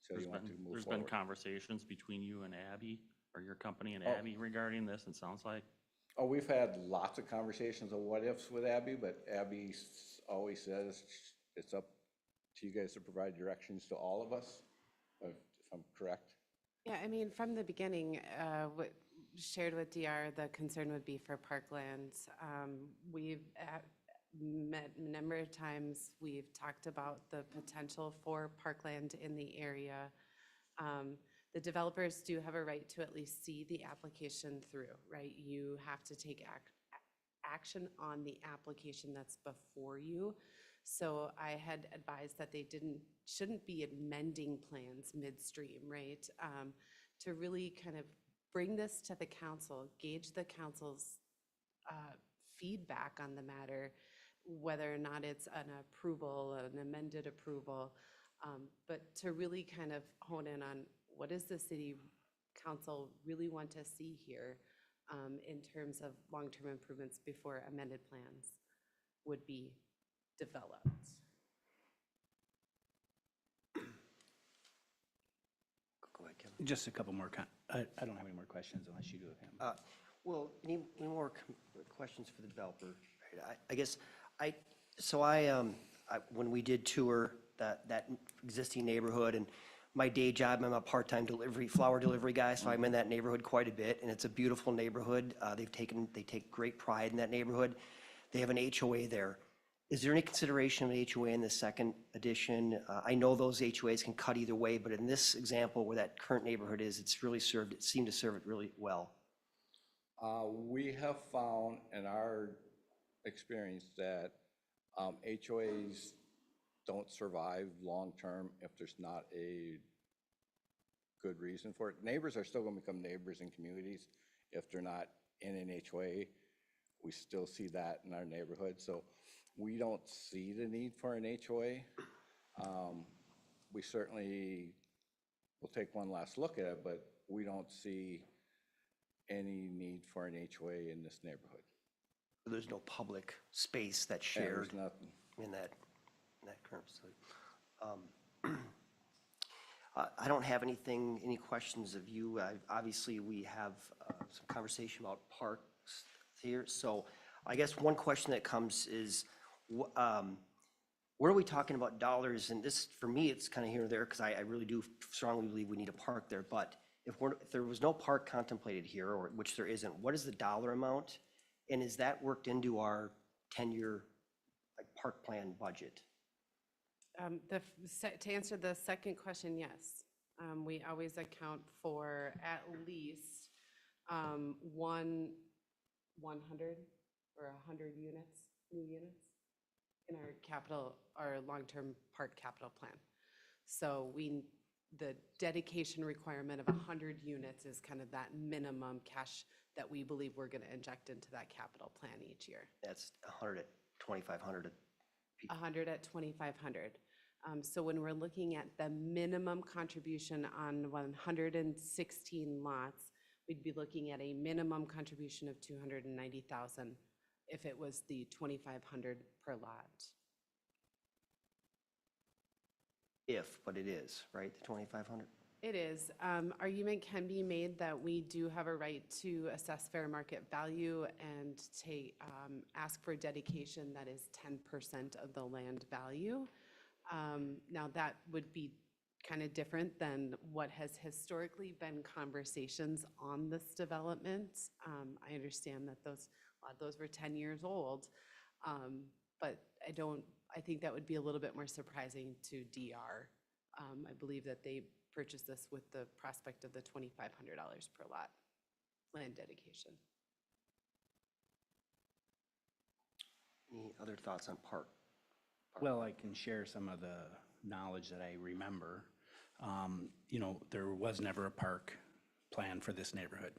so you want to move There's forward. been conversations between you and Abby, or your company and Oh. Abby regarding this, it sounds like. Oh, we've had lots of conversations of what ifs with Abby, but Abby always says it's up to you guys to provide directions to all of us, if I'm correct. Yeah, I mean, from the beginning, what shared with DR, the concern would be for parkland. We've met a number of times, we've talked about the potential for parkland in the area. The developers do have a right to at least see the application through, right? You have to take action on the application that's before you. So I had advised that they shouldn't be amending plans midstream, right? To really kind of bring this to the council, gauge the council's feedback on the matter, whether or not it's an approval, an amended approval, but to really kind of hone in on what does the city council really want to see here in terms of long-term improvements before amended plans would be developed. Go ahead, Kevin. Just a couple more, I don't have any more questions unless you do, Pam. Well, any more questions for the developer? I guess, when we did tour that existing neighborhood, and my day job, I'm a part-time flower delivery guy, so I'm in that neighborhood quite a bit, and it's a beautiful neighborhood. They take great pride in that neighborhood. They have an HOA there. Is there any consideration of an HOA in the second edition? I know those HOAs can cut either way, but in this example where that current neighborhood is, it seemed to serve it really well. We have found in our experience that HOAs don't survive long-term if there's not a good reason for it. Neighbors are still going to become neighbors in communities if they're not in an HOA. We still see that in our neighborhood, so we don't see the need for an HOA. We certainly will take one last look at it, but we don't see any need for an HOA in this neighborhood. There's no public space that's Yeah, shared there's nothing. in that current facility. I don't have any questions of you. Obviously, we have some conversation about parks here. So I guess one question that comes is, what are we talking about dollars? And this, for me, it's kind of here or there, because I really do strongly believe we need a park there. But if there was no park contemplated here, or which there isn't, what is the dollar amount? And is that worked into our 10-year park plan budget? To answer the second question, yes. We always account for at least 100 or 100 units, new units, in our long-term park capital plan. So the dedication requirement of 100 units is kind of that minimum cash that we believe we're going to inject into that capital plan each year. That's 100 2,500? 100 at 2,500. So when we're looking at the minimum contribution on 116 lots, we'd be looking at a minimum contribution of 290,000 if it was the 2,500 per lot. But it is, right, the 2,500? It is. Argument can be made that we do have a right to assess fair market value and ask for dedication that is 10% of the land value. Now, that would be kind of different than what has historically been conversations on this development. I understand that a lot of those were 10 years old, but I think that would be a little bit more surprising to DR. I believe that they purchased this with the prospect of the $2,500 per lot land dedication. Any other thoughts on park? Well, I can share some of the knowledge that I remember. You know, there was never a park plan for this neighborhood.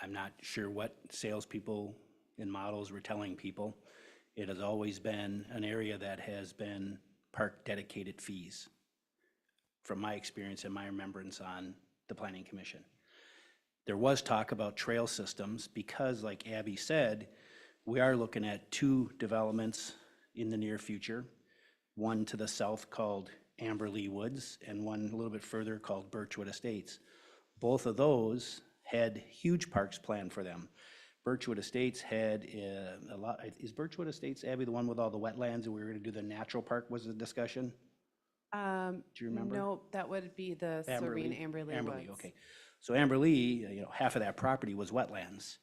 I'm not sure what salespeople and models were telling people. It has always been an area that has been park dedicated fees, from my experience and my remembrance on the Planning Commission. There was talk about trail systems because, like Abby said, we are looking at 2 developments in the near future. One to the south called Amberley Woods and one a little bit further called Birchwood Estates. Both of those had huge parks planned for them. Birchwood Estates had a lot. Is Birchwood Estates, Abby, the one with all the wetlands and we were going to do the natural park was the discussion? Do you remember? No, that would be the Serene Amberley Woods. Okay. So Amberley, you know, half of that property was wetlands.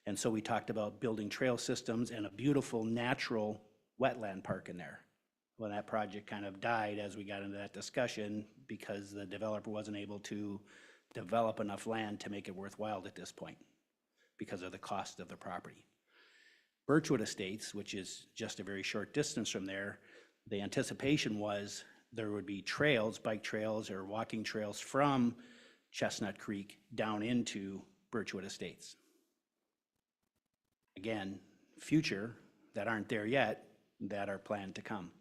And so we talked about building trail systems and a beautiful natural wetland park in there. Well, that project kind of died as we got into that discussion because the developer wasn't able to develop enough land to make it worthwhile at this point because of the cost of the property. Birchwood Estates, which is just a very short distance from there, the anticipation was there would be trails, bike trails or walking trails from Chestnut Creek down into Birchwood Estates. Again, future that aren't there yet, that are planned to come.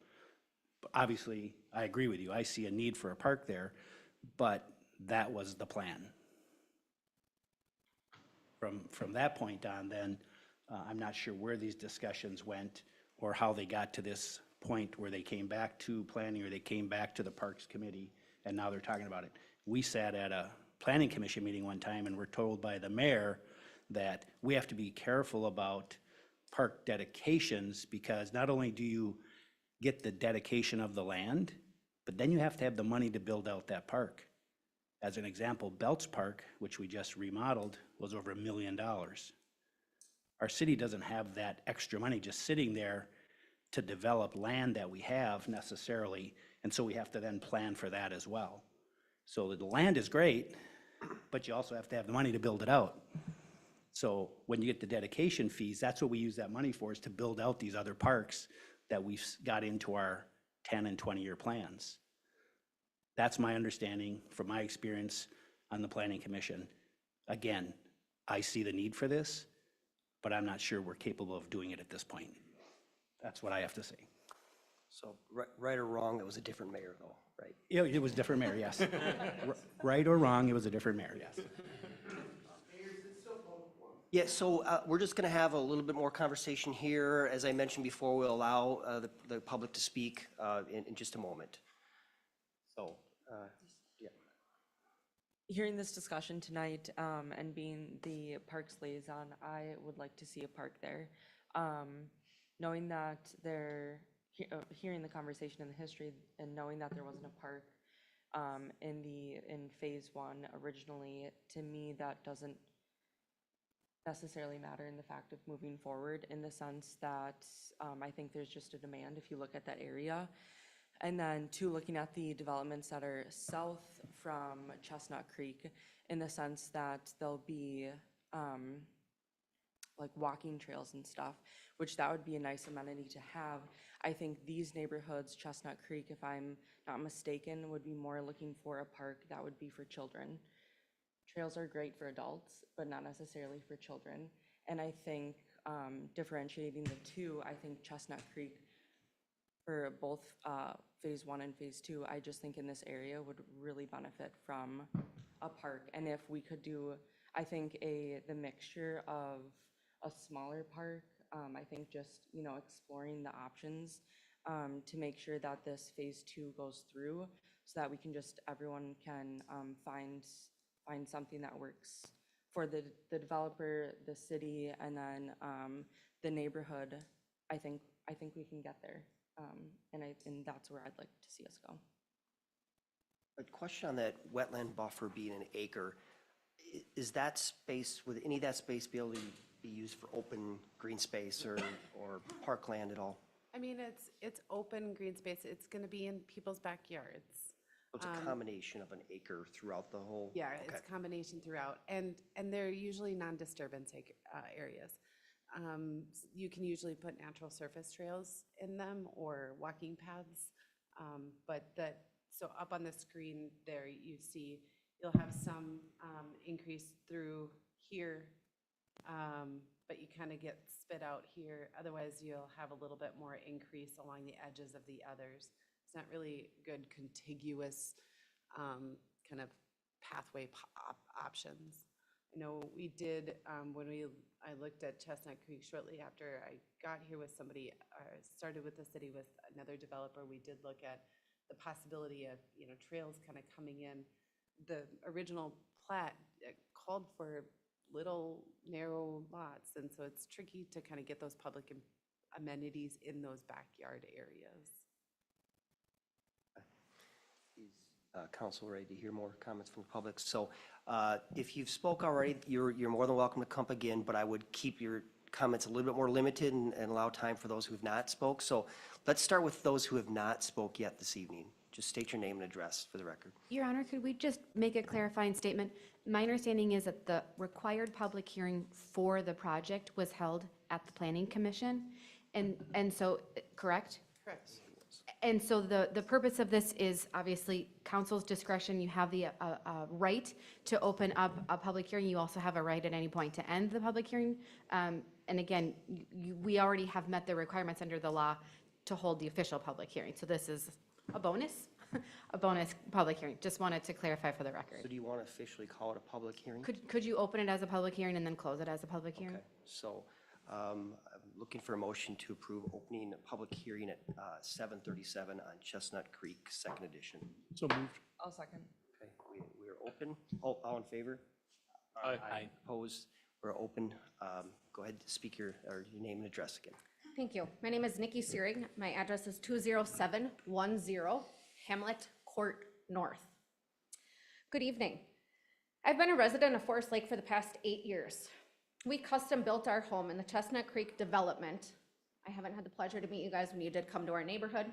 But obviously, I agree with you. I see a need for a park there, but that was the plan. From that point on, then, I'm not sure where these discussions went or how they got to this point where they came back to planning or they came back to the Parks Committee and now they're talking about it. We sat at a Planning Commission meeting one time and were told by the mayor that we have to be careful about park dedications because not only do you get the dedication of the land, but then you have to have the money to build out that park. As an example, Belts Park, which we just remodeled, was over $1 million. Our city doesn't have that extra money just sitting there to develop land that we have necessarily, and so we have to then plan for that as well. So the land is great, but you also have to have the money to build it out. So when you get the dedication fees, that's what we use that money for, is to build out these other parks that we've got into our 10 and 20-year plans. That's my understanding from my experience on the Planning Commission. Again, I see the need for this, but I'm not sure we're capable of doing it at this point. That's what I have to say. So, right or wrong, it was a different mayor though, right? Yeah, it was a different mayor, yes. Right or wrong, it was a different mayor, yes. Yeah, so we're just going to have a little bit more conversation here. As I mentioned before, we'll allow the public to speak in just a moment. So, yeah. Hearing this discussion tonight and being the Parks liaison, I would like to see a park there. Knowing that hearing the conversation and the history and knowing that there wasn't a park in phase 1 originally, to me, that doesn't necessarily matter in the fact of moving forward, in the sense that I think there's just a demand if you look at that area. And then 2, looking at the developments that are south from Chestnut Creek, in the sense that there'll be like walking trails and stuff, which that would be a nice amenity to have. I think these neighborhoods, Chestnut Creek, if I'm not mistaken, would be more looking for a park that would be for children. Trails are great for adults, but not necessarily for children. And I think differentiating the two, I think Chestnut Creek for both Phase 1 and Phase 2, I just think in this area would really benefit from a park. And if we could do, I think the mixture of a smaller park, I think just, exploring the options to make sure that this Phase 2 goes through so that we can everyone can find something that works for the developer, the city, and then the neighborhood. I think we can get there. And that's where I'd like to see us go. A question on that wetland buffer being an acre. Is that space, would any of that space be able to be used for open green space or parkland at all? I mean, it's open green space. It's going to be in people's backyards. It's a combination of an acre throughout the whole? Yeah, Okay. it's a combination throughout, and they're usually non-disturbance areas. You can usually put natural surface trails in them or walking paths, so up on the screen there you'll have some increase through here, but you kind of get spit out here. Otherwise, you'll have a little bit more increase along the edges of the others. It's not really good contiguous kind of pathway options. I know we did, when I looked at Chestnut Creek shortly after I got here with somebody, started with the city with another developer, we did look at the possibility of, trails kind of coming in. The original plat called for little narrow lots, and so it's tricky to kind of get those public amenities in those backyard areas. Is council ready to hear more comments from the public? So if you've spoke already, you're more than welcome to come again, but I would keep your comments a little bit more limited and allow time for those who have not spoke. So let's start with those who have not spoke yet this evening. Just state your name and address for the record. Your Honor, could we just make a clarifying statement? My understanding is that the required public hearing for the project was held at the Planning Commission, and so, correct? Correct. And so the purpose of this is obviously council's discretion. You have the right to open up a public hearing. You also have a right at any point to end the public hearing. And again, we already have met the requirements under the law to hold the official public hearing. So this is a bonus, a bonus public hearing. Just wanted to clarify for the record. So do you want to officially call it a public hearing? Could you open it as a public hearing and then close it as a public hearing? Okay, so I'm looking for a motion to approve opening a public hearing at 7:37 on Chestnut Creek, second edition. So moved. I'll second. Okay, we are open. All in favor? Aye. Opposed? We're open. Go ahead, speak your name and address again. Thank you. My name is Nikki Searing. My address is 20710 Hamlet Court North. Good evening. I've been a resident of Forest Lake for the past 8 years. We custom built our home in the Chestnut Creek development. I haven't had the pleasure to meet you guys when you did come to our neighborhood,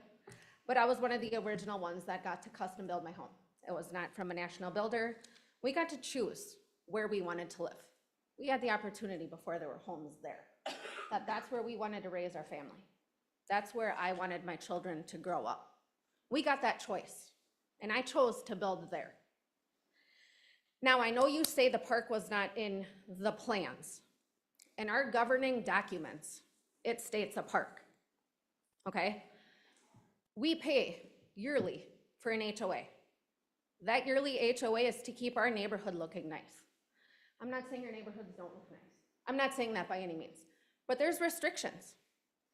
but I was one of the original ones that got to custom build my home. It was not from a national builder. We got to choose where we wanted to live. We had the opportunity before there were homes there. That's where we wanted to raise our family. That's where I wanted my children to grow up. We got that choice, and I chose to build there. Now, I know you say the park was not in the plans. In our governing documents, it states a park, okay? We pay yearly for an HOA. That yearly HOA is to keep our neighborhood looking nice. I'm not saying your neighborhoods don't look nice. I'm not saying that by any means. But there's restrictions.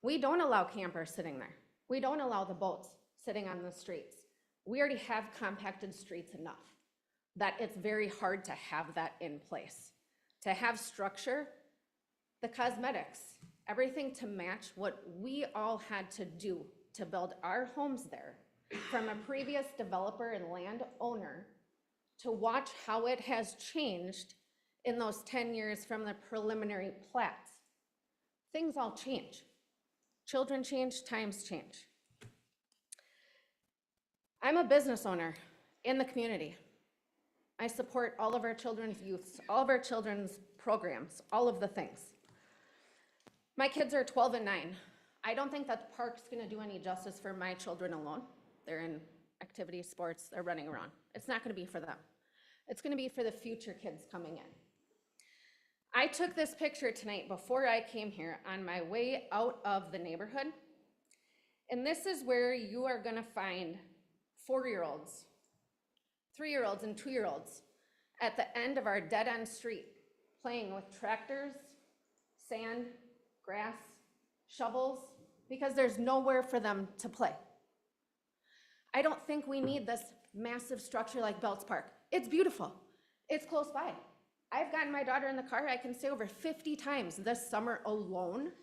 We don't allow campers sitting there. We don't allow the boats sitting on the streets. We already have compacted streets enough that it's very hard to have that in place. To have structure, the cosmetics, everything to match what we all had to do to build our homes there, from a previous developer and landowner, to watch how it has changed in those 10 years from the preliminary plats. Things all change. Children change, times change. I'm a business owner in the community. I support all of our children's youths, all of our children's programs, all of the things. My kids are 12 and 9. I don't think that the park's gonna do any justice for my children alone. They're in activity, sports, they're running around. It's not gonna be for them. It's gonna be for the future kids coming in. I took this picture tonight before I came here on my way out of the neighborhood. And this is where you are gonna find 4-year-olds, 3-year-olds, and 2-year-olds at the end of our dead-end street, playing with tractors, sand, grass, shovels, because there's nowhere for them to play. I don't think we need this massive structure like Belts Park. It's beautiful. It's close by. I've gotten my daughter in the car, I can say over 50 times this summer alone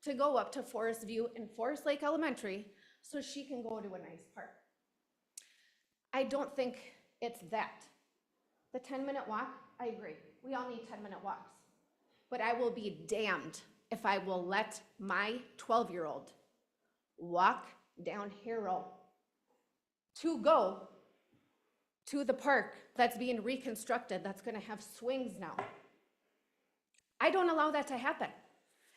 to go up to Forest View and Forest Lake Elementary so she can go to a nice park. I don't think it's that. The 10-minute walk, I agree. We all need 10-minute walks. But I will be damned if I will let my 12-year-old walk down Harrow to go to the park that's being reconstructed, that's gonna have swings now. I don't allow that to happen.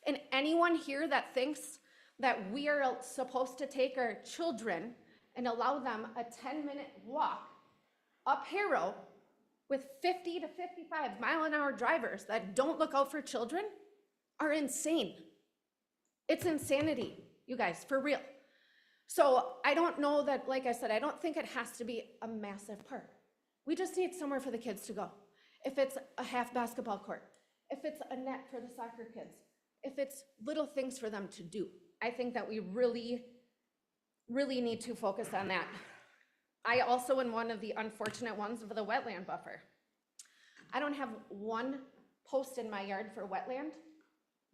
And anyone here that thinks that we are supposed to take our children and allow them a 10-minute walk up Harrow with 50 to 55 mile-an-hour drivers that don't look out for children are insane. It's insanity, you guys, for real. So I don't know that, like I said, I don't think it has to be a massive park. We just need somewhere for the kids to go. If it's a half basketball court, if it's a net for the soccer kids, if it's little things for them to do. I think that we really, really need to focus on that. I also am one of the unfortunate ones of the wetland buffer. I don't have one post in my yard for wetland,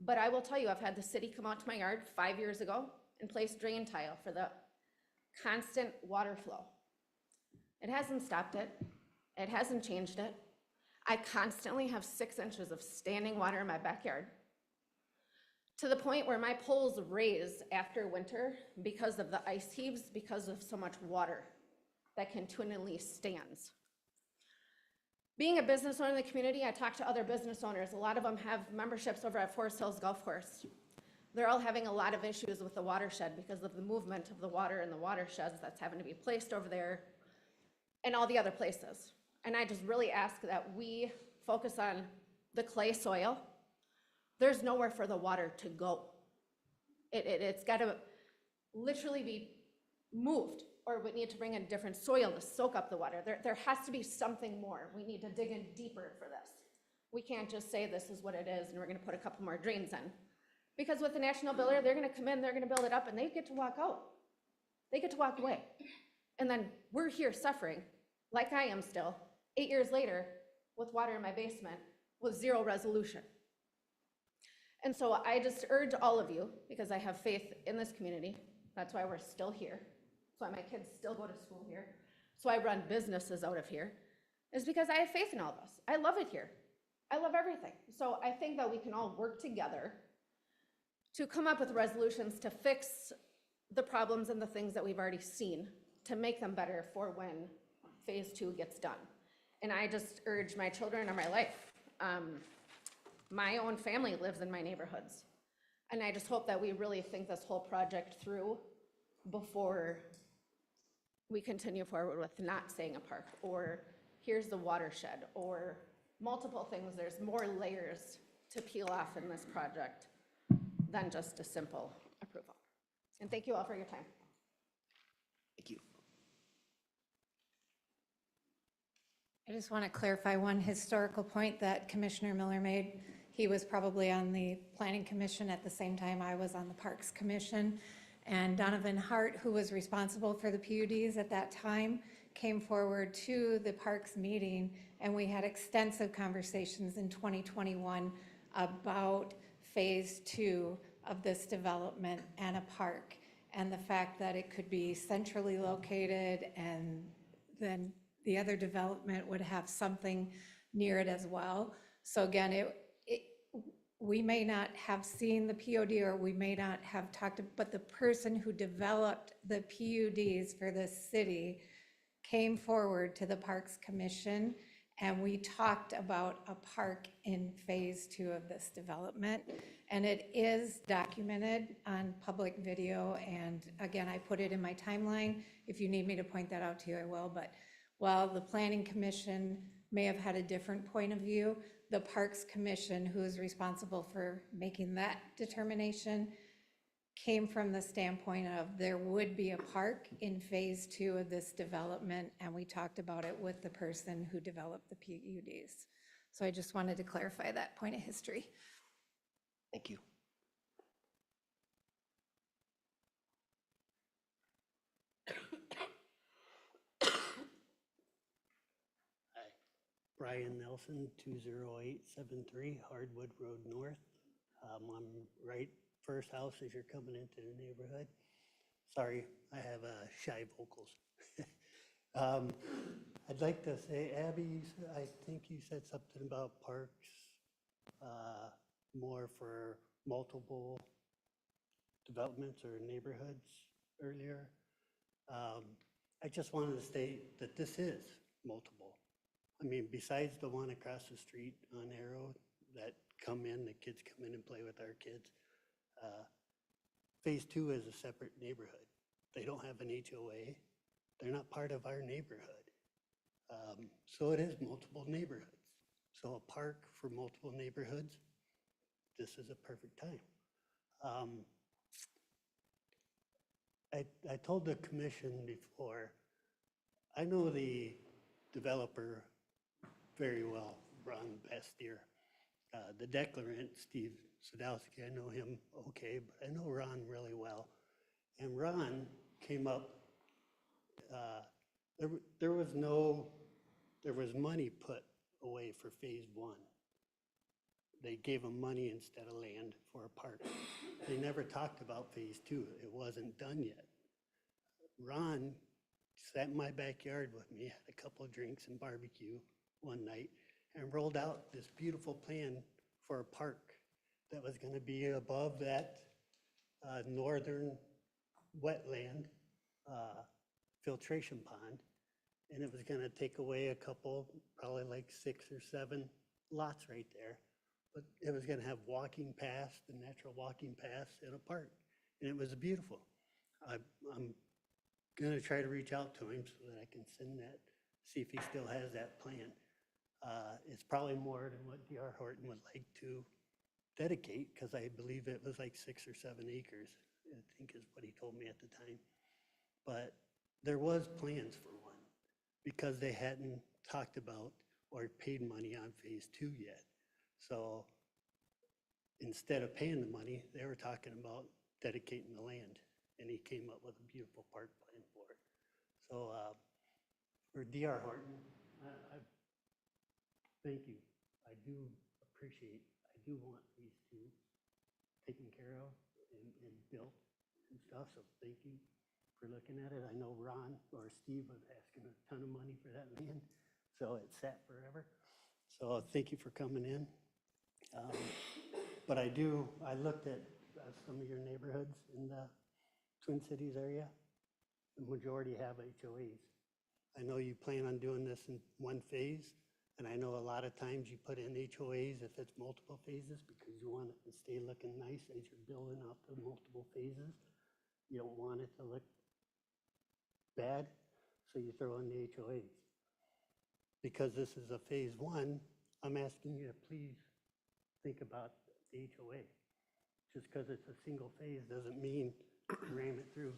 but I will tell you, I've had the city come out to my yard 5 years ago and place drain tile for the constant water flow. It hasn't stopped it. It hasn't changed it. I constantly have 6 inches of standing water in my backyard, to the point where my poles raise after winter because of the ice heaves, because of so much water that continually stands. Being a business owner in the community, I talk to other business owners. A lot of them have memberships over at Forest Hills Golf Course. They're all having a lot of issues with the watershed because of the movement of the water in the watersheds that's having to be placed over there and all the other places. And I just really ask that we focus on the clay soil. There's nowhere for the water to go. It's got to literally be moved, or we need to bring in different soil to soak up the water. There has to be something more. We need to dig in deeper for this. We can't just say this is what it is and we're gonna put a couple more drains in. Because with the National Builder, they're gonna come in, they're gonna build it up, and they get to walk out. They get to walk away. And then we're here suffering, like I am still, 8 years later, with water in my basement, with zero resolution. And so I just urge all of you, because I have faith in this community, that's why we're still here, that's why my kids still go to school here, so I run businesses out of here, is because I have faith in all of us. I love it here. I love everything. So I think that we can all work together to come up with resolutions to fix the problems and the things that we've already seen, to make them better for when phase 2 gets done. And I just urge my children and my life. My own family lives in my neighborhoods. And I just hope that we really think this whole project through before we continue forward with not saying a park, or here's the watershed, or multiple things. There's more layers to peel off in this project than just a simple approval. And thank you all for your time. Thank you. I just want to clarify one historical point that Commissioner Miller made. He was probably on the Planning Commission at the same time I was on the Parks Commission. And Donovan Hart, who was responsible for the PUDs at that time, came forward to the Parks meeting, and we had extensive conversations in 2021 about phase 2 of this development and a park, and the fact that it could be centrally located, and then the other development would have something near it as well. So again, we may not have seen the POD, or we may not have talked, but the person who developed the PUDs for this city came forward to the Parks Commission, and we talked about a park in phase 2 of this development. And it is documented on public video, and again, I put it in my timeline. If you need me to point that out to you, I will. But while the Planning Commission may have had a different point of view. The Parks Commission, who is responsible for making that determination, came from the standpoint of there would be a park in phase 2 of this development, and we talked about it with the person who developed the PUDs. So I just wanted to clarify that point of history. Thank you. Brian Nelson, 20873 Hardwood Road North. I'm right first house as you're coming into the neighborhood. Sorry, I have shy vocals. I'd like to say, Abby, I think you said something about parks, more for multiple developments or neighborhoods earlier. I just wanted to state that this is multiple. I mean, besides the one across the street on Arrow that come in, the kids come in and play with our kids, phase 2 is a separate neighborhood. They don't have an HOA. They're not part of our neighborhood. So it is multiple neighborhoods. So a park for multiple neighborhoods, this is a perfect time. I told the commission before, I know the developer very well, Ron Bastier. The declarant, Steve Sadowski, I know him okay, but I know Ron really well. And Ron came up, there was money put away for phase 1. They gave him money instead of land for a park. They never talked about phase 2. It wasn't done yet. Ron sat in my backyard with me, had a couple of drinks and barbecue one night, and rolled out this beautiful plan for a park that was going to be above that northern wetland filtration pond. And it was going to take away a couple, probably like 6 or 7 lots right there. But it was going to have walking paths, the natural walking paths in a park. And it was beautiful. I'm going to try to reach out to him so that I can send that, see if he still has that plan. It's probably more than what D.R. Horton would like to dedicate, because I believe it was like 6 or 7 acres, I think is what he told me at the time. But there was plans for one, because they hadn't talked about or paid money on phase 2 yet. So instead of paying the money, they were talking about dedicating the land, and he came up with a beautiful park plan for it. So for D.R. Horton, I thank you. I do appreciate, I do want these 2 taken care of and built and stuff, so thank you for looking at it. I know Ron or Steve was asking a ton of money for that land, so it sat forever. So thank you for coming in. But I looked at some of your neighborhoods in the Twin Cities area. The majority have HOAs. I know you plan on doing this in one phase, and I know a lot of times you put in HOAs if it's multiple phases because you want it to stay looking nice as you're building out the multiple phases. You don't want it to look bad, so you throw in the HOAs. Because this is a phase 1, I'm asking you to please think about the HOA. Just because it's a single phase doesn't mean ram it through,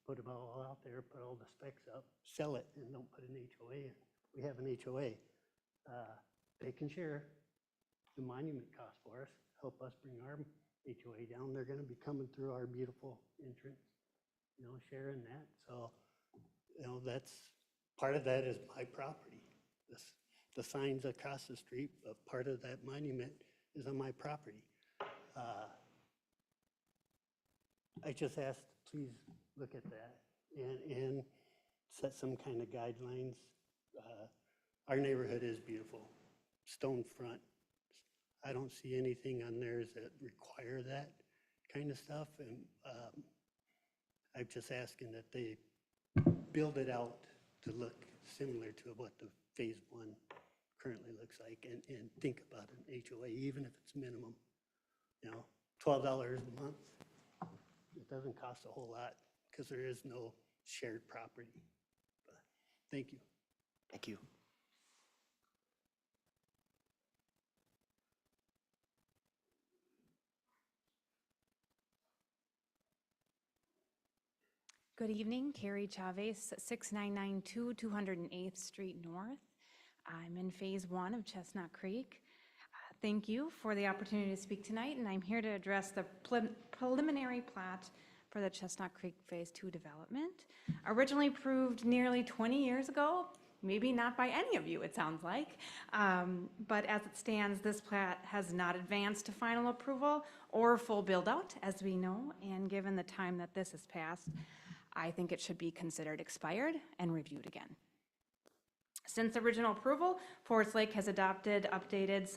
put it all out there, put all the specs up, sell it, and don't put an HOA in. We have an HOA. They can share the monument cost for us, help us bring our HOA down. They're going to be coming through our beautiful entrance, sharing that. So, that's part of that is my property. The signs across the street of part of that monument is on my property. I just asked, please look at that and set some kind of guidelines. Our neighborhood is beautiful, stone front. I don't see anything on theirs that require that kind of stuff. And I'm just asking that they build it out to look similar to what the phase 1 currently looks like, and think about an HOA, even if it's minimum. $12 a month. It doesn't cost a whole lot because there is no shared property. But thank you. Thank you. Good evening, Carrie Chavez, 6992 208th Street North. I'm in Phase 1 of Chestnut Creek. Thank you for the opportunity to speak tonight, and I'm here to address the preliminary plat for the Chestnut Creek Phase 2 development. Originally approved nearly 20 years ago, maybe not by any of you, it sounds like, but as it stands, this plat has not advanced to final approval or full build-out, as we know, and given the time that this has passed, I think it should be considered expired and reviewed again. Since original approval, Forest Lake has adopted updated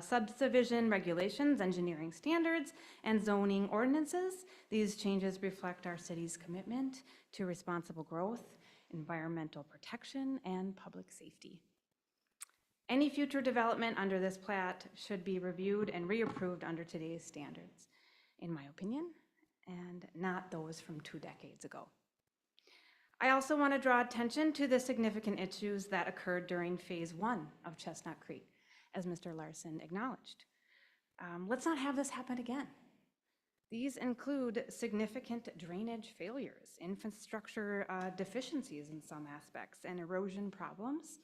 subdivision regulations, engineering standards, and zoning ordinances. These changes reflect our city's commitment to responsible growth, environmental protection, and public safety. Any future development under this plat should be reviewed and reapproved under today's standards, in my opinion, and not those from 2 decades ago. I also want to draw attention to the significant issues that occurred during Phase 1 of Chestnut Creek, as Mr. Larson acknowledged. Let's not have this happen again. These include significant drainage failures, infrastructure deficiencies in some aspects, and erosion problems.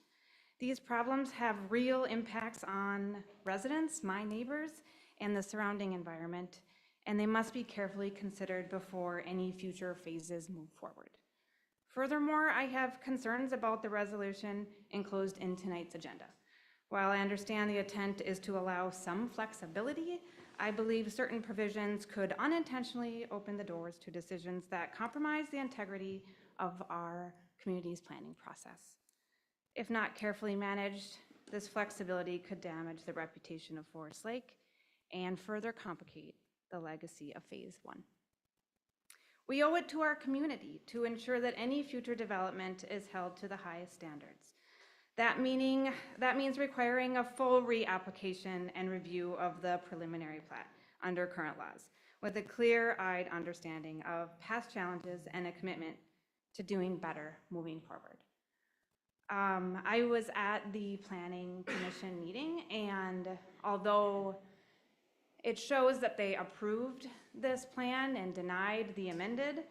These problems have real impacts on residents, my neighbors, and the surrounding environment, and they must be carefully considered before any future phases move forward. Furthermore, I have concerns about the resolution enclosed in tonight's agenda. While I understand the intent is to allow some flexibility, I believe certain provisions could unintentionally open the doors to decisions that compromise the integrity of our community's planning process. If not carefully managed, this flexibility could damage the reputation of Forest Lake and further complicate the legacy of Phase 1. We owe it to our community to ensure that any future development is held to the highest standards. That means requiring a full reapplication and review of the preliminary plat under current laws, with a clear-eyed understanding of past challenges and a commitment to doing better moving forward. I was at the Planning Commission meeting, and although it shows that they approved this plan and denied the amended,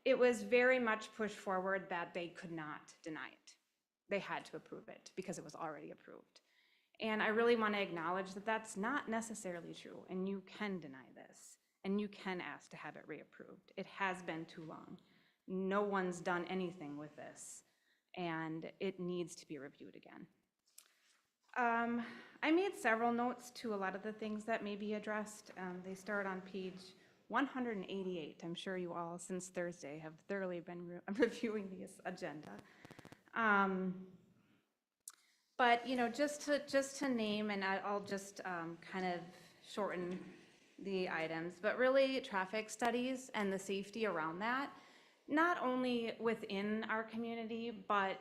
it was very much pushed forward that they could not deny it. They had to approve it because it was already approved. And I really want to acknowledge that that's not necessarily true, and you can deny this, and you can ask to have it reapproved. It has been too long. No one's done anything with this, and it needs to be reviewed again. I made several notes to a lot of the things that may be addressed. They start on page 188. I'm sure you all, since Thursday, have thoroughly been reviewing this agenda. But you know, just to name, and I'll just kind of shorten the items, but really traffic studies and the safety around that, not only within our community, but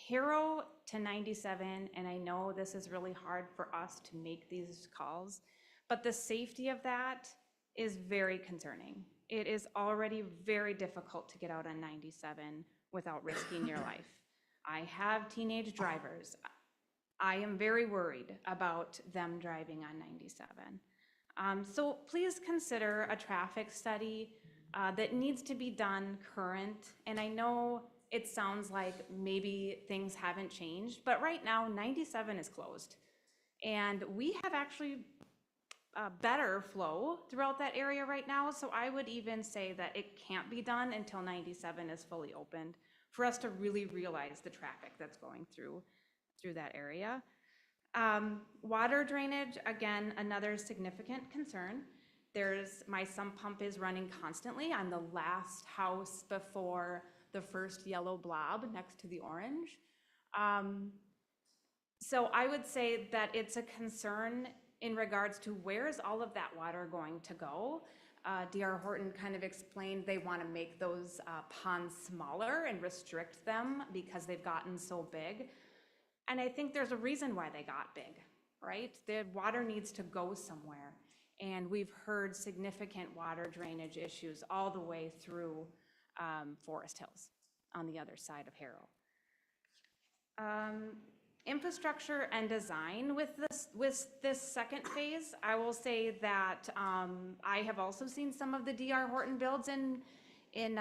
Harrow to 97, and I know this is really hard for us to make these calls, but the safety of that is very concerning. It is already very difficult to get out on 97 without risking your life. I have teenage drivers. I am very worried about them driving on 97. So please consider a traffic study that needs to be done current, and I know it sounds like maybe things haven't changed, but right now 97 is closed. And we have actually better flow throughout that area right now, so I would even say that it can't be done until 97 is fully opened for us to really realize the traffic that's going through that area. Water drainage, again, another significant concern. My sump pump is running constantly. I'm the last house before the first yellow blob next to the orange. So I would say that it's a concern in regards to where is all of that water going to go. D.R. Horton kind of explained they want to make those ponds smaller and restrict them because they've gotten so big. And I think there's a reason why they got big, right? The water needs to go somewhere. And we've heard significant water drainage issues all the way through Forest Hills on the other side of Harrow. Infrastructure and design with this second phase, I will say that I have also seen some of the D.R. Horton builds in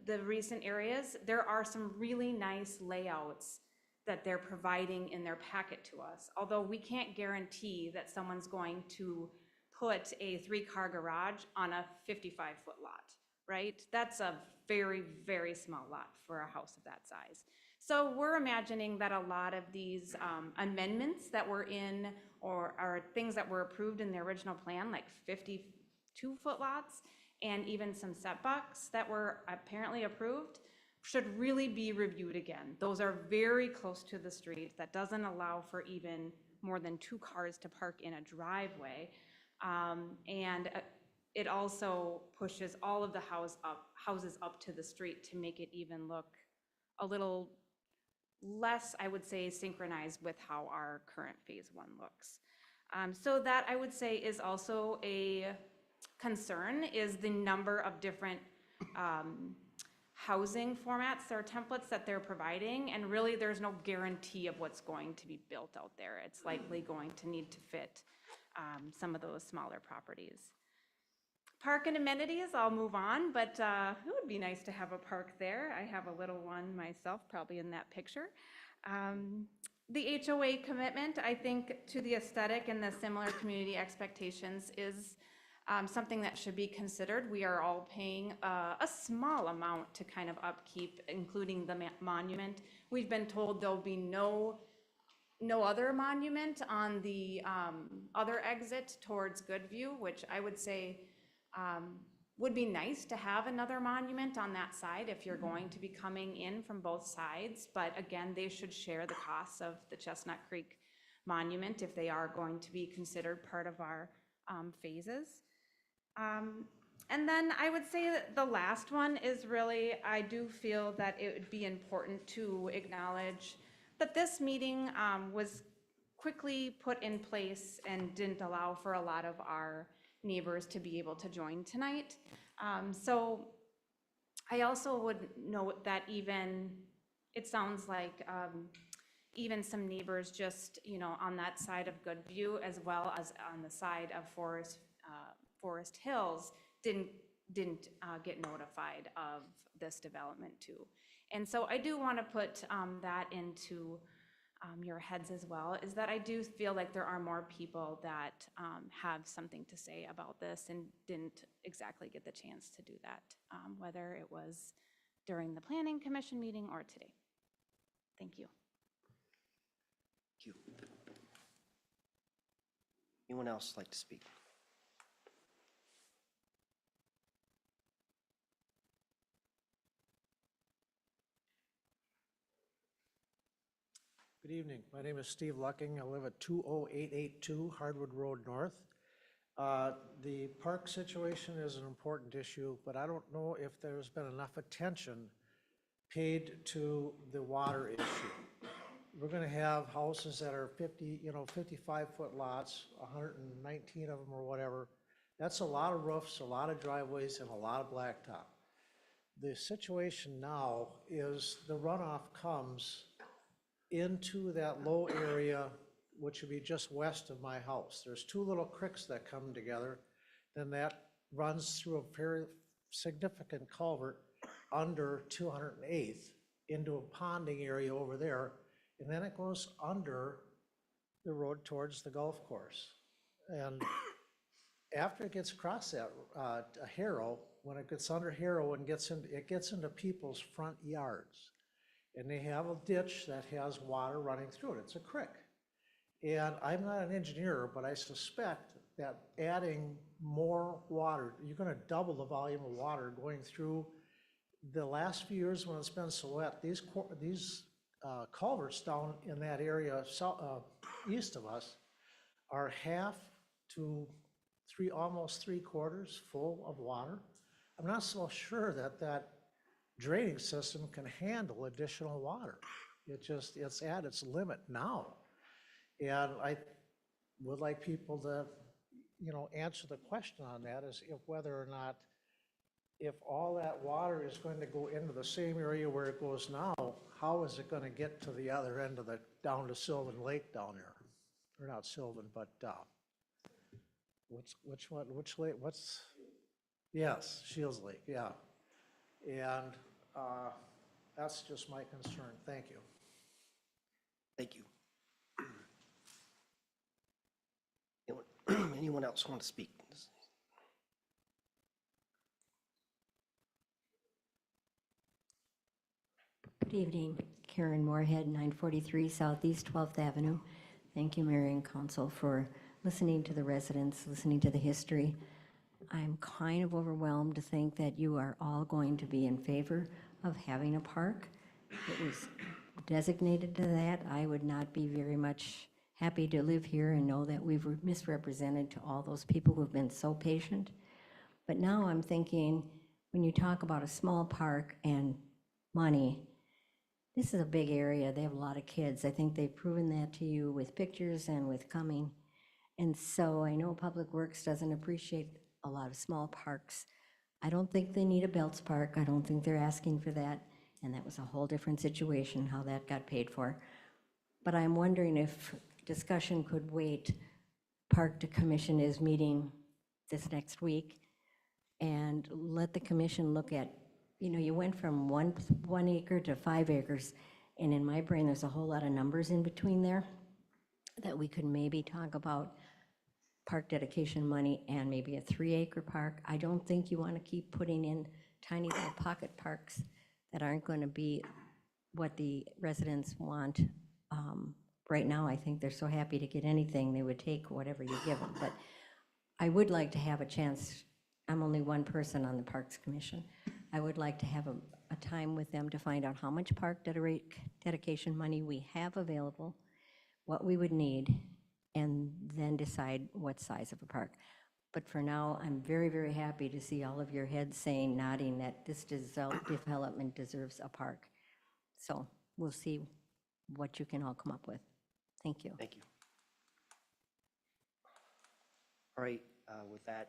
the recent areas, there are some really nice layouts that they're providing in their packet to us. Although we can't guarantee that someone's going to put a 3-car garage on a 55-foot lot, right? That's a very, very small lot for a house of that size. So we're imagining that a lot of these amendments that were in or are things that were approved in the original plan, like 52-foot lots, and even some setbacks that were apparently approved, should really be reviewed again. Those are very close to the street. That doesn't allow for even more than 2 cars to park in a driveway. And it also pushes all of the houses up to the street to make it even look a little less, I would say, synchronized with how our current Phase 1 looks. So that, I would say, is also a concern, is the number of different housing formats or templates that they're providing, and really there's no guarantee of what's going to be built out there. It's likely going to need to fit some of those smaller properties. Park and amenities, I'll move on, but it would be nice to have a park there. I have a little one myself, probably in that picture. The HOA commitment, I think, to the aesthetic and the similar community expectations is something that should be considered. We are all paying a small amount to kind of upkeep, including the monument. We've been told there'll be no other monument on the other exit towards Goodview, which I would say would be nice to have another monument on that side if you're going to be coming in from both sides. But again, they should share the costs of the Chestnut Creek Monument if they are going to be considered part of our phases. And then I would say that the last one is really, I do feel that it would be important to acknowledge that this meeting was quickly put in place and didn't allow for a lot of our neighbors to be able to join tonight. So I also would note that even, it sounds like even some neighbors just, on that side of Goodview as well as on the side of Forest Hills didn't get notified of this development too. And so I do want to put that into your heads as well, is that I do feel like there are more people that have something to say about this and didn't exactly get the chance to do that, whether it was during the Planning Commission meeting or today. Thank you. Thank you. Anyone else like to speak? Good evening. My name is Steve Lucking. I live at 20882 Hardwood Road North. The park situation is an important issue, but I don't know if there's been enough attention paid to the water issue. We're going to have houses that are 55-foot lots, 119 of them or whatever. That's a lot of roofs, a lot of driveways, and a lot of blacktop. The situation now is the runoff comes into that low area, which would be just west of my house. There's 2 little creeks that come together, then that runs through a very significant culvert under 208th into a ponding area over there, and then it goes under the road towards the golf course. And after it gets across that Harrow, when it gets under Harrow and it gets into people's front yards. And they have a ditch that has water running through it. It's a creek. And I'm not an engineer, but I suspect that adding more water, you're going to double the volume of water going through. The last few years when it's been so wet, these culverts down in that area east of us are half to almost 3/4 full of water. I'm not so sure that drainage system can handle additional water. It's at its limit now. And I would like people to, answer the question on that, is if whether or not, if all that water is going to go into the same area where it goes now, how is it going to get to the other end of down to Sylvan Lake down there? Or not Sylvan, but which lake, yes, Shields Lake, yeah. And that's just my concern. Thank you. Thank you. Anyone else want to speak? Good evening, Karen Moorhead, 943 Southeast 12th Avenue. Thank you, Mayor and Council, for listening to the residents, listening to the history. I'm kind of overwhelmed to think that you are all going to be in favor of having a park. It was designated to that. I would not be very much happy to live here and know that we've misrepresented to all those people who have been so patient. But now I'm thinking, when you talk about a small park and money, this is a big area. They have a lot of kids. I think they've proven that to you with pictures and with coming. And so I know Public Works doesn't appreciate a lot of small parks. I don't think they need a Belts Park. I don't think they're asking for that. And that was a whole different situation, how that got paid for. But I'm wondering if discussion could wait. Park Commission is meeting this next week, and let the commission look at, you went from one acre to 5 acres, and in my brain, there's a whole lot of numbers in between there that we could maybe talk about park dedication money and maybe a 3-acre park. I don't think you want to keep putting in tiny little pocket parks that aren't going to be what the residents want. Right now, I think they're so happy to get anything, they would take whatever you give them. But I would like to have a chance. I'm only one person on the Parks Commission. I would like to have a time with them to find out how much park dedication money we have available, what we would need, and then decide what size of a park. But for now, I'm very, very happy to see all of your heads saying, nodding, that this development deserves a park. So we'll see what you can all come up with. Thank you. Thank you. All right, with that.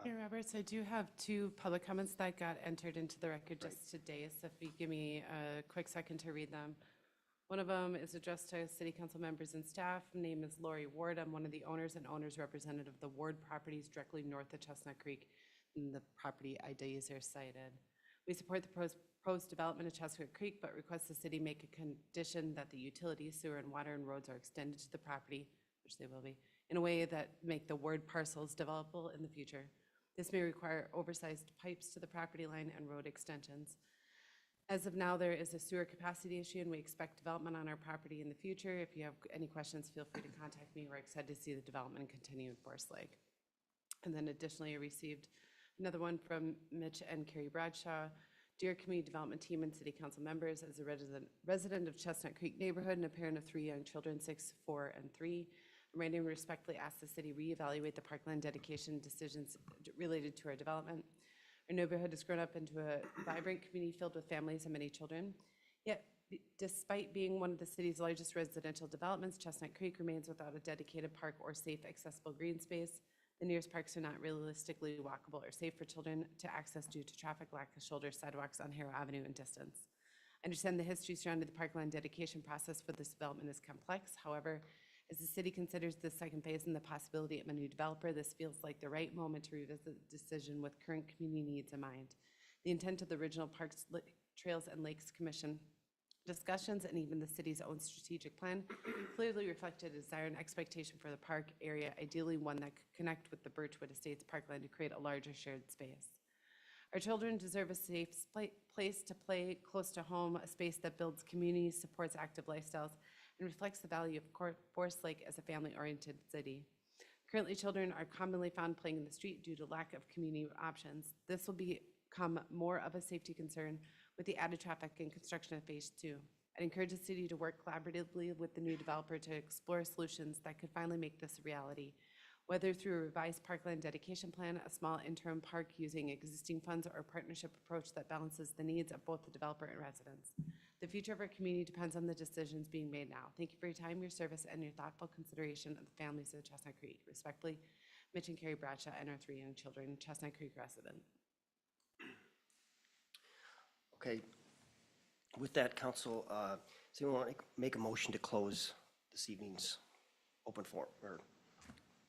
Mayor Roberts, I do have 2 public comments that got entered into the record just today, so if you give me a quick second to read them. One of them is addressed to city council members and staff. Name is Lori Ward. I'm one of the owners and owner's representative of the Ward properties directly north of Chestnut Creek, and the property IDs are cited. We support the proposed development of Chestnut Creek, but request the city make a condition that the utilities, sewer, and water and roads are extended to the property, which they will be, in a way that make the Ward parcels developable in the future. This may require oversized pipes to the property line and road extensions. As of now, there is a sewer capacity issue, and we expect development on our property in the future. If you have any questions, feel free to contact me. We're excited to see the development continue in Forest Lake. And then additionally, I received another one from Mitch and Carrie Bradshaw. Dear Community Development Team and City Council members, as a resident of Chestnut Creek neighborhood and a parent of 3 young children, 6, 4, and 3, I'm ready to respectfully ask the city reevaluate the parkland dedication decisions related to our development. Our neighborhood has grown up into a vibrant community filled with families and many children. Yet, despite being one of the city's largest residential developments, Chestnut Creek remains without a dedicated park or safe, accessible green space. The nearest parks are not realistically walkable or safe for children to access due to traffic, lack of shoulder sidewalks on Harrow Avenue, and distance. I understand the history surrounding the parkland dedication process for this development is complex. However, as the city considers the second phase and the possibility of a new developer, this feels like the right moment to revisit the decision with current community needs in mind. The intent of the original Parks, Trails, and Lakes Commission discussions and even the city's own strategic plan clearly reflected a desire and expectation for the park area, ideally one that could connect with the Birchwood Estates parkland to create a larger shared space. Our children deserve a safe place to play close to home, a space that builds community, supports active lifestyles, and reflects the value of Forest Lake as a family-oriented city. Currently, children are commonly found playing in the street due to lack of community options. This will become more of a safety concern with the added traffic and construction of Phase 2. I'd encourage the city to work collaboratively with the new developer to explore solutions that could finally make this a reality, whether through a revised parkland dedication plan, a small interim park using existing funds, or a partnership approach that balances the needs of both the developer and residents. The future of our community depends on the decisions being made now. Thank you for your time, your service, and your thoughtful consideration of the families of Chestnut Creek. Respectfully, Mitch and Carrie Bradshaw and our 3 young children, Chestnut Creek resident. Okay. With that, council, does anyone want to make a motion to close this evening's open forum, or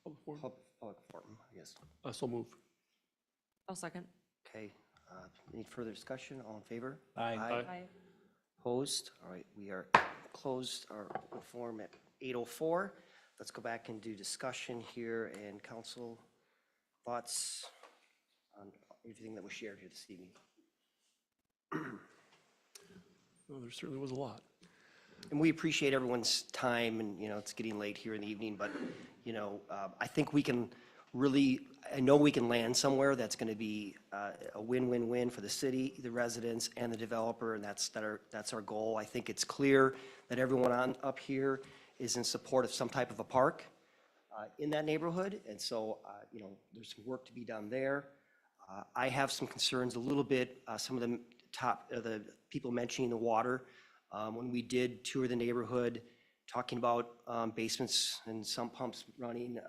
public forum, I guess? So move. I'll second. Okay, Any further discussion? All in favor? Aye. Aye. Opposed? All right, we are closed our open forum at 8:04. Let's go back and do discussion here and council thoughts on everything that was shared here this evening. Well, there certainly was a lot. And we appreciate everyone's time, and, you know, it's getting late here in the evening, but, you know, I think we can really, I know we can land somewhere that's going to be a win-win-win for the city, the residents, and the developer, and that's our goal. I think it's clear that everyone up here is in support of some type of a park in that neighborhood, and so, you know, there's some work to be done there. I have some concerns a little bit, some of the people mentioning the water. When we did tour the neighborhood, talking about basements and sump pumps running,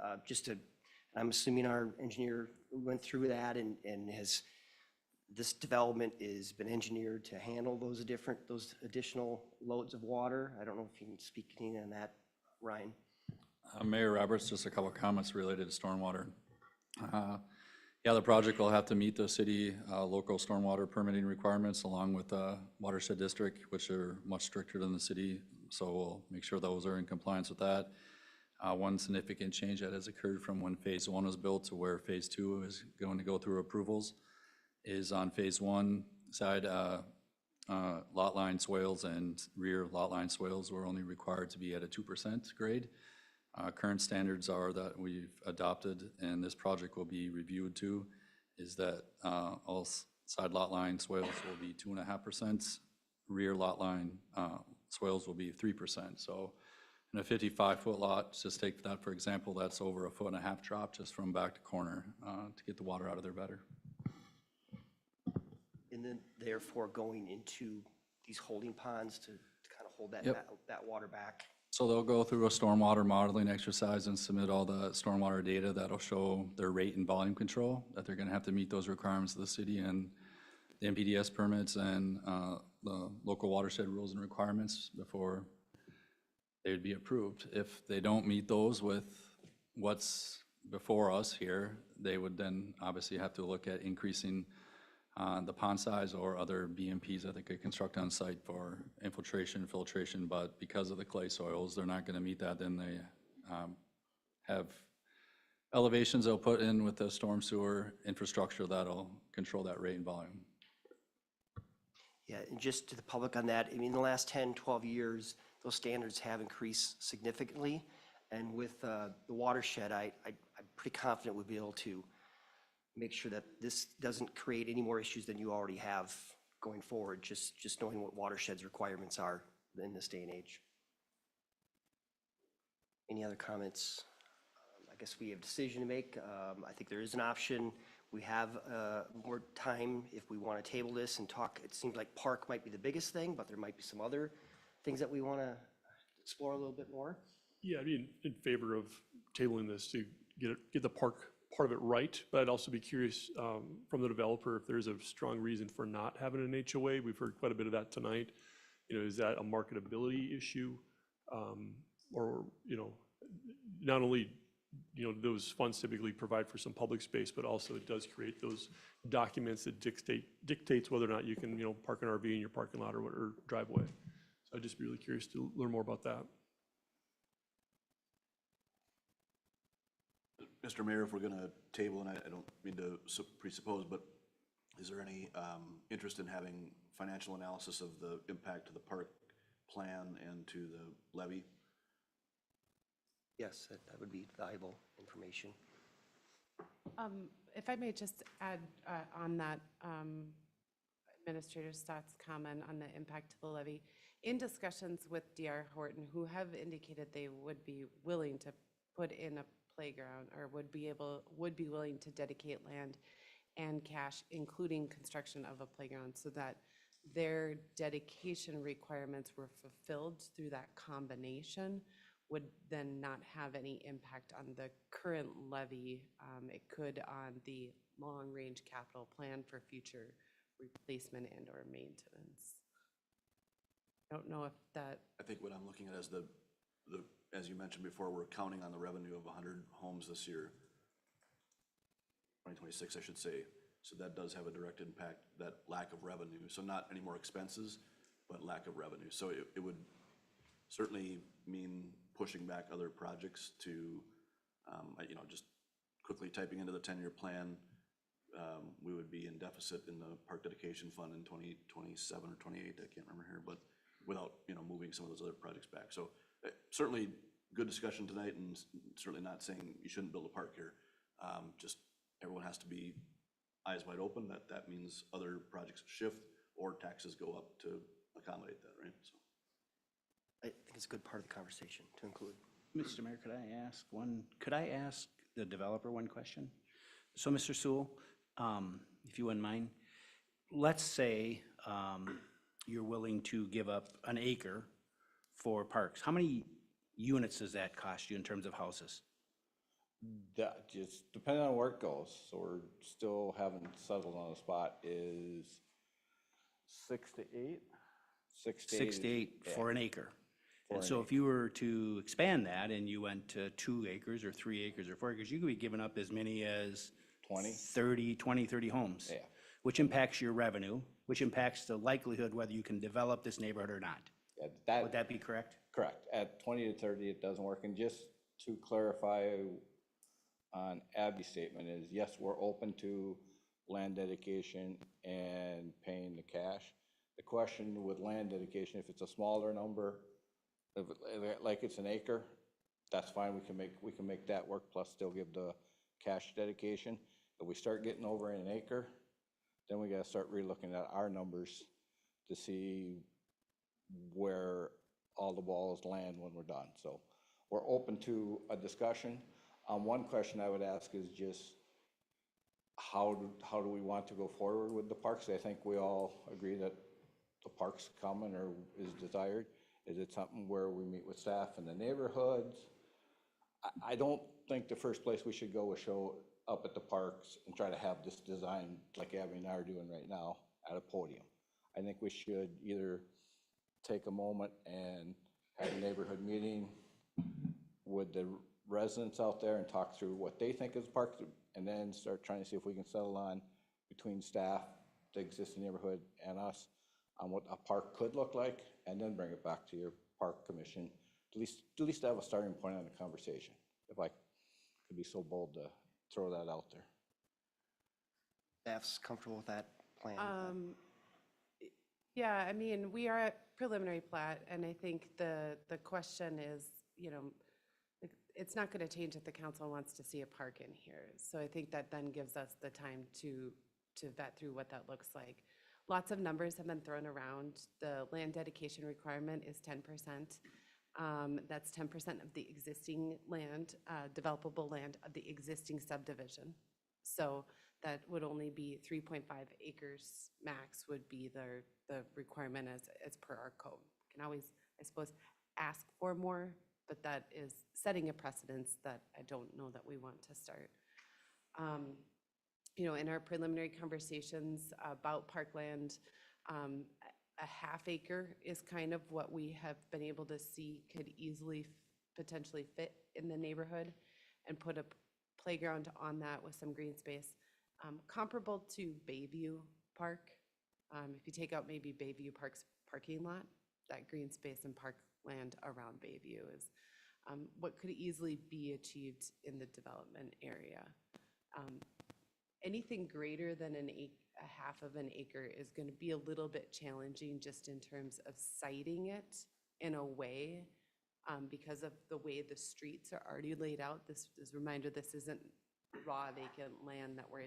I'm assuming our engineer went through that and this development has been engineered to handle those additional loads of water. I don't know if you can speak anything on that, Ryan. Mayor Roberts, just a couple of comments related to stormwater. Yeah, the project will have to meet the city local stormwater permitting requirements along with the watershed district, which are much stricter than the city. So we'll make sure those are in compliance with that. One significant change that has occurred from when phase 1 was built to where phase 2 is going to go through approvals is on phase 1 side, lot line swales and rear lot line swales were only required to be at a 2% grade. Current standards are that we've adopted, and this project will be reviewed to, is that all side lot line swales will be 2.5%, rear lot line swales will be 3%. So in a 55-foot lot, just take that for example, that's over 1.5 foot drop just from back to corner to get the water out of there better. And then therefore going into these holding ponds to kind of hold that, Yep. that water back. So they'll go through a stormwater modeling exercise and submit all the stormwater data that'll show their rate and volume control, that they're gonna have to meet those requirements of the city and the NPDS permits and the local watershed rules and requirements before they would be approved. If they don't meet those with what's before us here, they would then obviously have to look at increasing the pond size or other BMPs that they could construct on site for infiltration, filtration, but because of the clay soils, they're not gonna meet that. Then they have elevations they'll put in with the storm sewer infrastructure that'll control that rate and volume. Yeah, and just to the public on that, I mean, in the last 10, 12 years, those standards have increased significantly. And with the watershed, I'm pretty confident we'll be able to make sure that this doesn't create any more issues than you already have going forward, just knowing what watershed's requirements are in this day and age. Any other comments? I guess we have a decision to make. I think there is an option. We have more time if we want to table this and talk. It seems like park might be the biggest thing, but there might be some other things that we want to explore a little bit more. Yeah, I'd be in favor of tabling this to get the park part of it right, but I'd also be curious from the developer if there's a strong reason for not having an HOA. We've heard quite a bit of that tonight. You know, is that a marketability issue? Or, you know, not only, you know, those funds typically provide for some public space, but also it does create those documents that dictates whether or not you can, you know, park an RV in your parking lot or driveway. So I'd just be really curious to learn more about that. Mr. Mayor, if we're going to table, and I don't mean to presuppose, but is there any interest in having financial analysis of the impact to the park plan and to the levy? Yes, that would be valuable information. If I may just add on that Administrator Stott's comment on the impact to the levy. In discussions with D.R. Horton, who have indicated they would be willing to put in a playground or would be willing to dedicate land and cash, including construction of a playground, so that their dedication requirements were fulfilled through that combination, would then not have any impact on the current levy. It could on the long-range capital plan for future replacement and or maintenance. I don't know if that. I think what I'm looking at is as you mentioned before, we're counting on the revenue of 100 homes this year. 2026, I should say. So that does have a direct impact, that lack of revenue. So not any more expenses, but lack of revenue. So it would certainly mean pushing back other projects to, just quickly typing into the 10-year plan, we would be in deficit in the park dedication fund in 2027 or 28, I can't remember here, but without, moving some of those other projects back. So certainly good discussion tonight, and certainly not saying you shouldn't build a park here. Just everyone has to be eyes wide open, that means other projects shift or taxes go up to accommodate that, right? So. I think it's a good part of the conversation to include. Mr. Mayor, could I ask the developer one question? So, Mr. Sewell, if you wouldn't mind, let's say you're willing to give up an acre for parks. How many units does that cost you in terms of houses? That just depending on where it goes, so we're still haven't settled on a spot, is 6 to 8? 6 to 8 yeah. for an acre. For And an so if you were to expand that and you went to 2 acres or 3 acres or 4 acres, you could be giving up as many as 20, 30 homes. Yeah. Which impacts your revenue, which impacts the likelihood whether you can develop this neighborhood or not. Yeah, Would that be correct? correct. At 20 to 30, it doesn't work. And just to clarify on Abby's statement is, yes, we're open to land dedication and paying the cash. The question with land dedication, if it's a smaller number, like it's an acre, that's fine. We can make that work, plus still give the cash dedication. If we start getting over an acre, then we gotta start relooking at our numbers to see where all the balls land when we're done. So we're open to a discussion. One question I would ask is just how do we want to go forward with the parks? I think we all agree that the park's coming or is desired. Is it something where we meet with staff in the neighborhoods? I don't think the first place we should go is show up at the parks and try to have this design like Abby and I are doing right now at a podium. I think we should either take a moment and have a neighborhood meeting with the residents out there and talk through what they think is a park, and then start trying to see if we can settle on between staff, the existing neighborhood, and us on what a park could look like, and then bring it back to your park commission, at least have a starting point on the conversation, if I could be so bold to throw that out there. Staff's comfortable with that plan? Yeah, I mean, we are at preliminary plat, and I think the question is, it's not going to change if the council wants to see a park in here. So I think that then gives us the time to vet through what that looks like. Lots of numbers have been thrown around. The land dedication requirement is 10%. That's 10% of the existing land, developable land of the existing subdivision. So that would only be 3.5 acres max would be the requirement as per our code. Can always, I suppose, ask for more, but that is setting a precedence that I don't know that we want to start. In our preliminary conversations about parkland, a half acre is kind of what we have been able to see could easily potentially fit in the neighborhood, and put a playground on that with some green space. Comparable to Bayview Park. If you take out maybe Bayview Park's parking lot, that green space and parkland around Bayview is what could easily be achieved in the development area. Anything greater than a half of an acre is going to be a little bit challenging just in terms of siting it in a way because of the way the streets are already laid out. This is a reminder, this isn't raw vacant land that we're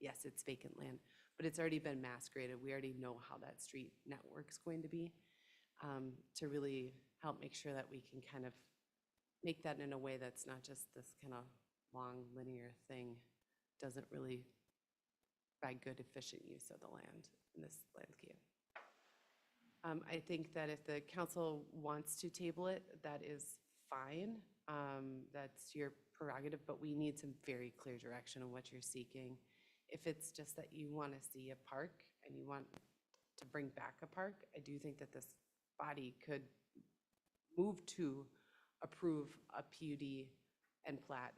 yes, it's vacant land, but it's already been mass graded. We already know how that street network's going to be to really help make sure that we can kind of make that in a way that's not just this kind of long linear thing. Doesn't really provide good efficient use of the land in this landscape. I think that if the council wants to table it, that is fine. That's your prerogative, but we need some very clear direction on what you're seeking. If it's just that you want to see a park and you want to bring back a park, I do think that this body could move to approve a PUD and plat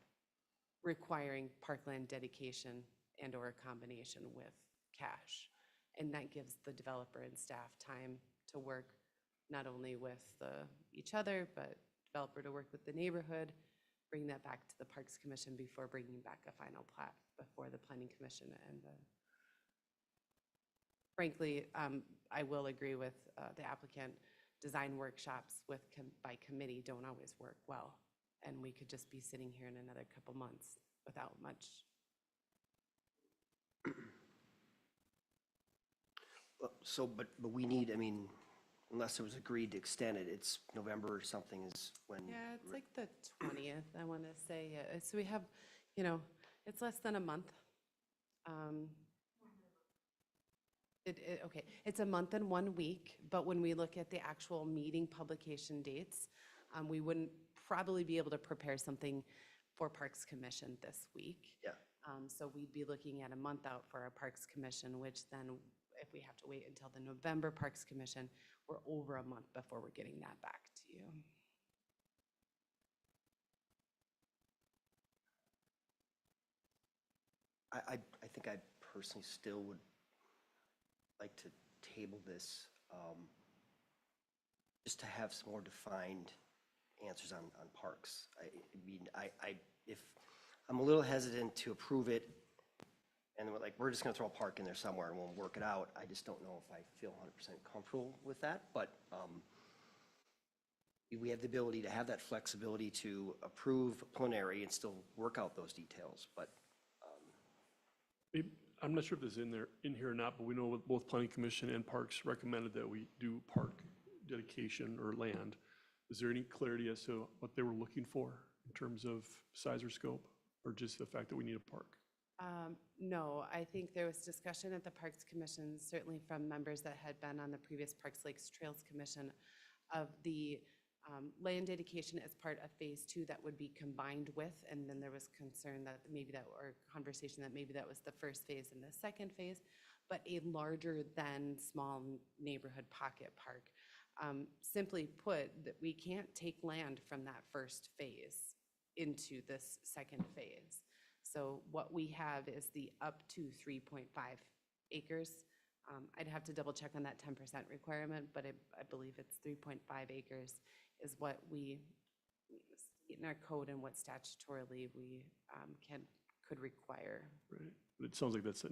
requiring parkland dedication and/or a combination with cash. And that gives the developer and staff time to work not only with each other, but developer to work with the neighborhood, bring that back to the Parks Commission before bringing back a final plat before the Planning Commission and frankly, I will agree with the applicant, design workshops by committee don't always work well. And we could just be sitting here in another couple months without much. So, but we need, I mean, unless it was agreed to extend it, it's November or something is when. Yeah, it's like the 20th, I want to say. So we have, it's less than a month. Okay, it's a month and 1 week, but when we look at the actual meeting publication dates, we wouldn't probably be able to prepare something for Parks Commission this week. Yeah. So we'd be looking at a month out for our Parks Commission, which then if we have to wait until the November Parks Commission, we're over a month before we're getting that back to you. I think I personally still would like to table this, just to have some more defined answers on parks. I mean, if, I'm a little hesitant to approve it, and we're just gonna throw a park in there somewhere and we'll work it out. I just don't know if I feel 100% comfortable with that, but we have the ability to have that flexibility to approve preliminary and still work out those details, but I'm not sure if this is in here or not, but we know both Planning Commission and Parks recommended that we do park dedication or land. Is there any clarity as to what they were looking for in terms of size or scope, or just the fact that we need a park? No, I think there was discussion at the Parks Commission, certainly from members that had been on the previous Parks, Lakes, Trails Commission, of the land dedication as part of phase 2 that would be combined with, and then there was concern that maybe that, or conversation that maybe that was the first phase and the second phase, but a larger than small neighborhood pocket park. Simply put, that we can't take land from that first phase into this second phase. So what we have is the up to 3.5 acres. I'd have to double check on that 10% requirement, but I believe it's 3.5 acres is what we, in our code and what statutorily we could require. Right, but it sounds like that's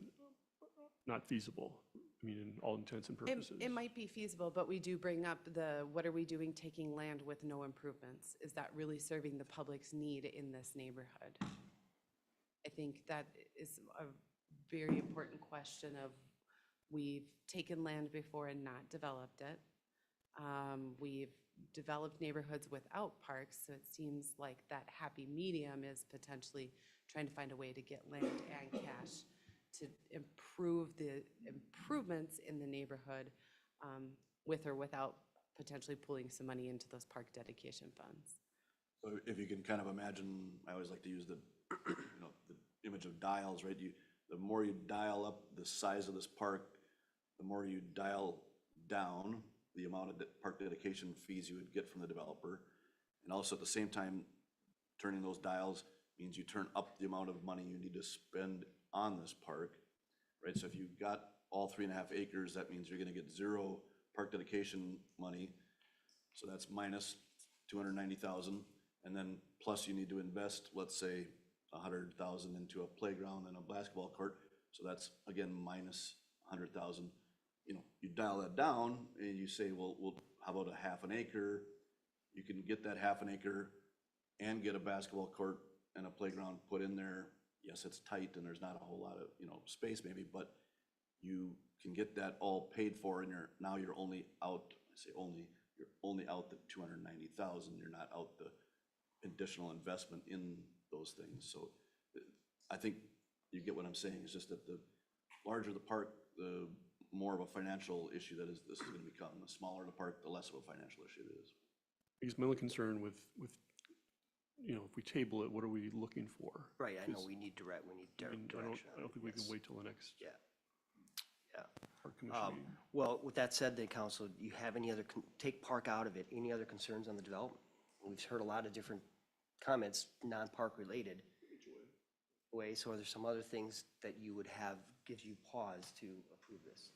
not feasible, I mean, in all intents and purposes. It might be feasible, but we do bring up what are we doing taking land with no improvements? Is that really serving the public's need in this neighborhood? I think that is a very important question of, we've taken land before and not developed it. We've developed neighborhoods without parks, so it seems like that happy medium is potentially trying to find a way to get land and cash to improve the improvements in the neighborhood, with or without potentially pulling some money into those park dedication funds. So if you can kind of imagine, I always like to use the image of dials, right? The more you dial up the size of this park, the more you dial down the amount of park dedication fees you would get from the developer. And also at the same time, turning those dials means you turn up the amount of money you need to spend on this park, right? So if you've got all 3.5 acres, that means you're gonna get 0 park dedication money. So that's minus $290,000. And then plus you need to invest, let's say, $100,000 into a playground and a basketball court. So that's again minus $100,000. You dial that down and you say, well, how about a half an acre? You can get that half an acre and get a basketball court and a playground put in there. Yes, it's tight and there's not a whole lot of space maybe, but you can get that all paid for, and now you're only out. I say only, you're only out the $290,000. You're not out the additional investment in those things. So I think you get what I'm saying. It's just that the larger the park, the more of a financial issue that this is going to become. The smaller the park, the less of a financial issue it is. I guess my only concern with if we table it, what are we looking for? right, I know we need direction. I don't think we can wait till the next Yeah. park commission meeting. Well, with that said, then, council, do you have any other, take park out of it, any other concerns on the development? We've heard a lot of different comments, non-park related. way, so are there some other things that you would have, gives you pause to approve this?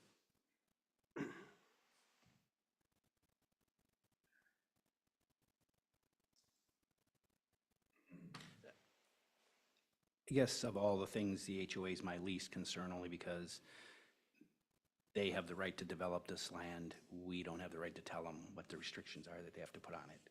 I guess of all the things, the HOA is my least concern, only because they have the right to develop this land. We don't have the right to tell them what the restrictions are that they have to put on it.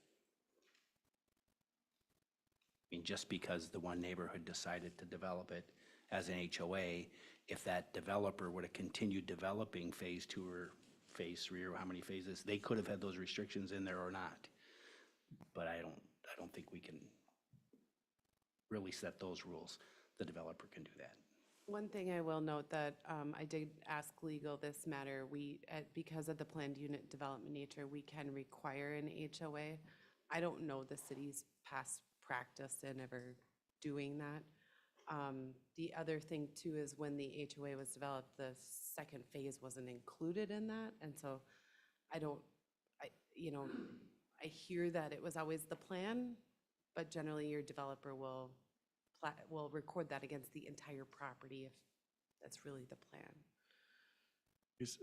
I mean, just because the one neighborhood decided to develop it as an HOA, if that developer would have continued developing phase 2 or phase 3 or how many phases, they could have had those restrictions in there or not. But I don't think we can really set those rules. The developer can do that. One thing I will note that I did ask legal this matter, because of the planned unit development nature, we can require an HOA. I don't know the city's past practice in ever doing that. The other thing too is when the HOA was developed, the second phase wasn't included in that. And so I hear that it was always the plan, but generally your developer will record that against the entire property if that's really the plan.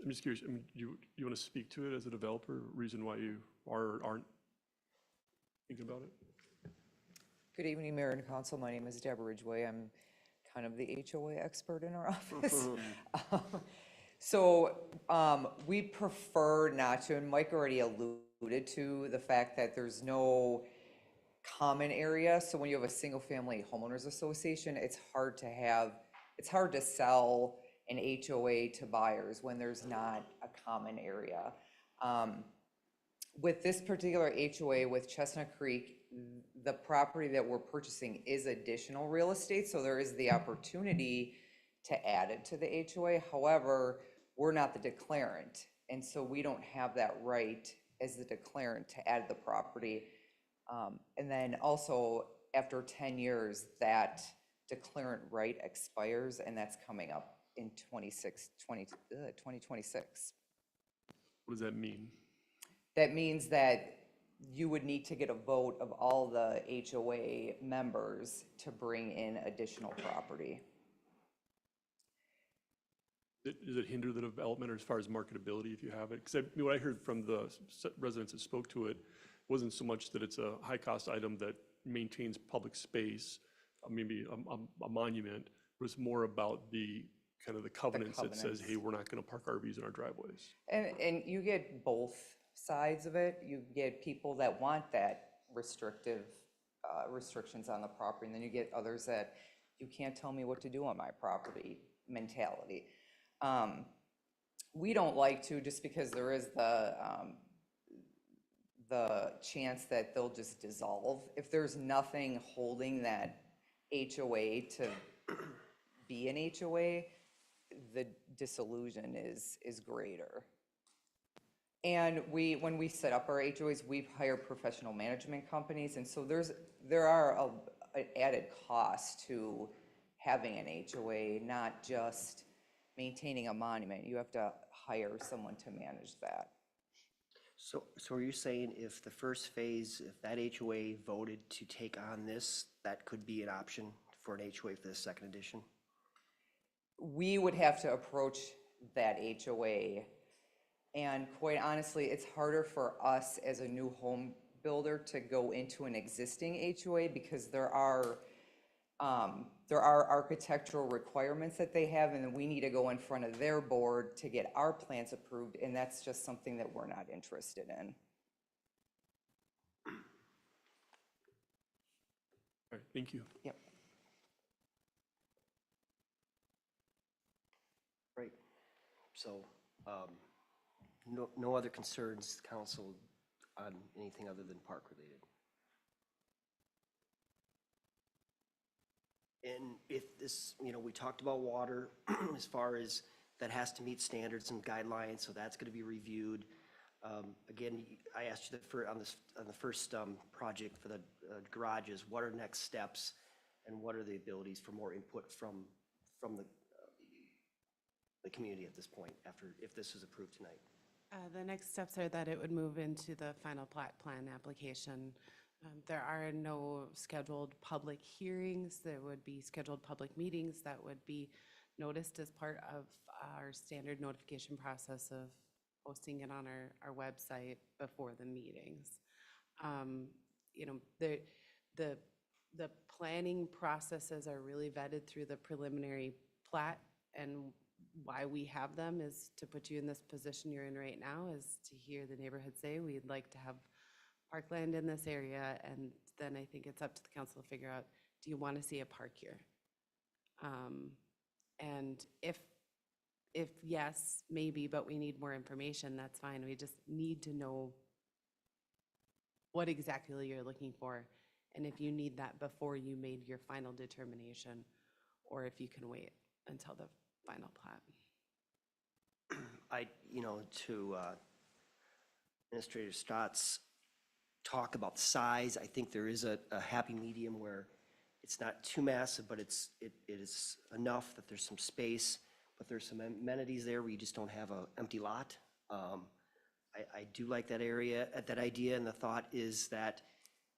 I'm just curious, I mean, you want to speak to it as a developer, reason why you aren't thinking about it? Good evening, Mayor and Council. My name is Deborah Ridgway. I'm kind of the HOA expert in our office. So we prefer not to, and Mike already alluded to the fact that there's no common area. So when you have a single family homeowners association, it's hard to sell an HOA to buyers when there's not a common area. With this particular HOA with Chestnut Creek, the property that we're purchasing is additional real estate, so there is the opportunity to add it to the HOA. However, we're not the declarant, and so we don't have that right as the declarant to add the property. And then also, after 10 years, that declarant right expires, and that's coming up in 2026. What does that mean? That means that you would need to get a vote of all the HOA members to bring in additional property. Does it hinder the development or as far as marketability if you have it? Because what I heard from the residents that spoke to it wasn't so much that it's a high-cost item that maintains public space, maybe a monument, it was more about the kind of the covenants that says, hey, we're not going to park RVs in our driveways. And you get both sides of it. You get people that want that restrictions on the property, and then you get others that you can't tell me what to do on my property mentality. We don't like to, just because there is the chance that they'll just dissolve. If there's nothing holding that HOA to be an HOA, the disillusion is greater. And when we set up our HOAs, we hire professional management companies, and so there are an added cost to having an HOA, not just maintaining a monument. You have to hire someone to manage that. So are you saying if the first phase, if that HOA voted to take on this, that could be an option for an HOA for the second edition? We would have to approach that HOA, and quite honestly, it's harder for us as a new home builder to go into an existing HOA because there are architectural requirements that they have, and then we need to go in front of their board to get our plans approved, and that's just something that we're not interested in. All right, thank you. Yep. Right. So, no other concerns, council, on anything other than park related? And if this, we talked about water as far as that has to meet standards and guidelines, so that's going to be reviewed. Again, I asked you on the first project for the garages, what are next steps and what are the abilities for more input from the community at this point if this is approved tonight? The next steps are that it would move into the final plat plan application. There are no scheduled public hearings. There would be scheduled public meetings that would be noticed as part of our standard notification process of posting it on our website before the meetings. You know, the planning processes are really vetted through the preliminary plat, and why we have them is to put you in this position you're in right now, is to hear the neighborhood say, we'd like to have parkland in this area, and then I think it's up to the council to figure out, do you want to see a park here? And if yes, maybe, but we need more information, that's fine. We just need to know what exactly you're looking for, and if you need that before you made your final determination, or if you can wait until the final plat. You know, to Administrator Stott's talk about size, I think there is a happy medium where it's not too massive, but it is enough that there's some space, but there's some amenities there where you just don't have an empty lot. I do like that area, that idea, and the thought is that,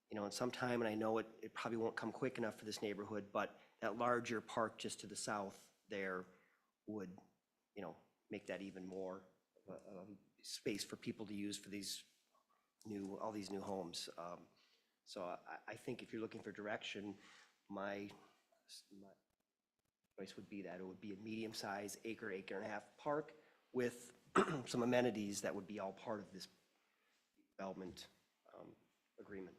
you know, in some time, and I know it probably won't come quick enough for this neighborhood, but that larger park just to the south there would, you know, make that even more of a space for people to use for all these new homes. So I think if you're looking for direction, my choice would be that it would be a medium-sized acre and a half park with some amenities that would be all part of this development agreement.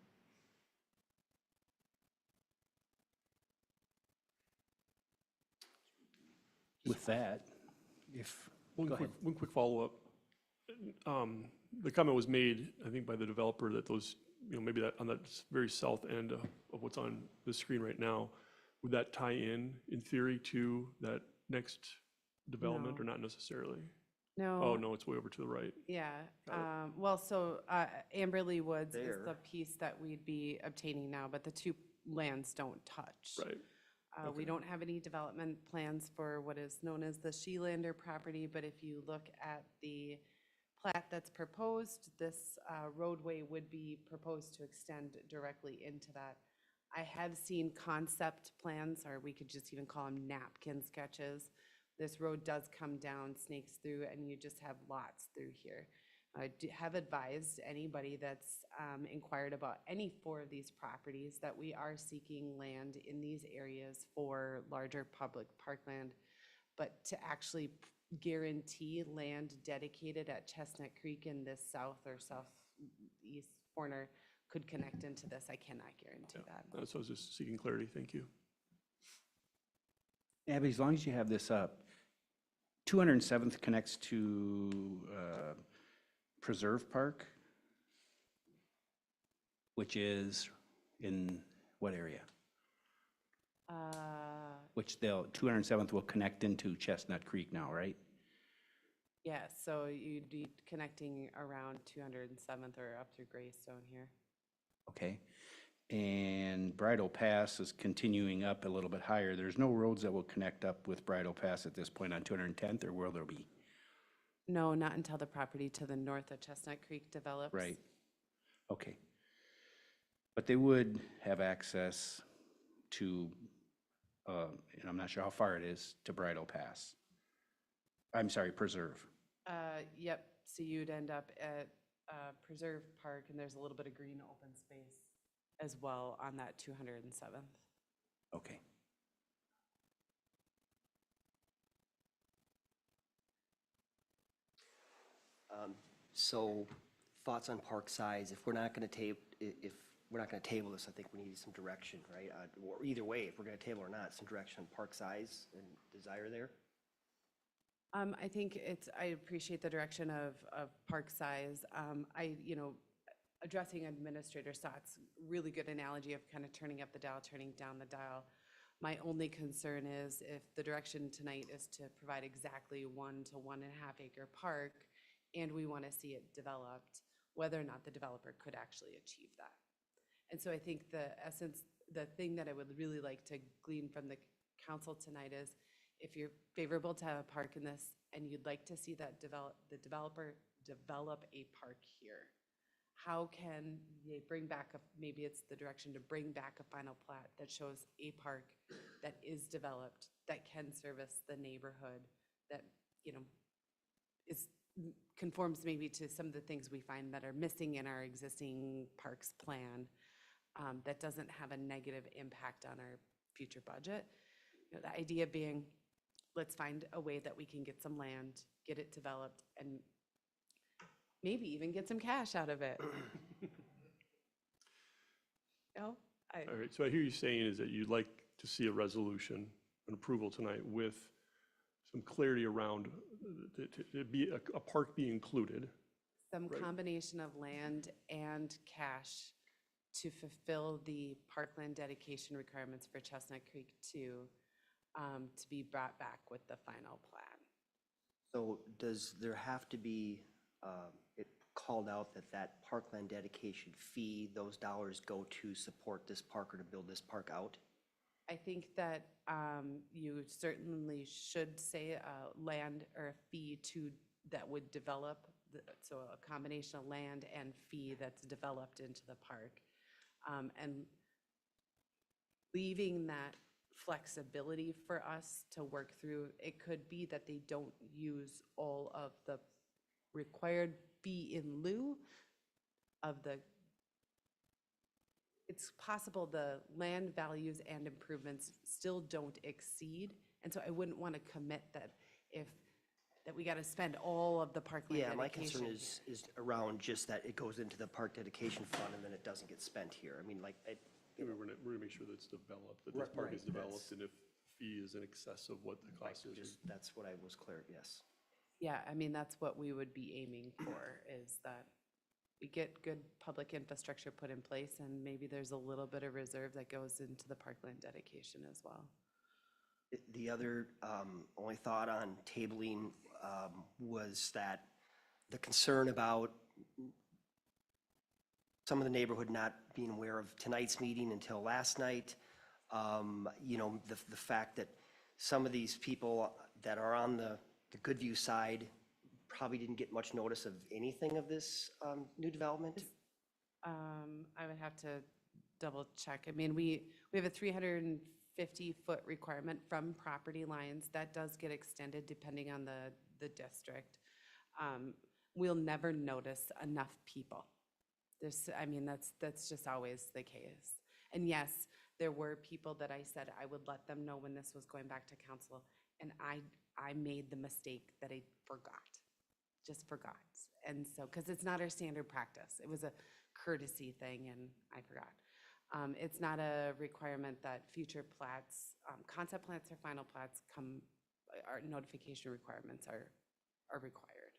With that, if, go ahead. One quick follow-up. The comment was made, I think, by the developer that those, you know, maybe that on that very south end of what's on the screen right now, would that tie in theory, to that next development, or not necessarily? No. Oh, no, it's way over to the right. Yeah, Got it. well, so Amberley Woods is There. the piece that we'd be obtaining now, but the two lands don't touch. Right. We don't have any development plans for what is known as the Sheelander property, but if you look at the plat that's proposed, this roadway would be proposed to extend directly into that. I have seen concept plans, or we could just even call them napkin sketches. This road does come down, snakes through, and you just have lots through here. I have advised anybody that's inquired about any 4 of these properties that we are seeking land in these areas for larger public parkland, but to actually guarantee land dedicated at Chestnut Creek in this south or southeast corner could connect into this, I cannot guarantee that. So I was just seeking clarity. Thank you. Abby, as long as you have this up, 207th connects to Preserve Park, which is in what area? Which 207th will connect into Chestnut Creek now, right? Yeah, so you'd be connecting around 207th or up through Greystone here. Okay. And Bridle Pass is continuing up a little bit higher. There's no roads that will connect up with Bridle Pass at this point on 210th, or will there be? No, not until the property to the north of Chestnut Creek develops. Right. Okay. But they would have access to, and I'm not sure how far it is, to Bridle Pass. I'm sorry, Preserve. Yep, so you'd end up at Preserve Park, and there's a little bit of green open space as well on that 207th. Okay. So thoughts on park size, if we're not going to table this, I think we need some direction, right? Or either way, if we're going to table or not, some direction on park size and desire there. I think I appreciate the direction of park size. Addressing Administrator Stott's really good analogy of kind of turning up the dial, turning down the dial. My only concern is if the direction tonight is to provide exactly 1 to 1.5 acre park, and we want to see it developed, whether or not the developer could actually achieve that. And so I think the thing that I would really like to glean from the council tonight is, if you're favorable to have a park in this and you'd like to see that the developer develop a park here, how can they bring back maybe it's the direction to bring back a final plat that shows a park that is developed, that can service the neighborhood, that, conforms maybe to some of the things we find that are missing in our existing parks plan, that doesn't have a negative impact on our future budget. The idea being, let's find a way that we can get some land, get it developed, and maybe even get some cash out of it. No? All right, so I hear you saying is that you'd like to see a resolution, an approval tonight with some clarity around to be a park be included. Some Right. combination of land and cash to fulfill the parkland dedication requirements for Chestnut Creek 2, to be brought back with the final plan. So does there have to be, it called out that that parkland dedication fee, those dollars go to support this park or to build this park out? I think that you certainly should say land or a fee that would develop, so a combination of land and fee that's developed into the park. And leaving that flexibility for us to work through. It could be that they don't use all of the required fee in lieu of the, it's possible the land values and improvements still don't exceed. And so I wouldn't want to commit that that we got to spend all of the parkland Yeah, my dedication. concern is around just that it goes into the park dedication fund and then it doesn't get spent here. I mean, like, We're gonna make sure that it's developed, that this Right, park right, is developed, that's- and if fee is in excess of what the cost is. just, that's what I was clear, yes. Yeah, I mean, that's what we would be aiming for, is that we get good public infrastructure put in place, and maybe there's a little bit of reserve that goes into the parkland dedication as well. The other only thought on tabling was that the concern about some of the neighborhood not being aware of tonight's meeting until last night. You know, the fact that some of these people that are on the Goodview side probably didn't get much notice of anything of this new development. I would have to double check. I mean, we have a 350-foot requirement from property lines. That does get extended depending on the district. We'll never notice enough people. I mean, that's just always the case. And yes, there were people that I said I would let them know when this was going back to council, and I made the mistake that I just forgot. And so, because it's not our standard practice, it was a courtesy thing, and I forgot. It's not a requirement that future plats, concept plats or final plats our notification requirements are required.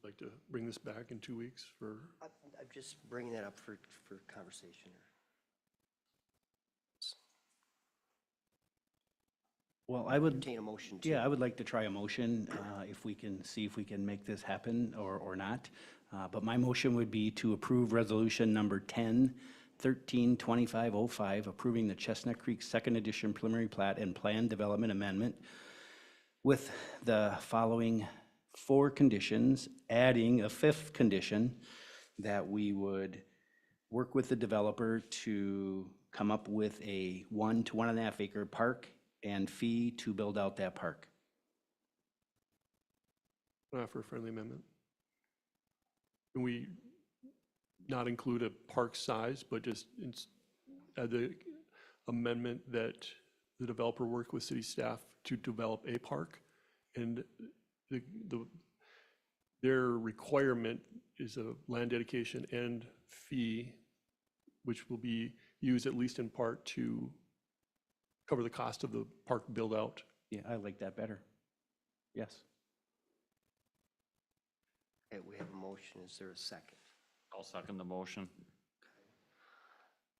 Like to bring this back in 2 weeks for, I'm just bringing that up for conversation. Well, I would. Entertain a motion to. Yeah, I would like to try a motion, if we can, see if we can make this happen or not. But my motion would be to approve resolution number 10-13-2505, approving the Chestnut Creek Second Edition preliminary plat and plan development amendment with the following 4 conditions, adding a 5th condition that we would work with the developer to come up with a 1 to 1.5 acre park and fee to build out that park. for a friendly amendment. Can we not include a park size, but just add the amendment that the developer work with city staff to develop a park? And their requirement is a land dedication and fee, which will be used at least in part to cover the cost of the park build out. Yeah, I like that better. Yes. Okay, we have a motion. Is there a second? I'll second the motion.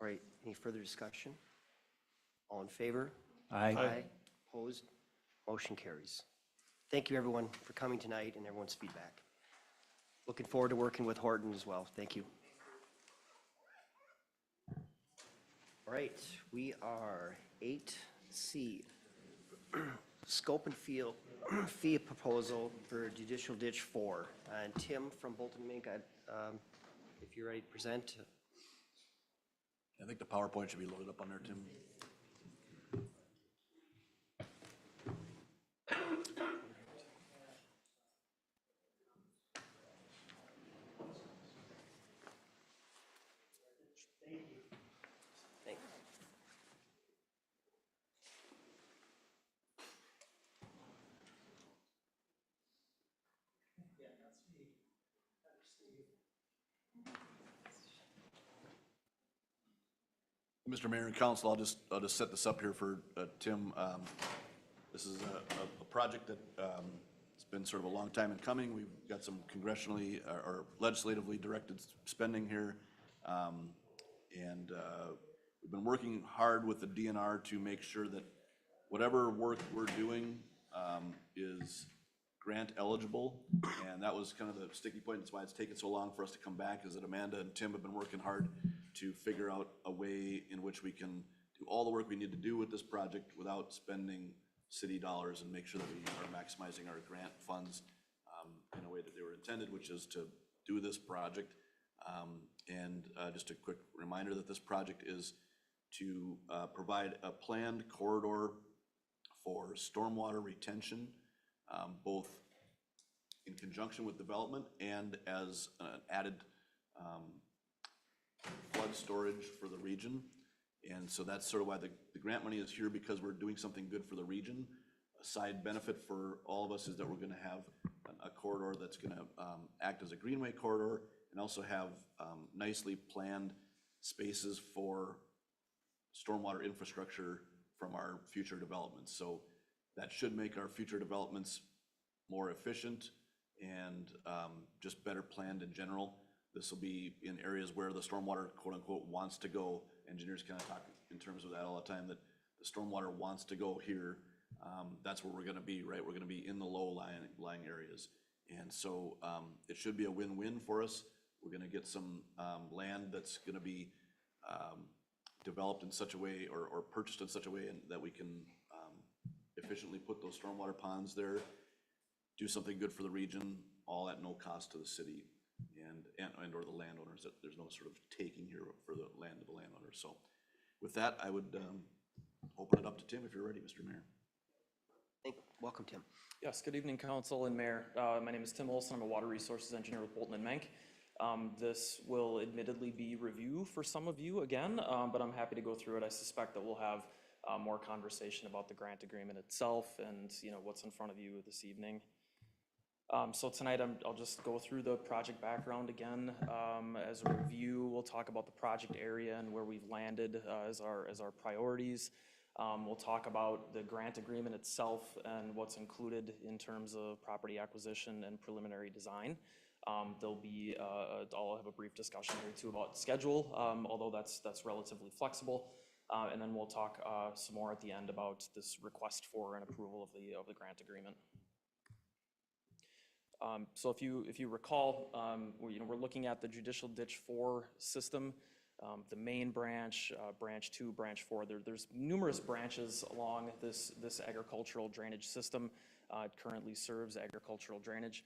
All right, any further discussion? All in favor? Aye. Opposed? Motion carries. Thank you, everyone, for coming tonight and everyone's feedback. Looking forward to working with Horton as well. Thank you. All right, we are 8C, scope and field fee proposal for judicial ditch 4. And Tim from Bolton Mink, if you're ready to present. I think the PowerPoint should be loaded up on there, Tim. Thanks. Mr. Mayor and Council, I'll just set this up here for Tim. This is a project that it's been sort of a long time in coming. We've got some congressionally or legislatively directed spending here. And we've been working hard with the DNR to make sure that whatever work we're doing is grant eligible. And that was kind of the sticky point. That's why it's taken so long for us to come back, is that Amanda and Tim have been working hard to figure out a way in which we can do all the work we need to do with this project without spending city dollars, and make sure that we are maximizing our grant funds in a way that they were intended, which is to do this project. And just a quick reminder that this project is to provide a planned corridor for stormwater retention, both in conjunction with development and as an added flood storage for the region. And so that's sort of why the grant money is here, because we're doing something good for the region. A side benefit for all of us is that we're gonna have a corridor that's gonna act as a greenway corridor, and also have nicely planned spaces for stormwater infrastructure from our future developments. So that should make our future developments more efficient and just better planned in general. This will be in areas where the stormwater, quote unquote, wants to go. Engineers kind of talk in terms of that all the time, that the stormwater wants to go here. That's where we're gonna be, right? We're gonna be in the low-lying areas. And so it should be a win-win for us. We're gonna get some land that's gonna be developed in such a way, or purchased in such a way that we can efficiently put those stormwater ponds there, do something good for the region, all at no cost to the city and or the landowners. That there's no sort of taking here for the land of the landowners. So with that, I would open it up to Tim, if you're ready, Mr. Mayor. Welcome, Tim. Yes, good evening, Council and Mayor. My name is Tim Olson. I'm a water resources engineer with Bolton and Menk. This will admittedly be review for some of you again, but I'm happy to go through it. I suspect that we'll have more conversation about the grant agreement itself and what's in front of you this evening. So tonight I'll just go through the project background again. As a review, we'll talk about the project area and where we've landed as our priorities. We'll talk about the grant agreement itself and what's included in terms of property acquisition and preliminary design. There'll be, I'll have a brief discussion here too about schedule, although that's relatively flexible. And then we'll talk some more at the end about this request for an approval of the grant agreement. So if you recall, we're looking at the Judicial Ditch 4 system, the main branch, branch 2, branch 4. There's numerous branches along this agricultural drainage system. It currently serves agricultural drainage.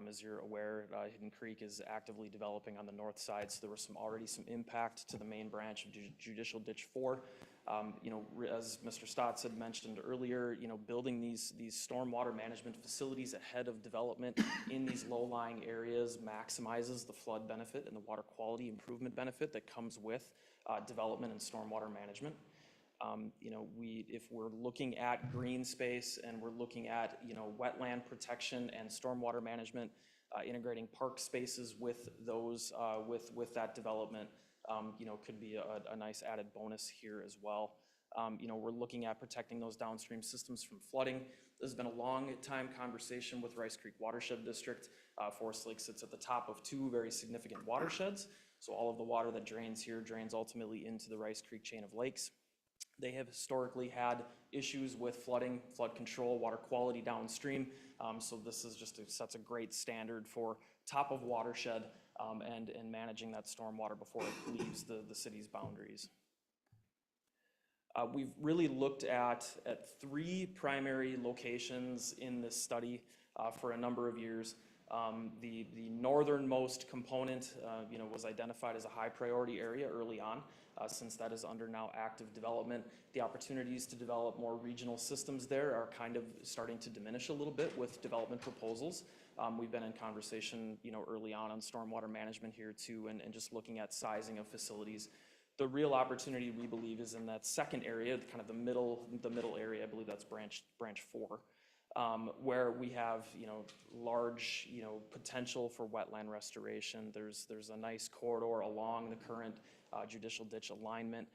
As you're aware, Hidden Creek is actively developing on the north side, so there was already some impact to the main branch of Judicial Ditch 4. As Mr. Stotts had mentioned earlier, building these stormwater management facilities ahead of development in these low-lying areas maximizes the flood benefit and the water quality improvement benefit that comes with development and stormwater management. If we're looking at green space and we're looking at wetland protection and stormwater management, integrating park spaces with those with that development, could be a nice added bonus here as well. We're looking at protecting those downstream systems from flooding. This has been a long time conversation with Rice Creek Watershed District. Forest Lake sits at the top of 2 very significant watersheds. So all of the water that drains here drains ultimately into the Rice Creek chain of lakes. They have historically had issues with flooding, flood control, water quality downstream. So this is sets a great standard for top of watershed and managing that stormwater before it leaves the city's boundaries. We've really looked at 3 primary locations in this study for a number of years. The northernmost component, was identified as a high priority area early on, since that is under now active development. The opportunities to develop more regional systems there are kind of starting to diminish a little bit with development proposals. We've been in conversation, early on stormwater management here too, and just looking at sizing of facilities. The real opportunity, we believe, is in that second area, kind of the middle area. I believe that's branch 4. Where we have, large, potential for wetland restoration. There's a nice corridor along the current judicial ditch alignment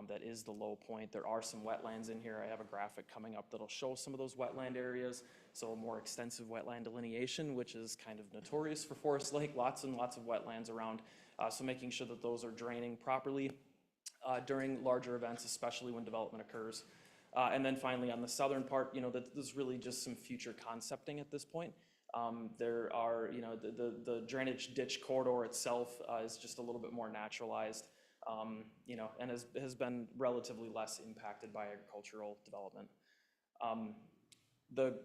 that is the low point. There are some wetlands in here. I have a graphic coming up that'll show some of those wetland areas. So a more extensive wetland delineation, which is kind of notorious for Forest Lake, lots and lots of wetlands around. So making sure that those are draining properly during larger events, especially when development occurs. And then finally, on the southern part, there's really just some future concepting at this point. There are, the drainage ditch corridor itself is just a little bit more naturalized, and has been relatively less impacted by agricultural development.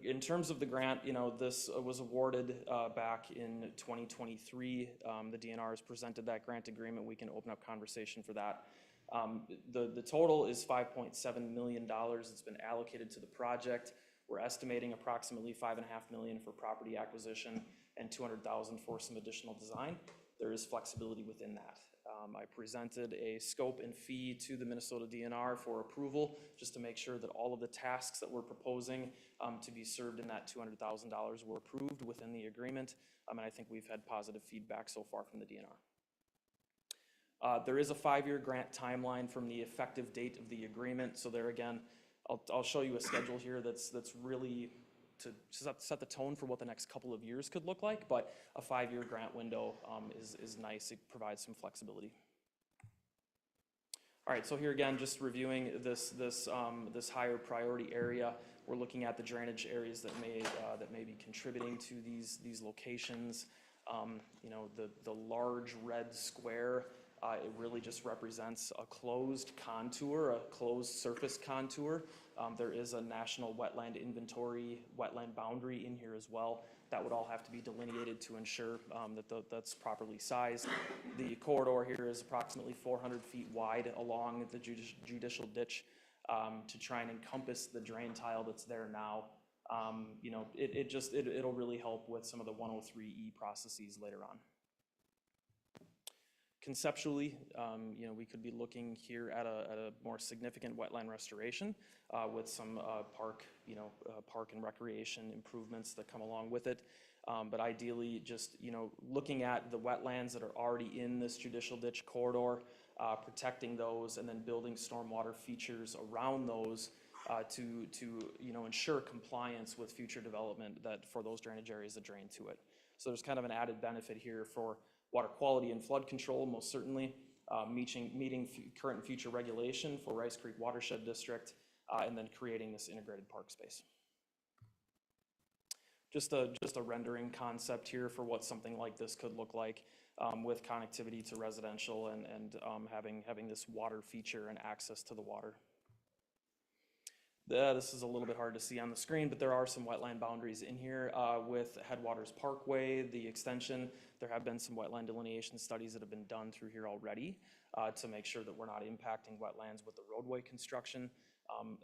In terms of the grant, this was awarded back in 2023. The DNR has presented that grant agreement. We can open up conversation for that. The total is $5.7 million. It's been allocated to the project. We're estimating approximately $5.5 million for property acquisition and $200,000 for some additional design. There is flexibility within that. I presented a scope and fee to the Minnesota DNR for approval, just to make sure that all of the tasks that we're proposing to be served in that $200,000 were approved within the agreement. And I think we've had positive feedback so far from the DNR. There is a 5-year grant timeline from the effective date of the agreement. So there again, I'll show you a schedule here that's really to set the tone for what the next couple of years could look like, but a 5-year grant window is nice. It provides some flexibility. All right, so here again, just reviewing this higher priority area. We're looking at the drainage areas that may be contributing to these locations. The large red square. It really just represents a closed contour, a closed surface contour. There is a national wetland inventory, wetland boundary in here as well. That would all have to be delineated to ensure that's properly sized. The corridor here is approximately 400 feet wide along the judicial ditch to try and encompass the drain tile that's there now. It'll really help with some of the 103E processes later on. Conceptually, we could be looking here at a more significant wetland restoration with some park and recreation improvements that come along with it. But ideally, just looking at the wetlands that are already in this judicial ditch corridor, protecting those, and then building stormwater features around those to ensure compliance with future development that for those drainage areas that drain to it. So there's kind of an added benefit here for water quality and flood control, most certainly, meeting current and future regulation for Rice Creek Watershed District, and then creating this integrated park space. Just a rendering concept here for what something like this could look like with connectivity to residential and having this water feature and access to the water. This is a little bit hard to see on the screen, but there are some wetland boundaries in here with Headwaters Parkway, the extension. There have been some wetland delineation studies that have been done through here already to make sure that we're not impacting wetlands with the roadway construction.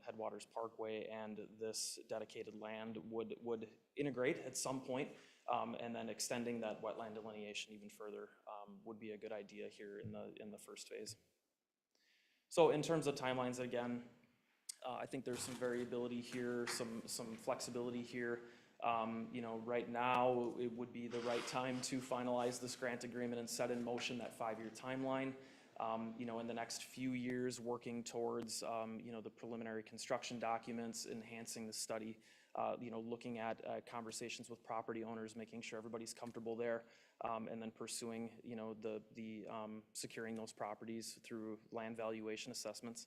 Headwaters Parkway and this dedicated land would integrate at some point, and then extending that wetland delineation even further would be a good idea here in the first phase. So in terms of timelines, again, I think there's some variability here, some flexibility here. Right now, it would be the right time to finalize this grant agreement and set in motion that 5-year timeline. In the next few years, working towards, the preliminary construction documents, enhancing the study, looking at conversations with property owners, making sure everybody's comfortable there, and then pursuing, securing those properties through land valuation assessments.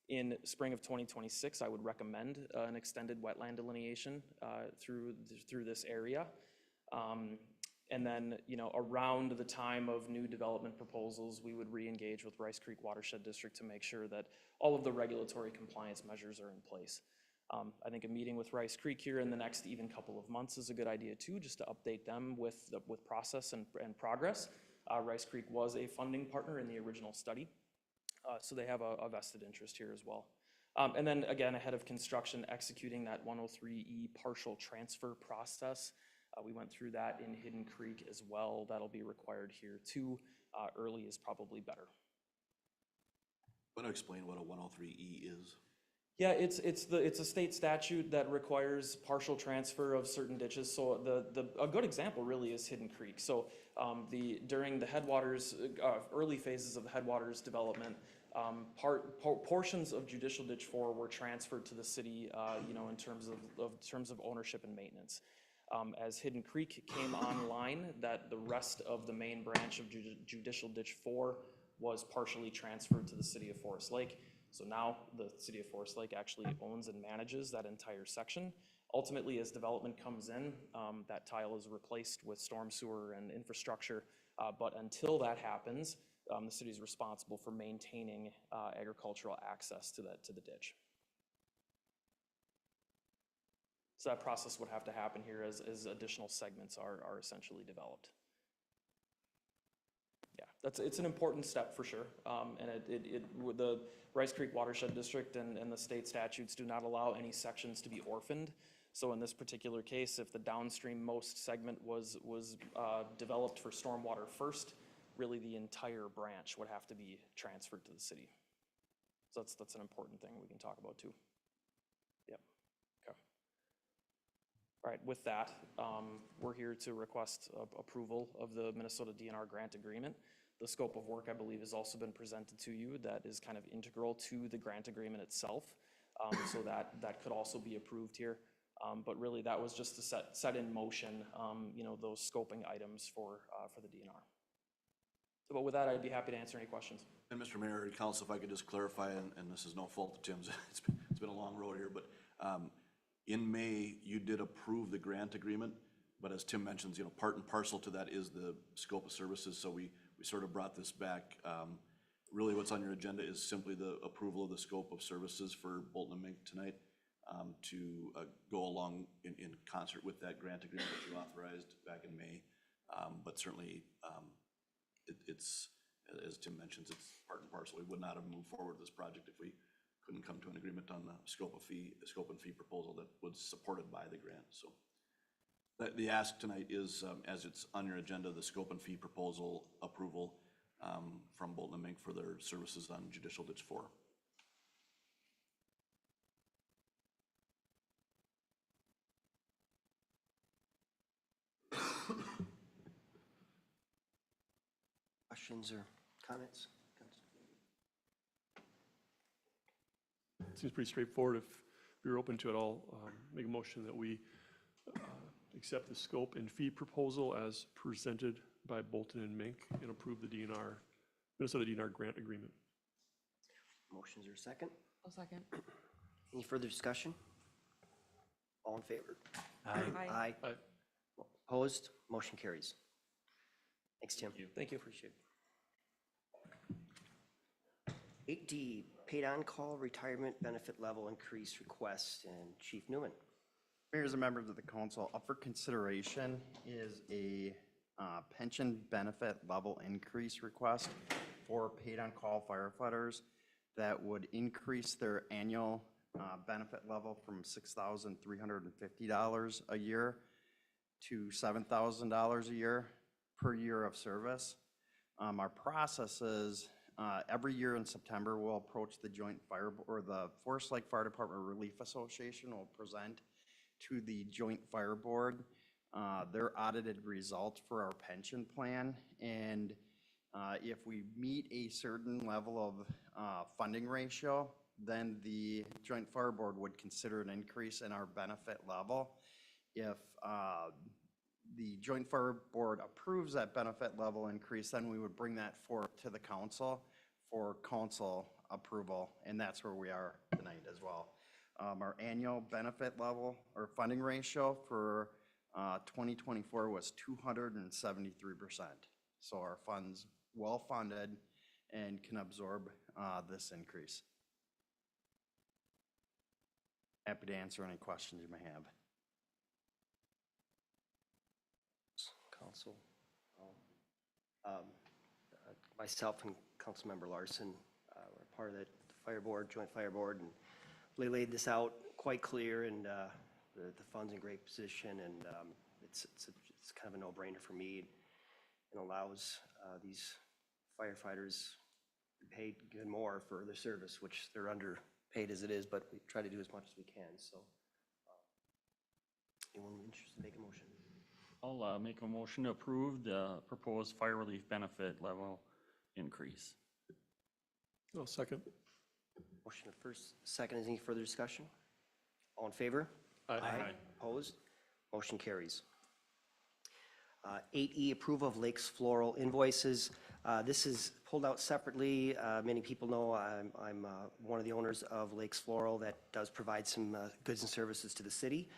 In spring of 2026, I would recommend an extended wetland delineation through this area. And then, around the time of new development proposals, we would re-engage with Rice Creek Watershed District to make sure that all of the regulatory compliance measures are in place. I think a meeting with Rice Creek here in the next even couple of months is a good idea too, just to update them with process and progress. Rice Creek was a funding partner in the original study, so they have a vested interest here as well. And then again, ahead of construction, executing that 103E partial transfer process. We went through that in Hidden Creek as well. That'll be required here too. Early is probably better. Want to explain what a 103E is? Yeah, it's a state statute that requires partial transfer of certain ditches. So a good example really is Hidden Creek. So during the headwaters, early phases of the headwaters development, portions of Judicial Ditch 4 were transferred to the city, in terms of ownership and maintenance. As Hidden Creek came online, that the rest of the main branch of Judicial Ditch 4 was partially transferred to the city of Forest Lake. So now the city of Forest Lake actually owns and manages that entire section. Ultimately, as development comes in, that tile is replaced with storm sewer and infrastructure. But until that happens, the city is responsible for maintaining agricultural access to the ditch. So that process would have to happen here as additional segments are essentially developed. Yeah, it's an important step for sure. And the Rice Creek Watershed District and the state statutes do not allow any sections to be orphaned. So in this particular case, if the downstream most segment was developed for stormwater first, really the entire branch would have to be transferred to the city. So that's an important thing we can talk about too. Yep. Okay. All right, with that, we're here to request approval of the Minnesota DNR grant agreement. The scope of work, I believe, has also been presented to you. That is kind of integral to the grant agreement itself. So that could also be approved here. But really, that was just to set in motion, those scoping items for the DNR. But with that, I'd be happy to answer any questions. And Mr. Mayor, Council, if I could just clarify, and this is no fault of Tim's, it's been a long road here, but in May, you did approve the grant agreement, but as Tim mentions, part and parcel to that is the scope of services, so we sort of brought this back. Really what's on your agenda is simply the approval of the scope of services for Bolton and Mink tonight to go along in concert with that grant agreement that you authorized back in May. But certainly, it's, as Tim mentions, it's part and parcel. We would not have moved forward with this project if we couldn't come to an agreement on the scope and fee proposal that was supported by the grant. So the ask tonight is, as it's on your agenda, the scope and fee proposal approval from Bolton and Mink for their services on Judicial Ditch 4. Questions or comments? Seems pretty straightforward. If you're open to it, I'll make a motion that we accept the scope and fee proposal as presented by Bolton and Mink and approve the Minnesota DNR grant agreement. Motions are second. I'll second. Any further discussion? All in favor? Aye. Aye. Opposed? Motion carries. Thanks, Tim. Thank you. Appreciate it. 8D, paid on-call retirement benefit level increase request, and Chief Newman. Mayors and members of the council, up for consideration is a pension benefit level increase request for paid on-call firefighters that would increase their annual benefit level from $6,350 a year to $7,000 a year per year of service. Our process is every year in September, we'll approach the the Forest Lake Fire Department Relief Association will present to the Joint Fire Board their audited results for our pension plan. And if we meet a certain level of funding ratio, then the Joint Fire Board would consider an increase in our benefit level. If the Joint Fire Board approves that benefit level increase, then we would bring that forth to the council for council approval, and that's where we are tonight as well. Our annual benefit level or funding ratio for 2024 was 273%. So our funds well-funded and can absorb this increase. Happy to answer any questions you may have. Council. Myself and Councilmember Larson were part of the fire board, joint fire board, and they laid this out quite clear, and the fund's in great position, and it's kind of a no-brainer for me. It allows these firefighters to be paid good more for their service, which they're underpaid as it is, but we try to do as much as we can, so. Anyone interested in making a motion? I'll make a motion to approve the proposed fire relief benefit level increase. I'll second. Motion of first, second. Is any further discussion? All in favor? Aye. Opposed? Motion carries. 8E, approval of Lakes Floral invoices. This is pulled out separately. Many people know I'm one of the owners of Lakes Floral that does provide some goods and services to the city.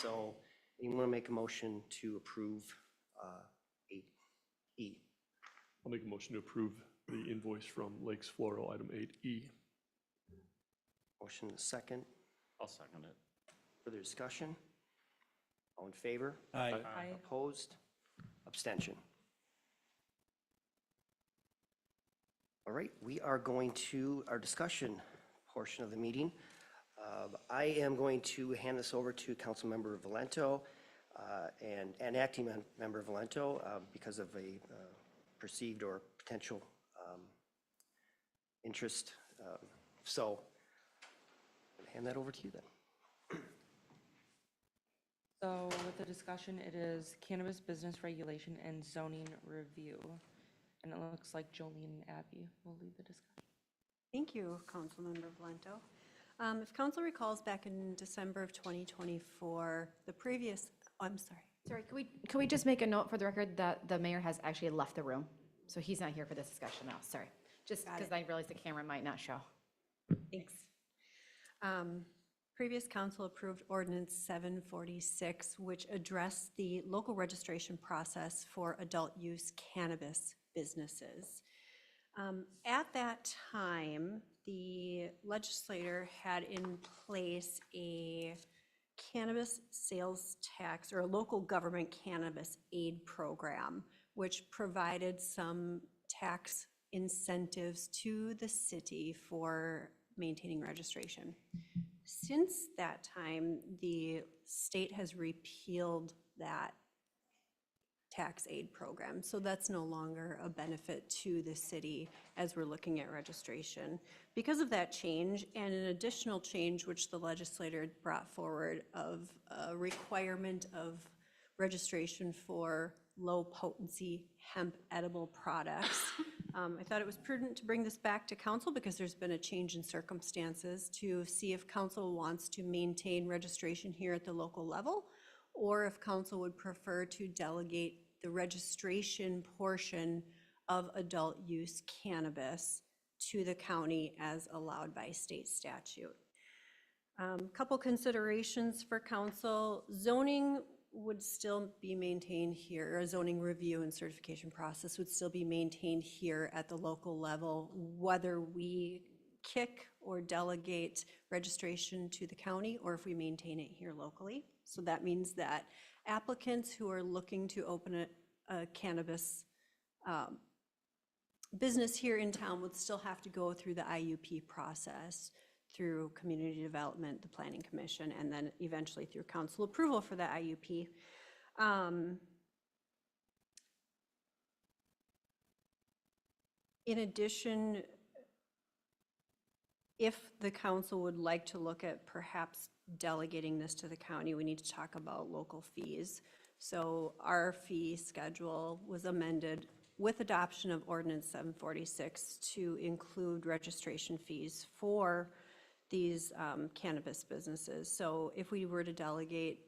So you want to make a motion to approve 8E? I'll make a motion to approve the invoice from Lakes Floral, item 8E. Motion second. I'll second it. Further discussion? All in favor? Aye. Aye. Opposed? Abstention. All right, we are going to our discussion portion of the meeting. I am going to hand this over to Councilmember Valento and acting member Valento because of a perceived or potential interest. So I'll hand that over to you then. So with the discussion, it is cannabis business regulation and zoning review. And it looks like Jolene Abbey will lead the discussion. Thank you, Councilmember Valento. If council recalls, back in December of 2024, the previous, I'm sorry. Sorry, can we just make a note for the record that the mayor has actually left the room? So he's not here for this discussion now, sorry. Just because I realized the camera might not show. Thanks. Previous council approved ordinance 746, which addressed the local registration process for adult use cannabis businesses. At that time, the legislator had in place a cannabis sales tax or a local government cannabis aid program, which provided some tax incentives to the city for maintaining registration. Since that time, the state has repealed that tax aid program. So that's no longer a benefit to the city as we're looking at registration. Because of that change and an additional change which the legislator brought forward of a requirement of registration for low potency hemp edible products, I thought it was prudent to bring this back to council because there's been a change in circumstances to see if council wants to maintain registration here at the local level, or if council would prefer to delegate the registration portion of adult use cannabis to the county as allowed by state statute. Couple considerations for council. Zoning would still be maintained here. A zoning review and certification process would still be maintained here at the local level, whether we kick or delegate registration to the county or if we maintain it here locally. So that means that applicants who are looking to open a cannabis business here in town would still have to go through the IUP process, through community development, the planning commission, and then eventually through council approval for the IUP. In addition, if the council would like to look at perhaps delegating this to the county, we need to talk about local fees. So our fee schedule was amended with adoption of ordinance 746 to include registration fees for these cannabis businesses. So if we were to delegate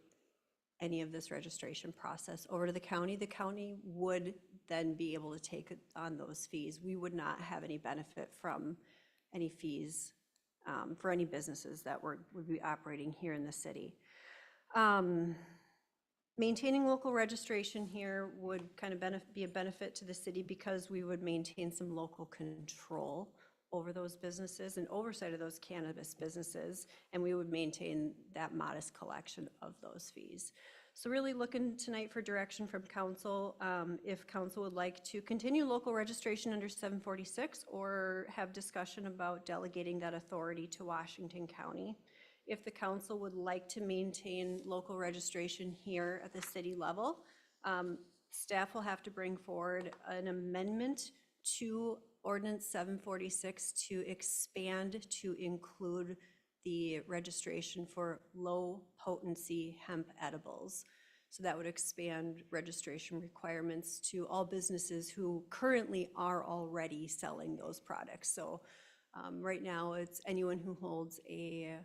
any of this registration process over to the county would then be able to take on those fees. We would not have any benefit from any fees for any businesses that would be operating here in the city. Maintaining local registration here would kind of be a benefit to the city because we would maintain some local control over those businesses and oversight of those cannabis businesses, and we would maintain that modest collection of those fees. So really looking tonight for direction from council, if council would like to continue local registration under 746 or have discussion about delegating that authority to Washington County. If the council would like to maintain local registration here at the city level, staff will have to bring forward an amendment to Ordinance 746 to expand to include the registration for low potency hemp edibles. So that would expand registration requirements to all businesses who currently are already selling those products. So right now it's anyone who holds an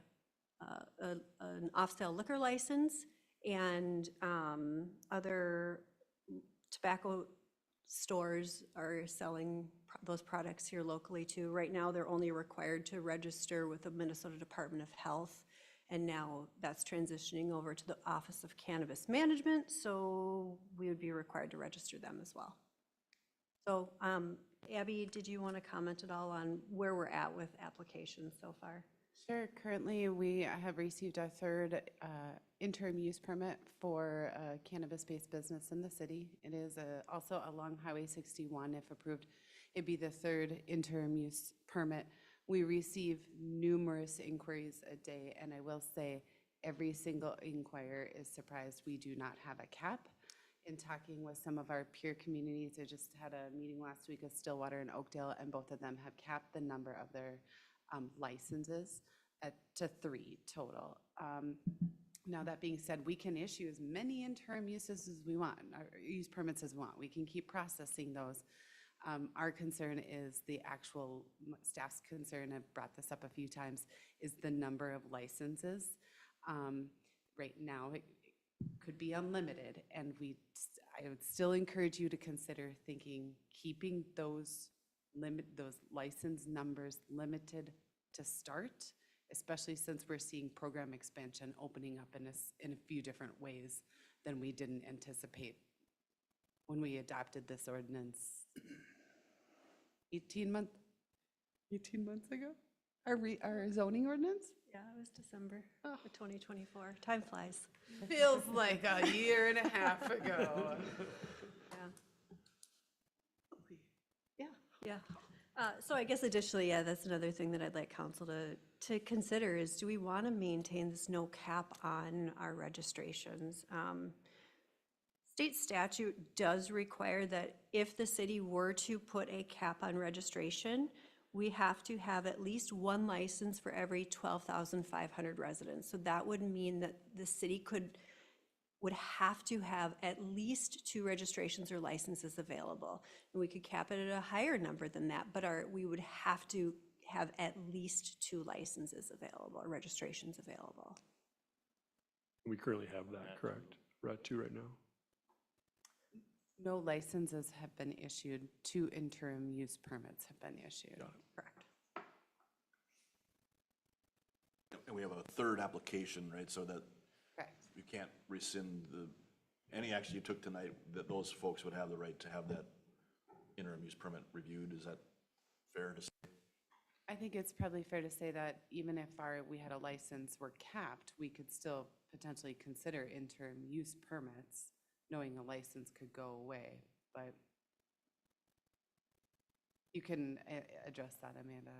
off-sale liquor license and other tobacco stores are selling those products here locally too. Right now, they're only required to register with the Minnesota Department of Health, and now that's transitioning over to the Office of Cannabis Management, so we would be required to register them as well. So Abby, did you want to comment at all on where we're at with applications so far? Sure. Currently, we have received our third interim use permit for a cannabis-based business in the city. It is also along Highway 61. If approved, it'd be the third interim use permit. We receive numerous inquiries a day, and I will say every single inquirer is surprised we do not have a cap. In talking with some of our peer communities, I just had a meeting last week with Stillwater and Oakdale, and both of them have capped the number of their licenses to 3 total. Now, that being said, we can issue as many interim uses as we want, or use permits as we want. We can keep processing those. Our concern is the actual, staff's concern, I've brought this up a few times, is the number of licenses. Right now, it could be unlimited, and I would still encourage you to consider keeping those license numbers limited to start, especially since we're seeing program expansion opening up in a few different ways than we didn't anticipate when we adopted this ordinance 18 months ago, our zoning ordinance. Yeah, it was December of 2024. Time flies. Feels like a year and a half ago. Yeah. So I guess additionally, yeah, that's another thing that I'd like council to consider is, do we want to maintain this no cap on our registrations? State statute does require that if the city were to put a cap on registration, we have to have at least 1 license for every 12,500 residents. So that would mean that the city would have to have at least 2 registrations or licenses available. And we could cap it at a higher number than that, but we would have to have at least 2 licenses available, or registrations available. We currently have that, correct? We're at 2 right now. No licenses have been issued. 2 interim use permits have been issued. Correct. And we have a third application, right, so that Correct. you can't rescind any action you took tonight, that those folks would have the right to have that interim use permit reviewed. Is that fair to say? I think it's probably fair to say that even if we had a license were capped, we could still potentially consider interim use permits, knowing a license could go away. But you can address that, Amanda.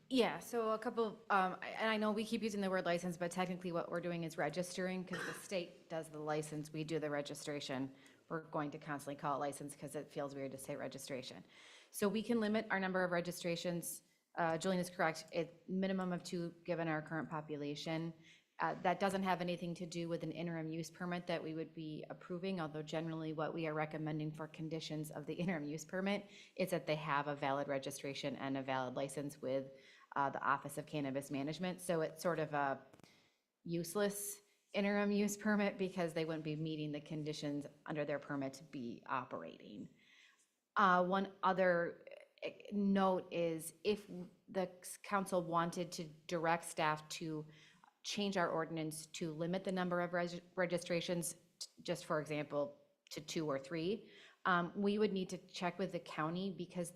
Yeah, so a couple, and I know we keep using the word license, but technically what we're doing is registering, because the state does the license, we do the registration. We're going to constantly call it license because it feels weird to say registration. So we can limit our number of registrations. Julian is correct, a minimum of 2 given our current population. That doesn't have anything to do with an interim use permit that we would be approving, although generally what we are recommending for conditions of the interim use permit is that they have a valid registration and a valid license with the Office of Cannabis Management. So it's sort of a useless interim use permit because they wouldn't be meeting the conditions under their permit to be operating. One other note is if the council wanted to direct staff to change our ordinance to limit the number of registrations just for example, to 2 or 3, we would need to check with the county because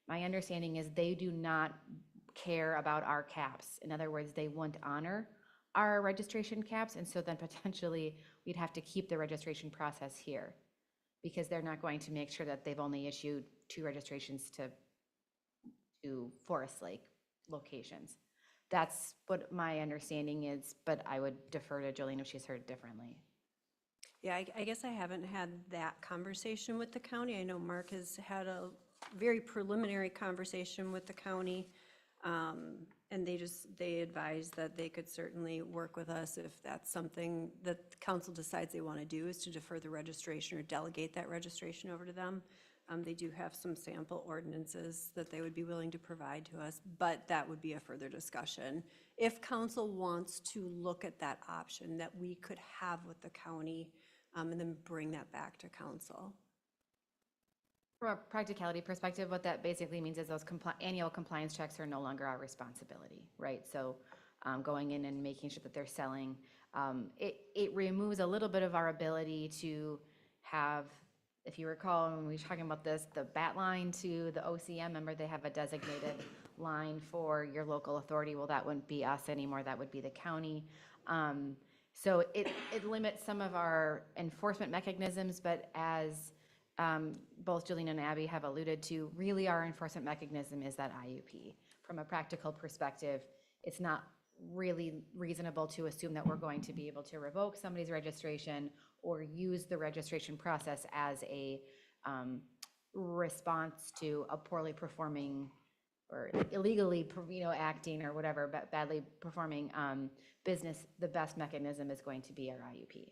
my understanding is they do not care about our caps. In other words, they won't honor our registration caps, and so then potentially we'd have to keep the registration process here because they're not going to make sure that they've only issued 2 registrations to Forest Lake locations. That's what my understanding is, but I would defer to Jolene if she's heard differently. Yeah, I guess I haven't had that conversation with the county. I know Mark has had a very preliminary conversation with the county. And they advised that they could certainly work with us if that's something that the council decides they want to do, is to defer the registration or delegate that registration over to them. They do have some sample ordinances that they would be willing to provide to us, but that would be a further discussion. If council wants to look at that option that we could have with the county, and then bring that back to council. From a practicality perspective, what that basically means is those annual compliance checks are no longer our responsibility, right? So going in and making sure that they're selling, it removes a little bit of our ability to have, if you recall, when we were talking about this, the BAT line to the OCM, remember they have a designated line for your local authority. Well, that wouldn't be us anymore, that would be the county. So it limits some of our enforcement mechanisms, but as both Jolene and Abby have alluded to, really our enforcement mechanism is that IUP. From a practical perspective, it's not really reasonable to assume that we're going to be able to revoke somebody's registration or use the registration process as a response to a poorly performing or illegally, acting or whatever, but badly performing business. The best mechanism is going to be our IUP.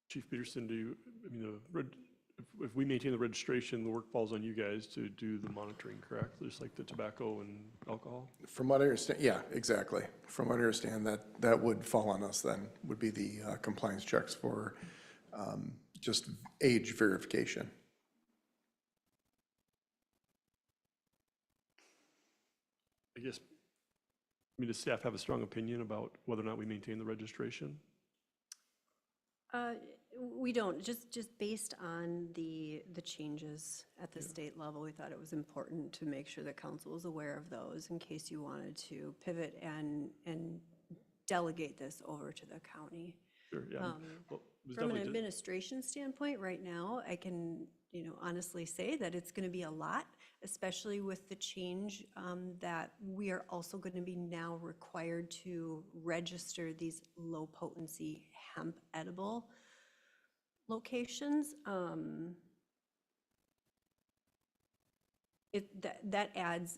Chief Peterson, if we maintain the registration, the work falls on you guys to do the monitoring, correct? Just like the tobacco and alcohol? From what I understand, yeah, exactly. From what I understand, that would fall on us then, would be the compliance checks for just age verification. I guess, does staff have a strong opinion about whether or not we maintain the registration? We don't, just based on the changes at the state level, we thought it was important to make sure that council was aware of those in case you wanted to pivot and delegate this over to the county. Sure, yeah. Well, it was From an definitely administration standpoint, right now, I can, honestly say that it's going to be a lot, especially with the change that we are also going to be now required to register these low potency hemp edible locations. That adds,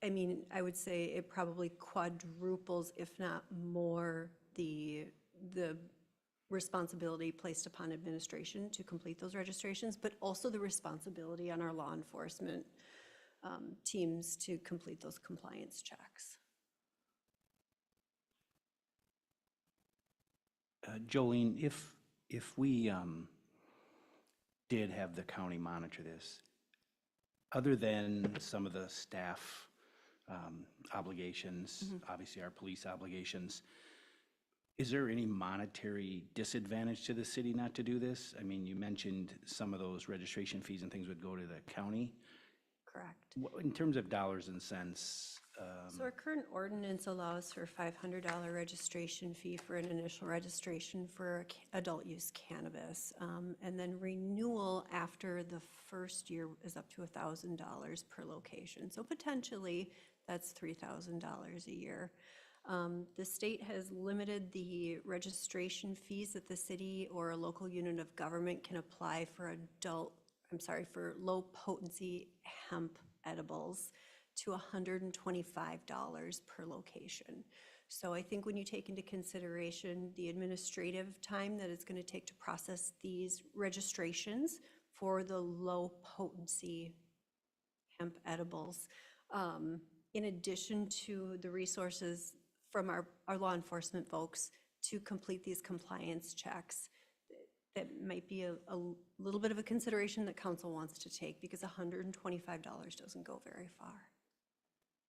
I would say it probably quadruples, if not more, the responsibility placed upon administration to complete those registrations, but also the responsibility on our law enforcement teams to complete those compliance checks. Jolene, if we did have the county monitor this, other than some of the staff obligations, obviously our police obligations, is there any monetary disadvantage to the city not to do this? I mean, you mentioned some of those registration fees and things would go to the county. Correct. In terms of dollars and cents, So our current ordinance allows for a $500 registration fee for an initial registration for adult use cannabis. And then renewal after the first year is up to $1,000 per location. So potentially that's $3,000 a year. The state has limited the registration fees that the city or a local unit of government can apply for for low potency hemp edibles to $125 per location. So I think when you take into consideration the administrative time that it's going to take to process these registrations for the low potency hemp edibles, in addition to the resources from our law enforcement folks to complete these compliance checks, that might be a little bit of a consideration that council wants to take, because $125 doesn't go very far.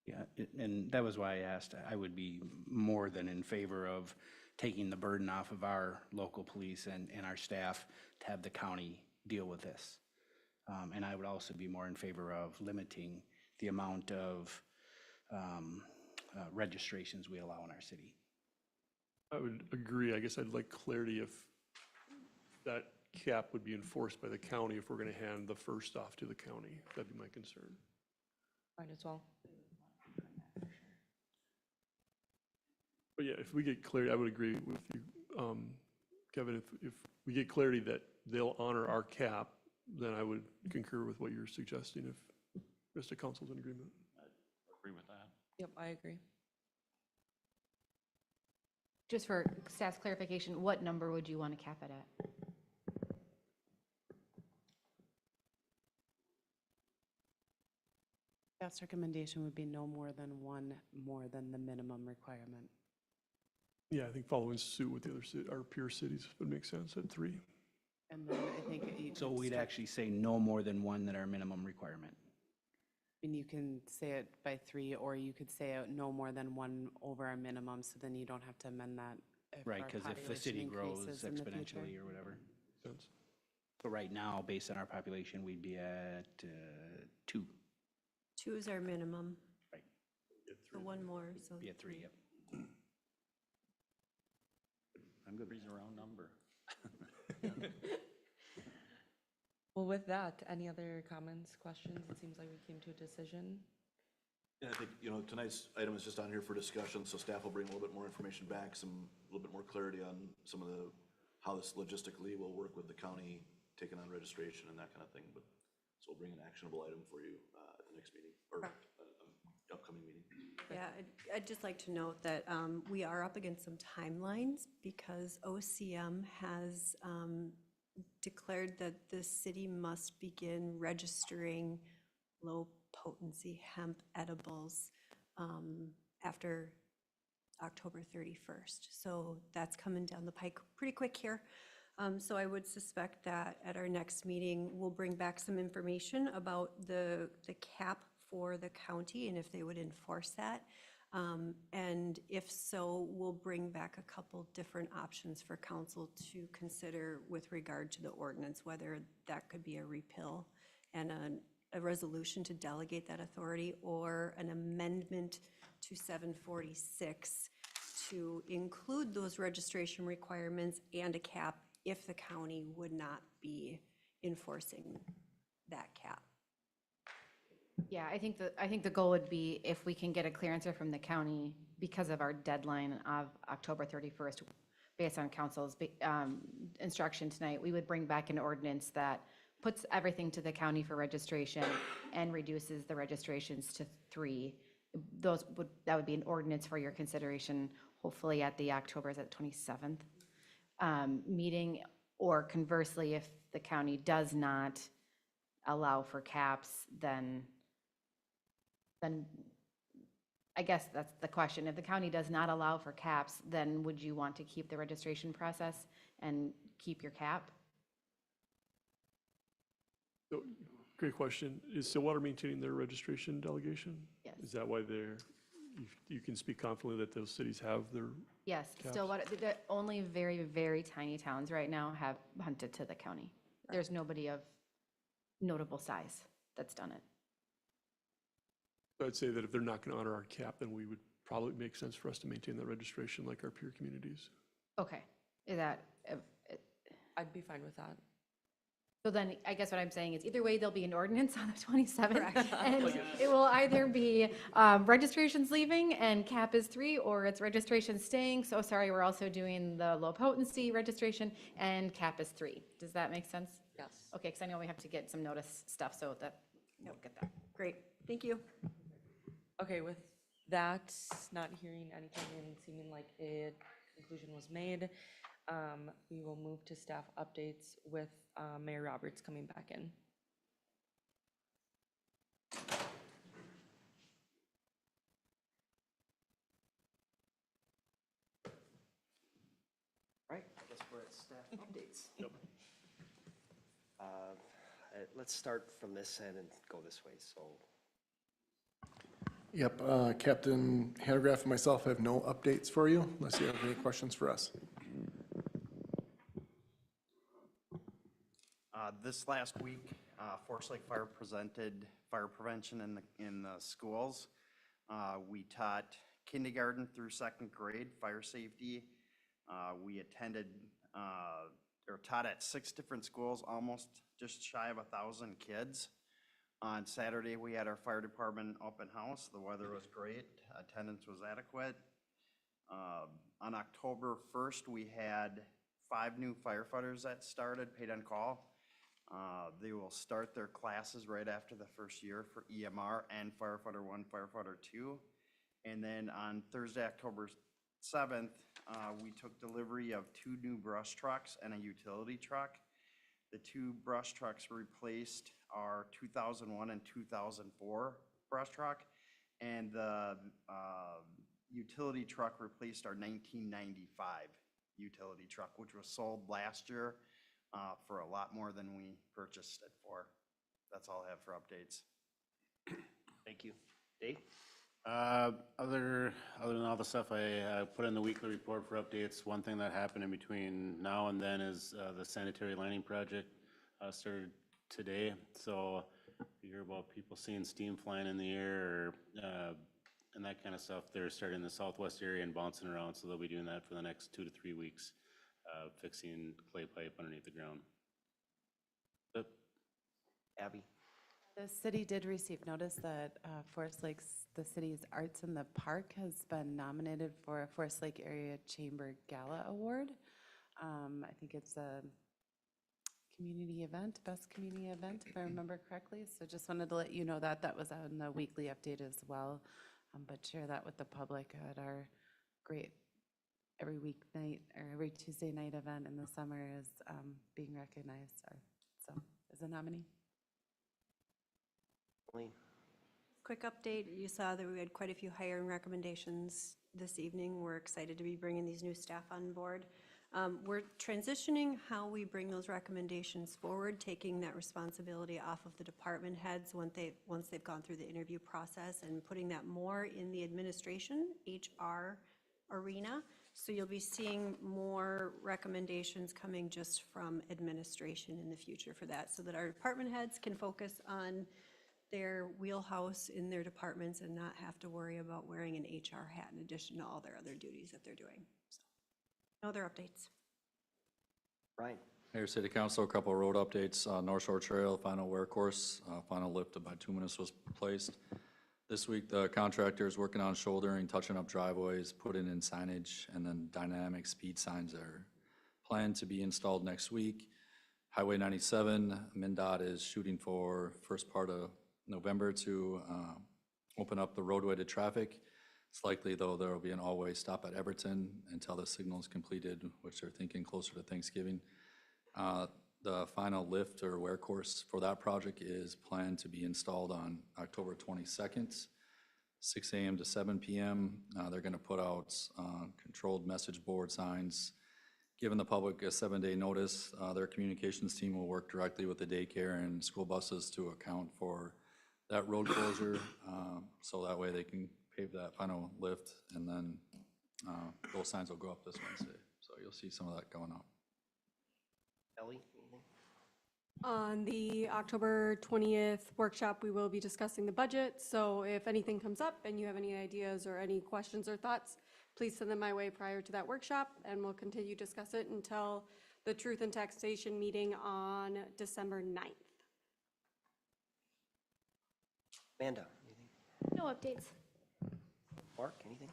Yeah, and that was why I asked. I would be more than in favor of taking the burden off of our local police and our staff to have the county deal with this. And I would also be more in favor of limiting the amount of registrations we allow in our city. I would agree. I guess I'd like clarity if that cap would be enforced by the county if we're going to hand the first off to the county. That'd be my concern. Might as well. But yeah, if we get clarity, I would agree with you, Kevin, if we get clarity that they'll honor our cap, then I would concur with what you're suggesting if the rest of council's in agreement. Agree with that. Yep, I agree. Just for staff's clarification, what number would you want to cap it at? Staff's recommendation would be no more than one more than the minimum requirement. Yeah, I think following suit with the other our peer cities would make sense at 3. And then I think you So could we'd start- actually say no more than one that are minimum requirement. And you can say it by 3, or you could say it no more than 1 over our minimum, so then you don't have to amend that if Right, our because if the population city grows increases in the future. exponentially or whatever. Sense. So right now, based on our population, we'd be at 2. 2 is our minimum. Right. So one more, so. Be at 3, yep. I'm good. Three's a round number. Well, with that, any other comments, questions? It seems like we came to a decision. And I think, tonight's item is just on here for discussion, so staff will bring a little bit more information back, a little bit more clarity on some of how this logistically will work with the county taking on registration and that kind of thing, but, so we'll bring an actionable item for you, at the next meeting, or, upcoming meeting. Yeah, I'd just like to note that we are up against some timelines because OCM has declared that the city must begin registering low-potency hemp edibles after October 31st. So that's coming down the pike pretty quick here. So I would suspect that at our next meeting, we'll bring back some information about the cap for the county and if they would enforce that. And if so, we'll bring back a couple different options for council to consider with regard to the ordinance, whether that could be a repeal and a resolution to delegate that authority or an amendment to 746 to include those registration requirements and a cap if the county would not be enforcing that cap. Yeah, I think the goal would be if we can get a clear answer from the county because of our deadline of October 31st, based on council's instruction tonight, we would bring back an ordinance that puts everything to the county for registration and reduces the registrations to 3. That would be an ordinance for your consideration, hopefully at the October, is that 27th meeting, or conversely, if the county does not allow for caps, then I guess that's the question. If the county does not allow for caps, then would you want to keep the registration process and keep your cap? So, great question. Is Stillwater maintaining their registration delegation? Yes. Is that why you can speak confidently that those cities have their? Yes, caps? Stillwater, the only very, very tiny towns right now have hunted to the county. There's nobody of notable size that's done it. I'd say that if they're not going to honor our cap, then we would probably make sense for us to maintain that registration like our peer communities. Okay, is that, I'd be fine with that. so then I guess what I'm saying is either way, there'll be an ordinance on the 27th. And it will either be registrations leaving and cap is 3, or it's registration staying. So sorry, we're also doing the low potency registration and cap is 3. Does that make sense? Yes. Okay, because I know we have to get some notice stuff, so that we'll get that. Great, thank you. Okay, with that, not hearing anything and seeming like a conclusion was made, we will move to staff updates with Mayor Roberts coming back in. Right, I guess we're at staff updates. Let's start from this end and go this way, so. Yep, Captain Hanegraaff and myself have no updates for you, unless you have any questions for us. This last week, Forest Lake Fire presented fire prevention in the schools. We taught kindergarten through 2nd grade fire safety. We attended or taught at 6 different schools, almost just shy of 1,000 kids. On Saturday, we had our fire department open house. The weather was great. Attendance was adequate. On October 1st, we had 5 new firefighters that started, paid on call. They will start their classes right after the first year for EMR and Firefighter 1, Firefighter 2. And then on Thursday, October 7th, we took delivery of 2 new brush trucks and a utility truck. The 2 brush trucks replaced our 2001 and 2004 brush truck, and the utility truck replaced our 1995 utility truck, which was sold last year for a lot more than we purchased it for. That's all I have for updates. Thank you. Dave? Other than all the stuff I put in the weekly report for updates, one thing that happened in between now and then is the sanitary lining project started today. So you hear about people seeing steam flying in the air or, and that kind of stuff. They're starting in the southwest area and bouncing around, so they'll be doing that for the next 2 to 3 weeks, fixing clay pipe underneath the ground. But Abby? The city did receive notice that Forest Lakes, the city's Arts in the Park, has been nominated for a Forest Lake Area Chamber Gala Award. I think it's a community event, best community event, if I remember correctly. So just wanted to let you know that. That was on the weekly update as well. But share that with the public at our great every weeknight or every Tuesday night event in the summer is being recognized. So as a nominee. Quick update, you saw that we had quite a few hiring recommendations this evening. We're excited to be bringing these new staff on board. We're transitioning how we bring those recommendations forward, taking that responsibility off of the department heads once they've gone through the interview process, and putting that more in the administration, HR arena. So you'll be seeing more recommendations coming just from administration in the future for that, so that our department heads can focus on their wheelhouse in their departments and not have to worry about wearing an HR hat in addition to all their other duties that they're doing. So, no other updates. Brian? Mayor, City Council, a couple of road updates. North Shore Trail, final wear course, final lift of bituminous was placed. This week, the contractor is working on shouldering, touching up driveways, putting in signage, and then dynamic speed signs are planned to be installed next week. Highway 97, MnDOT is shooting for first part of November to open up the roadway to traffic. It's likely, though, there will be an all-way stop at Everton until the signal is completed, which they're thinking closer to Thanksgiving. The final lift or wear course for that project is planned to be installed on October 22nd, 6 a.m. to 7 p.m. They're going to put out controlled message board signs, giving the public a 7-day notice. Their communications team will work directly with the daycare and school buses to account for that road closure, so that way they can pave that final lift, and then those signs will go up this Wednesday. So you'll see some of that going up. Ellie, anything? On the October 20th workshop, we will be discussing the budget. So if anything comes up and you have any ideas or any questions or thoughts, please send them my way prior to that workshop, and we'll continue to discuss it until the Truth and Taxation meeting on December 9th. Amanda, anything? No updates. Mark, anything?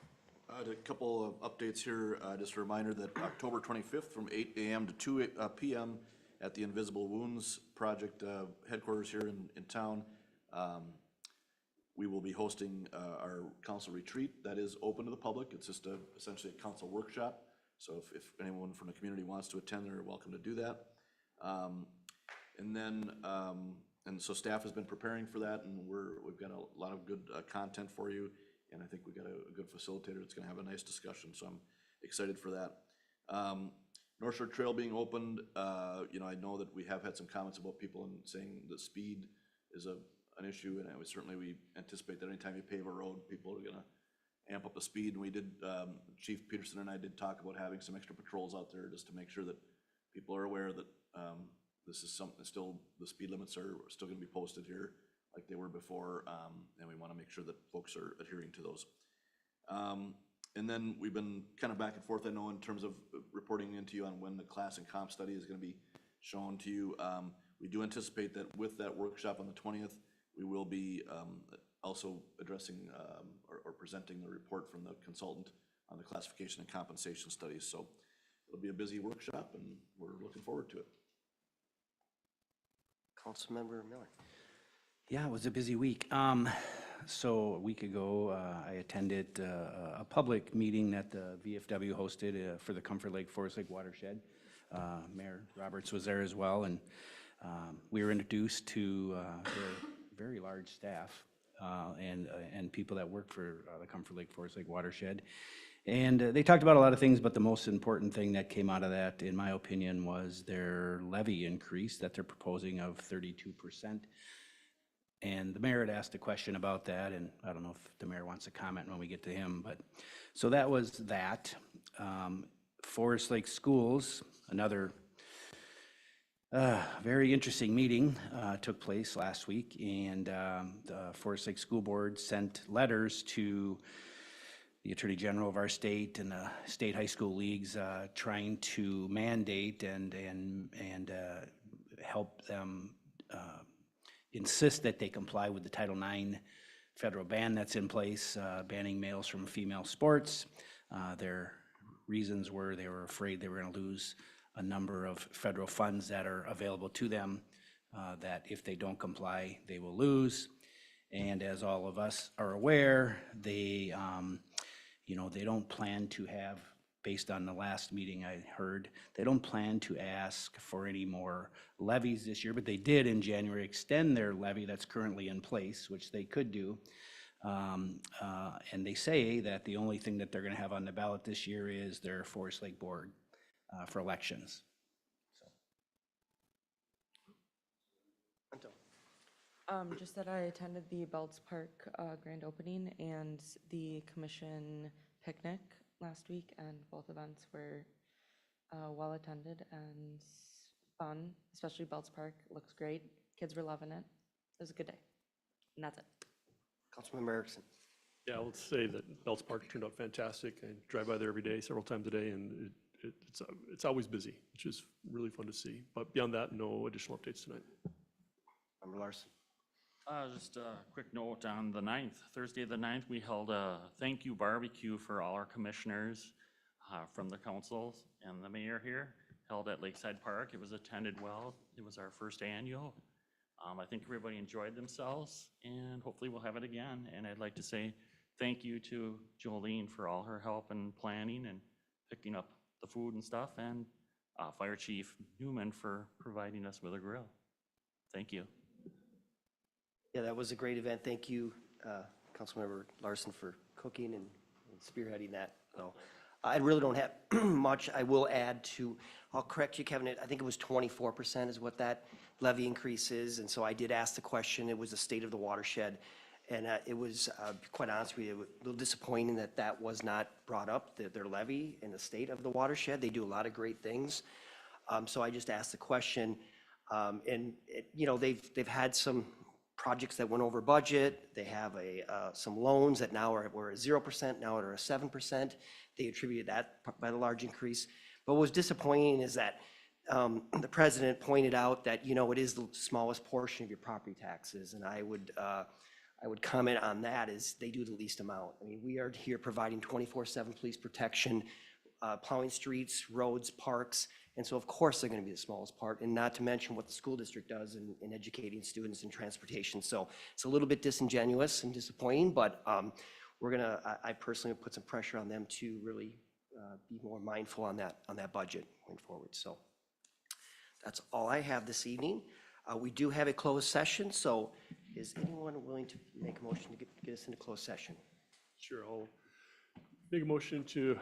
A couple of updates here. Just a reminder that October 25th from 8 a.m. to 2 p.m. at the Invisible Wounds Project headquarters here in town, we will be hosting our council retreat that is open to the public. It's just essentially a council workshop. So if anyone from the community wants to attend, they're welcome to do that. And so staff has been preparing for that, and we've got a lot of good content for you. And I think we've got a good facilitator that's gonna have a nice discussion, so I'm excited for that. North Shore Trail being opened, I know that we have had some comments about people saying the speed is a an issue, and we anticipate that anytime you pave a road, people are gonna amp up the speed. And we did, Chief Peterson and I did talk about having some extra patrols out there just to make sure that people are aware that this is something, still, the speed limits are still gonna be posted here like they were before, and we wanna make sure that folks are adhering to those. And then we've been kind of back and forth, I know, in terms of reporting into you on when the class and comp study is gonna be shown to you. We do anticipate that with that workshop on the 20th, we will be also addressing or presenting the report from the consultant on the classification and compensation studies. So it'll be a busy workshop, and we're looking forward to it. Councilmember Miller. Yeah, it was a busy week. So a week ago, I attended a public meeting that the VFW hosted for the Comfort Lake Forest Lake watershed. Mayor Roberts was there as well, and we were introduced to their very large staff and people that work for the Comfort Lake Forest Lake watershed. And they talked about a lot of things, but the most important thing that came out of that, in my opinion, was their levy increase that they're proposing of 32%. And the mayor had asked a question about that, and I don't know if the mayor wants to comment when we get to him, but, so that was that. Forest Lake Schools, another very interesting meeting took place last week, and the Forest Lake School Board sent letters to the Attorney General of our state and the state high school leagues trying to mandate and help them insist that they comply with the Title IX federal ban that's in place, banning males from female sports. Their reasons were they were afraid they were going to lose a number of federal funds that are available to them, that if they don't comply, they will lose. And as all of us are aware, they, they don't plan to have, based on the last meeting I heard, they don't plan to ask for any more levies this year, but they did in January extend their levy that's currently in place, which they could do. And they say that the only thing that they're going to have on the ballot this year is their Forest Lake Board for elections. Just that I attended the Belts Park grand opening and the commission picnic last week, and both events were well attended and fun, especially Belts Park. Looks great. Kids were loving it. It was a good day. And that's it. Councilmember Erickson. Yeah, I will say that Belts Park turned out fantastic. I drive by there every day, several times a day, and it's always busy, which is really fun to see. But beyond that, no additional updates tonight. Member Larson. Just a quick note on the 9th, Thursday the 9th, we held a thank you barbecue for all our commissioners from the councils and the mayor here, held at Lakeside Park. It was attended well. It was our first annual. I think everybody enjoyed themselves, and hopefully we'll have it again. And I'd like to say thank you to Jolene for all her help in planning and picking up the food and stuff, and Fire Chief Newman for providing us with a grill. Thank you. Yeah, that was a great event. Thank you, Councilmember Larson, for cooking and spearheading that. So I really don't have much. I will add to, I'll correct you, Kevin, I think it was 24% is what that levy increase is. And so I did ask the question. It was the state of the watershed. And it was, quite honest with you, a little disappointing that that was not brought up, their levy in the state of the watershed. They do a lot of great things. So I just asked the question. They've had some projects that went over budget. They have some loans that now were at 0%, now are at 7%. They attributed that by the large increase. But what was disappointing is that the president pointed out that, it is the smallest portion of your property taxes. And I would comment on that is they do the least amount. I mean, we are here providing 24/7 police protection, plowing streets, roads, parks. And so of course they're going to be the smallest part, and not to mention what the school district does in educating students in transportation. So it's a little bit disingenuous and disappointing, but I personally would put some pressure on them to really be more mindful on that budget going forward. So that's all I have this evening. We do have a closed session, so is anyone willing to make a motion to get us into closed session? Sure, I'll make a motion to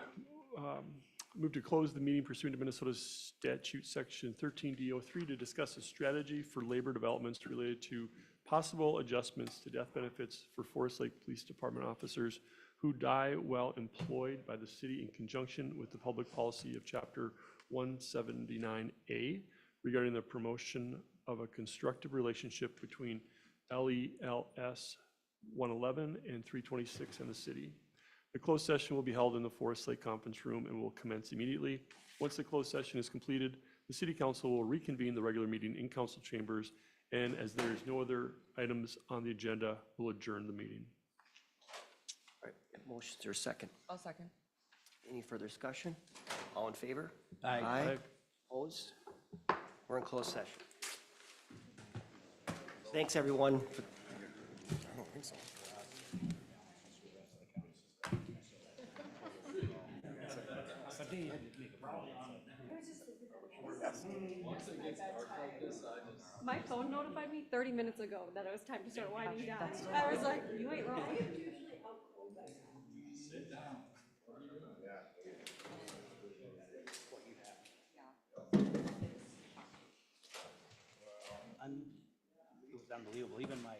move to close the meeting pursuant to Minnesota Statute Section 13D03 to discuss a strategy for labor developments related to possible adjustments to death benefits for Forest Lake Police Department officers who die while employed by the city in conjunction with the public policy of Chapter 179A regarding the promotion of a constructive relationship between LELS 111 and 326 and the city. The closed session will be held in the Forest Lake Conference Room and will commence immediately. Once the closed session is completed, the city council will reconvene the regular meeting in council chambers, and as there is no other items on the agenda, we'll adjourn the meeting. All right, motion, is there a second? I'll second. Any further discussion? All in favor? Aye. Aye. Opposed? We're in closed session. Thanks, everyone. I don't think so. My phone notified me 30 minutes ago that it was time to start winding down. I was like, you ain't wrong. It was unbelievable, even my